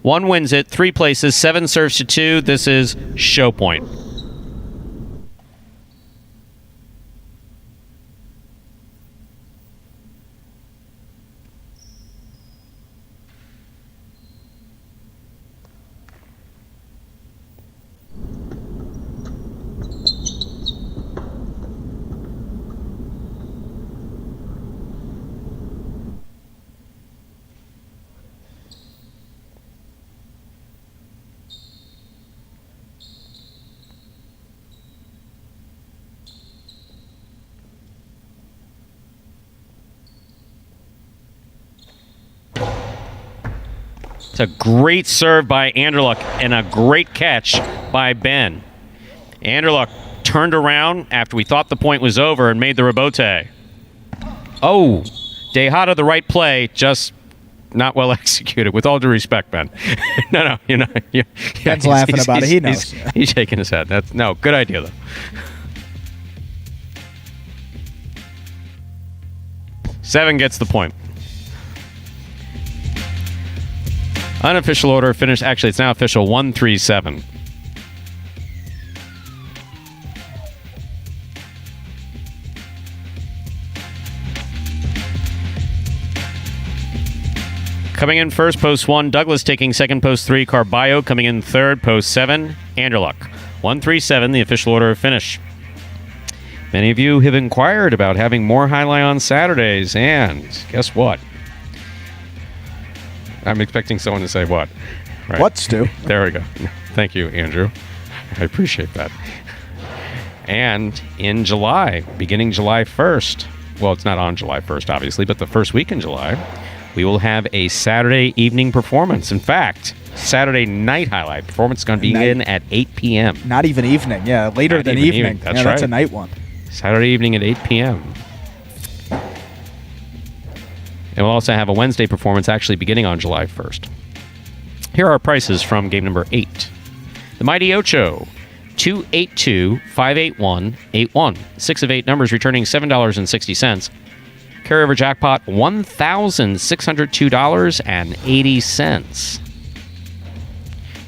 1 wins it. 3 places. 7 serves to 2. This is show point. It's a great serve by Anderluck and a great catch by Ben. Anderluck turned around after we thought the point was over and made the rebote. Oh, Tejada, the right play, just not well executed. With all due respect, Ben. No, you know. Yeah, Ben's laughing about it. He knows. He's shaking his head. No, good idea, though. 7 gets the point. Unofficial order finished. Actually, it's now official 1-3-7. Coming in first, post 1, Douglas taking second, post 3, Carballo coming in third, post 7, Anderluck. 1-3-7, the official order of finish. Many of you have inquired about having more highlight on Saturdays, and guess what? I'm expecting someone to say what? Right. What, Stu? There we go. Thank you, Andrew. I appreciate that. And in July, beginning July 1st, well, it's not on July 1st, obviously, but the first week in July, we will have a Saturday evening performance. In fact, Saturday night highlight performance is going to begin at 8 p.m. Not even evening. Yeah, later Not than even evening. That's yeah, that's right. a night one. Saturday evening at 8 p.m. And we'll also have a Wednesday performance actually beginning on July 1st. Here are our prices from game number 8. The Mighty Ocho, 282-581-81. 6 of 8 numbers returning $7.60. Carryover jackpot, $1,602.80.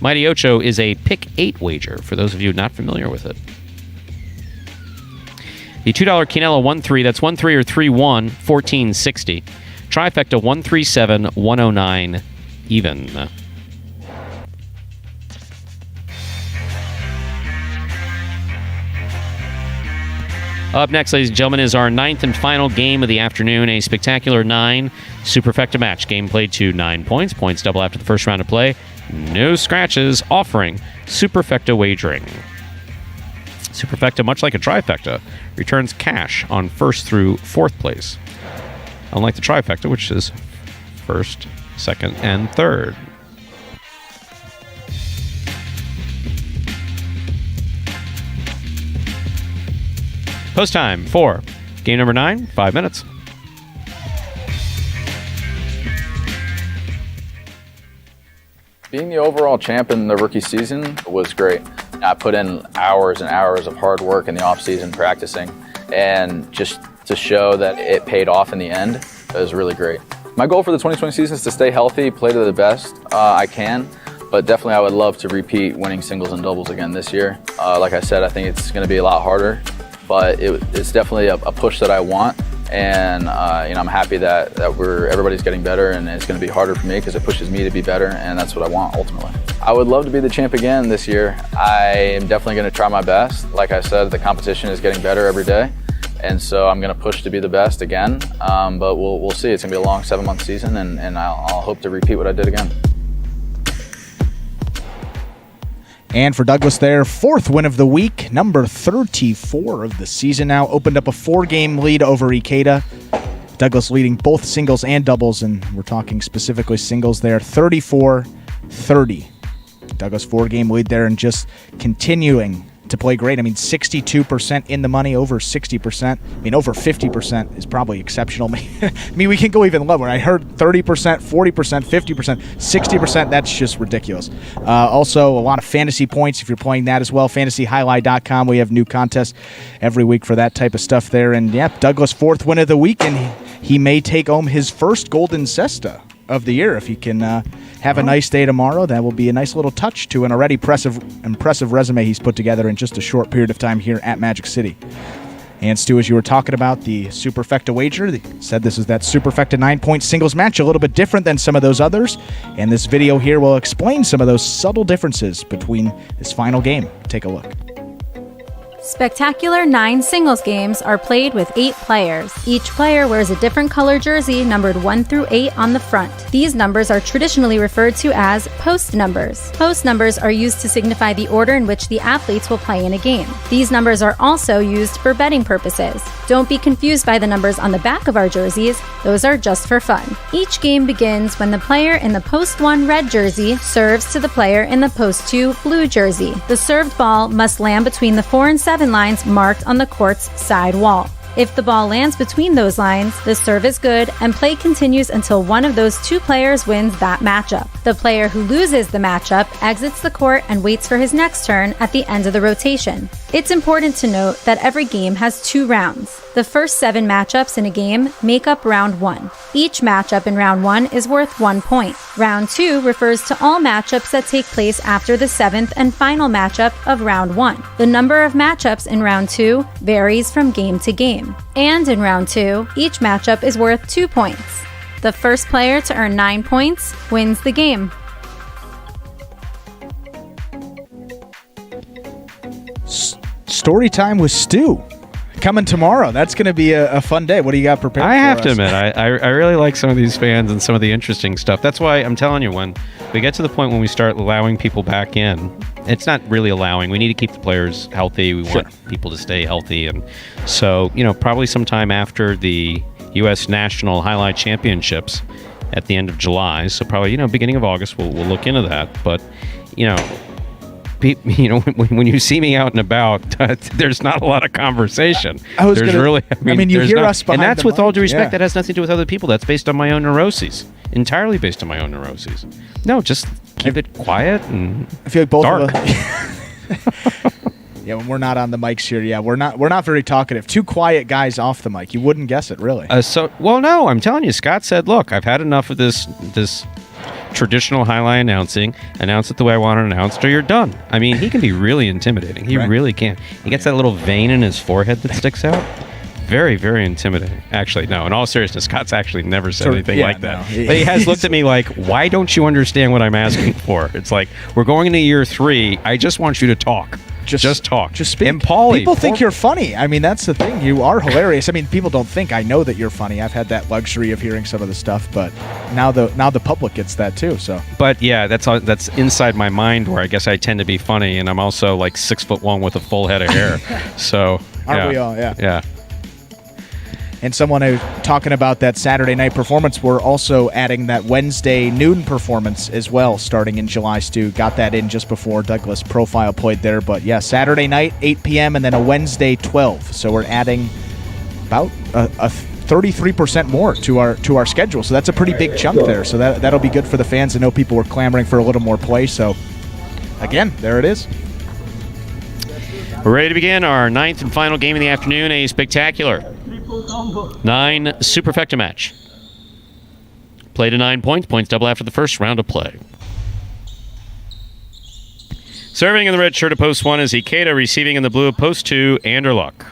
Mighty Ocho is a pick 8 wager, for those of you not familiar with it. The $2 Quinella 1-3, that's 1-3 or 3-1, $14.60. Trifecta 137, 109 even. Up next, ladies and gentlemen, is our 9th and final game of the afternoon, a spectacular 9 Superfecta match. Game played to 9 points. Points double after the first round of play. No scratches, offering Superfecta wagering. Superfecta, much like a trifecta, returns cash on first through 4th place. Unlike the trifecta, which is first, second, and third. Post time for game number 9, 5 minutes. Being the overall champ in the rookie season was great. I put in hours and hours of hard work in the off-season practicing, and just to show that it paid off in the end, it was really great. My goal for the 2020 season is to stay healthy, play to the best I can, but definitely I would love to repeat winning singles and doubles again this year. Like I said, I think it's going to be a lot harder, but it's definitely a push that I want, and I'm happy that everybody's getting better, and it's going to be harder for me because it pushes me to be better, and that's what I want ultimately. I would love to be the champ again this year. I am definitely going to try my best. Like I said, the competition is getting better every day, And so I'm going to push to be the best again, but we'll see. It's going to be a long 7-month season, and I'll hope to repeat what I did again. And for Douglas there, 4th win of the week, number 34 of the season now. Opened up a 4-game lead over Ikeda. Douglas leading both singles and doubles, and we're talking specifically singles there, 34-30. Douglas 4-game lead there and just continuing to play great. I mean, 62% in the money, over 60%. I mean, over 50% is probably exceptional. I mean, we can go even lower. I heard 30%, 40%, 50%, 60%. That's just ridiculous. Also, a lot of fantasy points if you're playing that as well. FantasyHighlight.com. We have new contests every week for that type of stuff there. And, yeah, Douglas 4th win of the week, and he may take home his first Golden Cesta of the year. If he can have a nice day tomorrow, that will be a nice little touch to an already impressive resume he's put together in just a short period of time here at Magic City. And Stu, as you were talking about the Superfecta wager, they said this is that Superfecta 9-point singles match, a little bit different than some of those others. And this video here will explain some of those subtle differences between this final game. Take a look. Spectacular 9 singles games are played with 8 players. Each player wears a different color jersey numbered 1 through 8 on the front. These numbers are traditionally referred to as post numbers. Post numbers are used to signify the order in which the athletes will play in a game. These numbers are also used for betting purposes. Don't be confused by the numbers on the back of our jerseys. Those are just for fun. Each game begins when the player in the post 1 red jersey serves to the player in the post 2 blue jersey. The served ball must land between the 4 and 7 lines marked on the court's side wall. If the ball lands between those lines, the serve is good and play continues until one of those 2 players wins that matchup. The player who loses the matchup exits the court and waits for his next turn at the end of the rotation. It's important to note that every game has 2 rounds. The first 7 matchups in a game make up round 1. Each matchup in round 1 is worth 1 point. Round 2 refers to all matchups that take place after the 7th and final matchup of round 1. The number of matchups in round 2 varies from game to game. And in round 2, each matchup is worth 2 points. The first player to earn 9 points wins the game. Story time with Stu coming tomorrow. That's going to be a fun day. What do you got prepared for us? I have to admit, I really like some of these fans and some of the interesting stuff. That's why I'm telling you, when we get to the point when we start allowing people back in, it's not really allowing. We need to keep the players healthy. We want people to stay healthy. And so, probably sometime after the U.S. National Jai-Alai Championships at the end of July, so probably, beginning of August, we'll look into that. But, when you see me out and about, there's not a lot of conversation. You hear us behind and that's the with all mic. due respect. Yeah. That has nothing to do with other people. That's based on my own neuroses. Entirely based on my own neuroses. No, just keep it quiet and I feel like both dark. of us. Yeah, when we're not on the mics here, we're not very talkative. 2 quiet guys off the mic. You wouldn't guess it, really. No, I'm telling you, Scott said, look, I've had enough of this traditional Jai-Alai announcing. Announce it the way I want it announced, or you're done. I mean, he can be really intimidating. He really can. He gets that little vein in his forehead that sticks out. Very, very intimidating. Actually, no, in all seriousness, Scott's actually never said anything like that. No. But he has looked at me like, why don't you understand what I'm asking for? It's like, we're going into year 3. I just want you to talk. Just talk. Just speak. And Paulie, people think you're funny. I mean, that's the thing. You are hilarious. I mean, people don't think I know that you're funny. I've had that luxury of hearing some of the stuff, but now the public gets that too. So. But yeah, that's inside my mind where I guess I tend to be funny, and I'm also like 6'1" with a full head of hair. So. Aren't we all? Yeah. Yeah. And someone who's talking about that Saturday night performance, we're also adding that Wednesday noon performance as well, starting in July. Stu got that in just before Douglas profile played there. But yeah, Saturday night, 8 p.m., and then a Wednesday 12. So we're adding about a 33% more to our schedule. So that's a pretty big chunk there. So that'll be good for the fans. I know people were clamoring for a little more play. So again, there it is. We're ready to begin our 9th and final game of the afternoon, a spectacular 9 Superfecta match. Play to 9 points. Points double after the first round of play. Serving in the red shirt of post 1 is Ikeda. Receiving in the blue of post 2, Anderluck.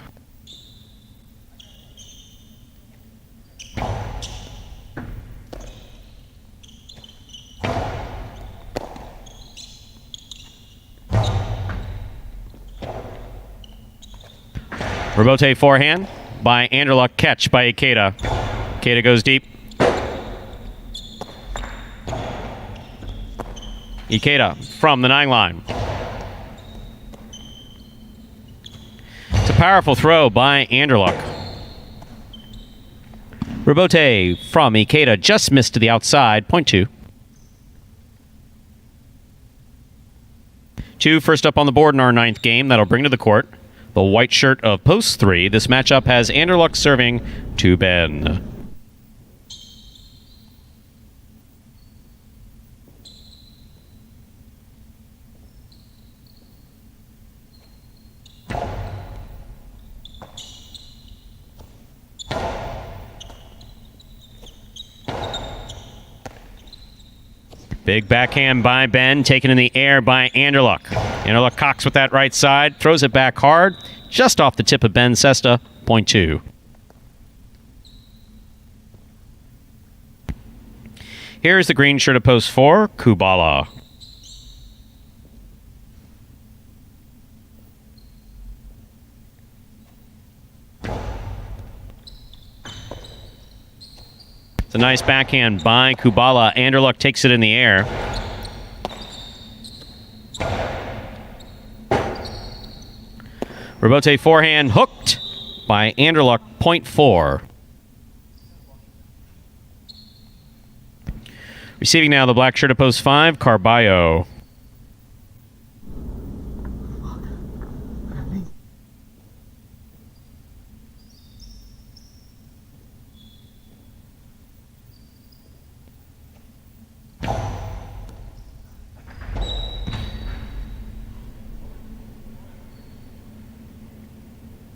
Robote forehand. by Anderluck. Catch by Ikeda. Ikeda goes deep. Ikeda from the 9 line. It's a powerful throw by Anderluck. Robote from Ikeda just missed to the outside. Point 2. 2 first up on the board in our 9th game. That'll bring to the court the white shirt of post 3. This matchup has Anderluck serving to Ben. Big backhand by Ben, taken in the air by Anderluck. Anderluck cocks with that right side, throws it back hard, just off the tip of Ben Sesta. Point 2. Here's the green shirt of post 4, Kubala. It's a nice backhand by Kubala. Anderluck takes it in the air. Robote forehand hooked by Anderluck. Point 4. Receiving now the black shirt of post 5, Carballo.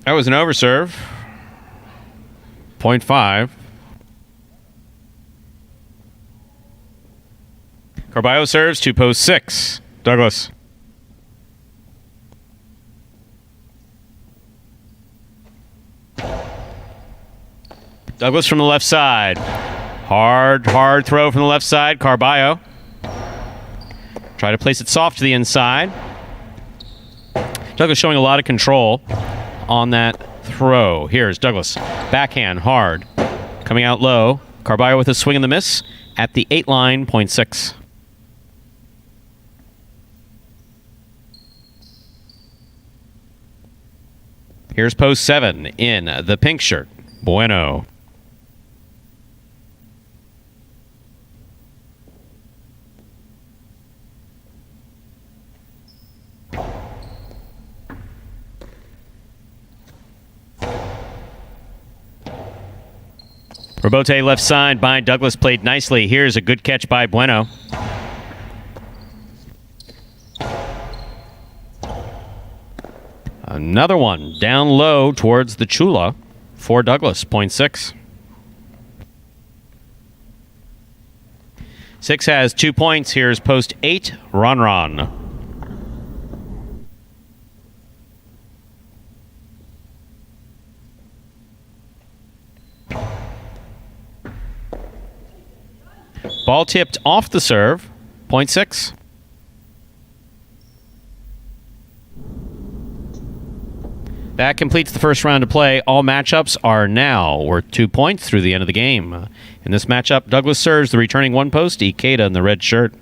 That was an overserve. Point 5. Carballo serves to post 6. Douglas. Douglas from the left side. Hard throw from the left side. Carballo. Try to place it soft to the inside. Douglas showing a lot of control on that throw. Here's Douglas. Backhand, hard. Coming out low. Carballo with a swing and the miss at the 8 line. Point 6. Here's post 7 in the pink shirt. Bueno. Robote left side by Douglas, played nicely. Here's a good catch by Bueno. Another one down low towards the Chula for Douglas. Point 6. 6 has 2 points. Here's post 8, Ron. Ball tipped off the serve. Point 6. That completes the first round of play. All matchups are now worth 2 points through the end of the game. In this matchup, Douglas serves the returning one post, Ikeda in the red shirt.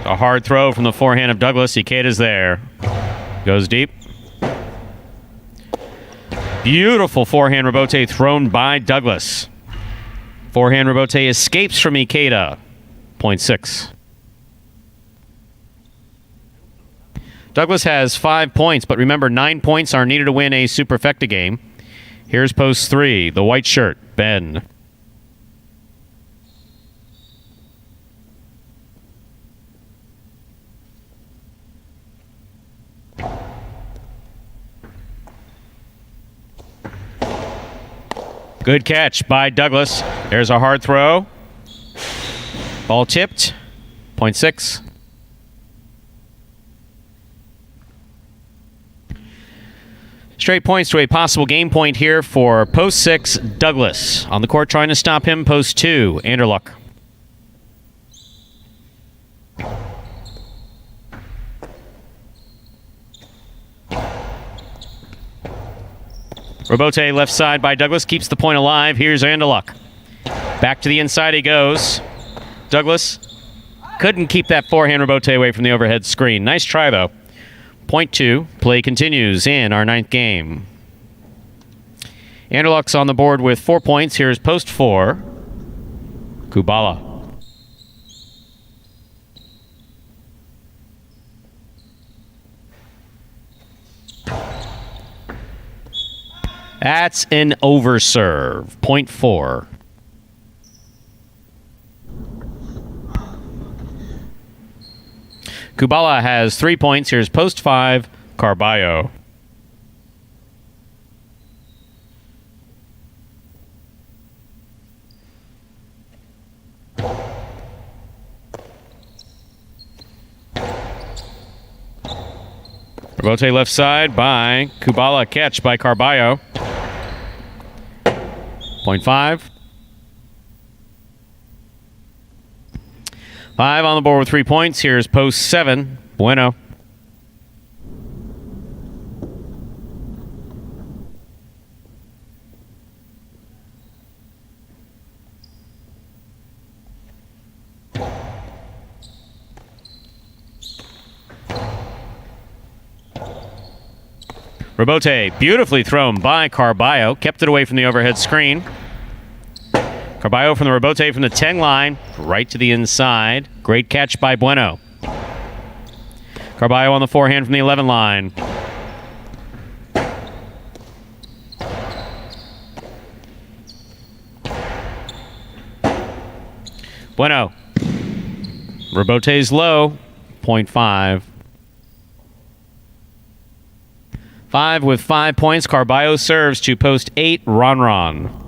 A hard throw from the forehand of Douglas. Ikeda's there. Goes deep. Beautiful forehand Robote thrown by Douglas. Forehand Robote escapes from Ikeda. Point 6. Douglas has 5 points, but remember 9 points are needed to win a superfecta game. Here's post 3, the white shirt, Ben. Good catch by Douglas. There's a hard throw. Ball tipped. Point 6. Straight points to a possible game point here for post 6, Douglas. On the court trying to stop him, post 2, Anderluck. Robote left side by Douglas keeps the point alive. Here's Anderluck. Back to the inside he goes. Douglas couldn't keep that forehand Robote away from the overhead screen. Nice try, though. Point 2. Play continues in our 9th game. Anderluck's on the board with 4 points. Here's post 4. Kubala. That's an overserve. Point 4. Kubala has 3 points. Here's post 5, Carballo. Robote left side by Kubala. Catch by Carballo. Point 5. 5 on the board with 3 points. Here's post 7, Bueno. Robote, beautifully thrown by Carballo. Kept it away from the overhead screen. Carballo from the Robote from the 10 line, right to the inside. Great catch by Bueno. Carballo on the forehand from the 11 line. Bueno. Robote's low, point 5. 5 with 5 points. Carballo serves to post 8, Ron.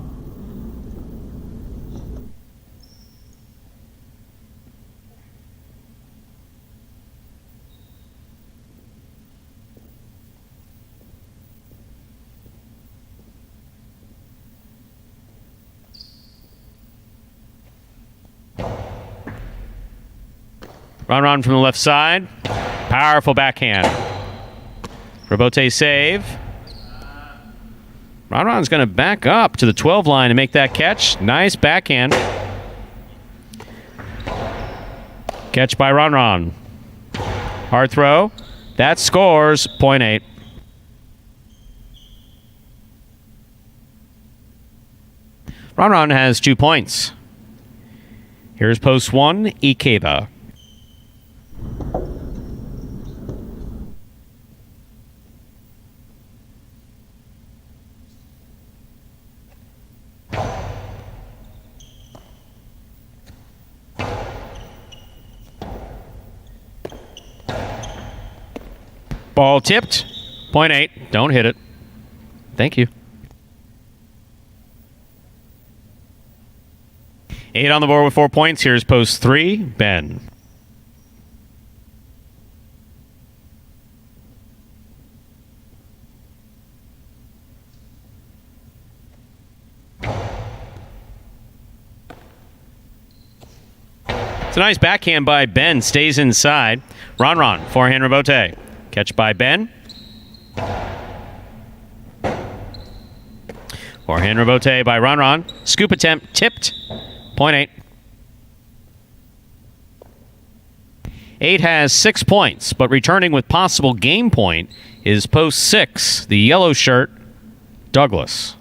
Ron from the left side. Powerful backhand. Robote save. Ron's going to back up to the 12 line and make that catch. Nice backhand. Catch by Ron. Hard throw. That scores point 8. Ron has 2 points. Here's post 1, Ikeda. Ball tipped. Point 8. Don't hit it. Thank you. 8 on the board with 4 points. Here's post 3, Ben. It's a nice backhand by Ben. Stays inside. Ron, forehand Robote. Catch by Ben. Forehand Robote by Ron. Scoop attempt tipped. Point 8. 8 has 6 points, but returning with possible game point is post 6, the yellow shirt, Douglas.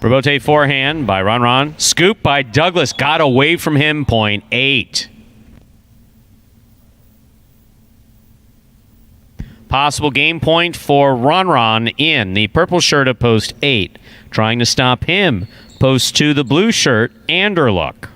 Robote forehand by Ron. Scoop by Douglas. Got away from him. Point 8. Possible game point for Ron in the purple shirt of post 8. Trying to stop him. Post 2, the blue shirt, Anderluck.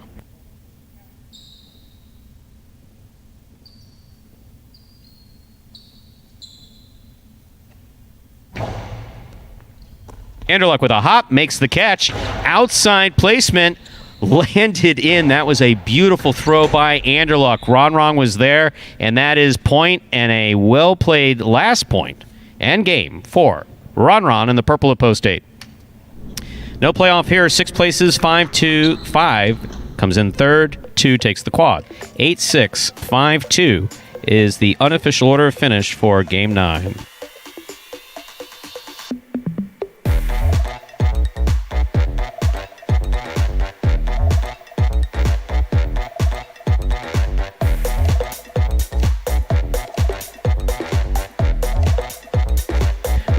Anderluck with a hop, makes the catch. Outside placement, landed in. That was a beautiful throw by Anderluck. Ron was there, and that is point and a well-played last point and game for Ron in the purple of post 8. No playoff here. 6 places, 5-2, 5 comes in third, 2 takes the quad. 8-6, 5-2 is the unofficial order of finish for Game 9.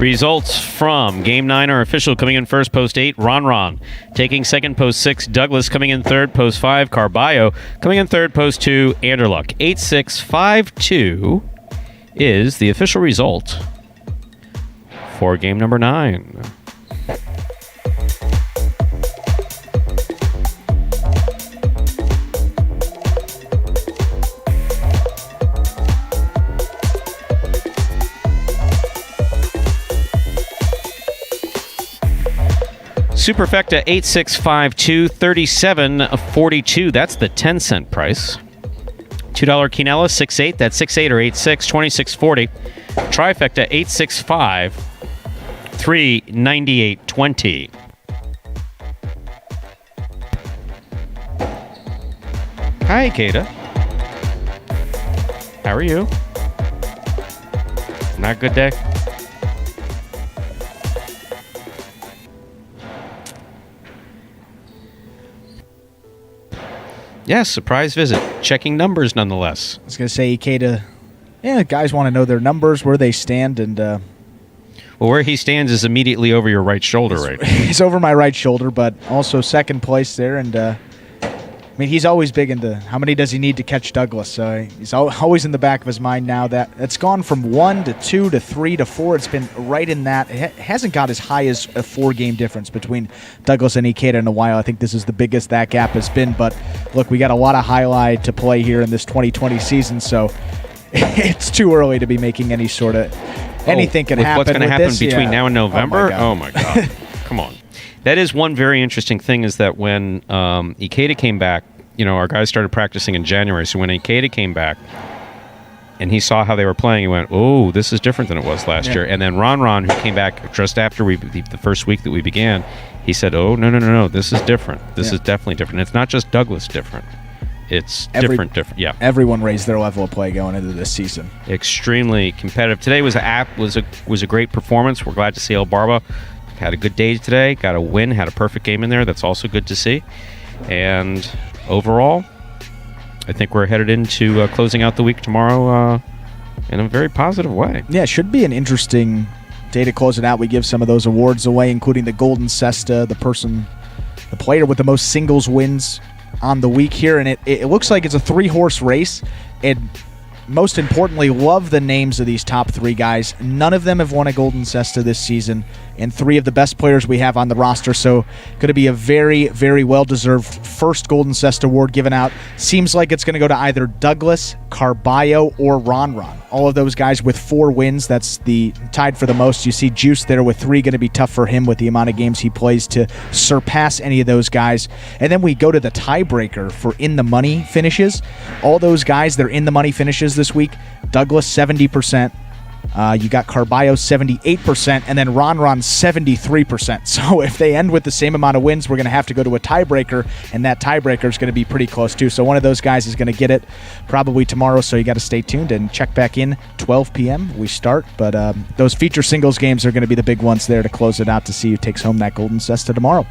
Results from Game 9 are official. Coming in first, post 8, Ron. Taking second, post 6, Douglas. Coming in third, post 5, Carballo. Coming in third, post 2, Anderluck. 8-6, 5-2 is the official result for game number 9. Superfecta 8652 3742. That's the 10-cent price. $2 Quinella 68. That's 68 or 86 2640. Trifecta 865 398.20. Hi, Kata. How are you? Not a good day? Yes, surprise visit. Checking numbers nonetheless. I was going to say, Ikeda, guys want to know their numbers, where they stand, and... well, where he stands is immediately over your right shoulder, right? He's over my right shoulder, but also second place there, and... he's always big into how many does he need to catch Douglas. So he's always in the back of his mind now that it's gone from 1 to 2 to 3 to 4. It's been right in that. It hasn't got as high as a 4-game difference between Douglas and Ikeda in a while. I think this is the biggest that gap has been. But look, we got a lot of highlight to play here in this 2020 season, so it's too early to be making any sort of anything can happen. What's going to happen this? between now and November? Oh my God! Come on. That is one very interesting thing, is that when Ikeda came back, our guys started practicing in January. So when Ikeda came back and he saw how they were playing, he went, "Oh, this is different than it was last year." And then Ron, who came back just after the first week that we began, he said, "Oh, no, this is different. This is definitely different. It's not just Douglas different. It's different. Yeah, everyone raised their level of play going into this season. Extremely competitive. Today was a great performance. We're glad to see El Barba had a good day today. Got a win. Had a perfect game in there. That's also good to see. And overall, I think we're headed into closing out the week tomorrow in a very positive way. Yeah, it should be an interesting day to close it out. We give some of those awards away, including the Golden Cesta, the player with the most singles wins on the week here. And it looks like it's a 3-horse race. And most importantly, love the names of these top 3 guys. None of them have won a Golden Cesta this season, and 3 of the best players we have on the roster. So going to be a very, very well-deserved first Golden Cesta award given out. Seems like it's going to go to either Douglas, Carballo, or Ron. All of those guys with 4 wins. That's the tied for the most. You see Juice there with 3. Going to be tough for him with the amount of games he plays to surpass any of those guys. And then we go to the tiebreaker for in-the-money finishes. All those guys, they're in-the-money finishes this week. Douglas, 70%. You got Carballo 78%, and then Ron 73%. So if they end with the same amount of wins, we're going to have to go to a tiebreaker, and that tiebreaker is going to be pretty close too. So one of those guys is going to get it probably tomorrow, so you got to stay tuned and check back in 12 p.m. We start, but those feature singles games are going to be the big ones there to close it out to see who takes home that Golden Cesta tomorrow.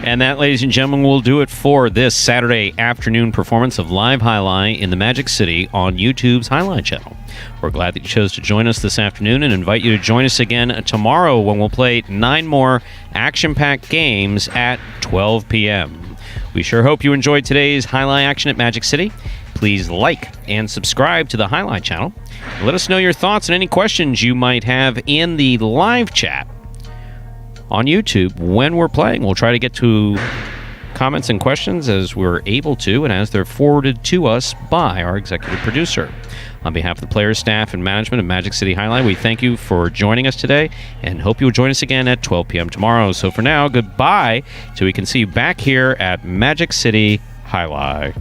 And that, ladies and gentlemen, will do it for this Saturday afternoon performance of Live Jai-Alai in the Magic City on YouTube's Jai-Alai Channel. We're glad that you chose to join us this afternoon and invite you to join us again tomorrow when we'll play 9 more action-packed games at 12 p.m. We sure hope you enjoyed today's Jai-Alai action at Magic City. Please like and subscribe to the Jai-Alai Channel. Let us know your thoughts and any questions you might have in the live chat on YouTube when we're playing. We'll try to get to comments and questions as we're able to and as they're forwarded to us by our executive producer. On behalf of the players, staff, and management of Magic City Jai-Alai, we thank you for joining us today and hope you'll join us again at 12 p.m. tomorrow. So for now, goodbye till we can see you back here at Magic City Jai-Alai.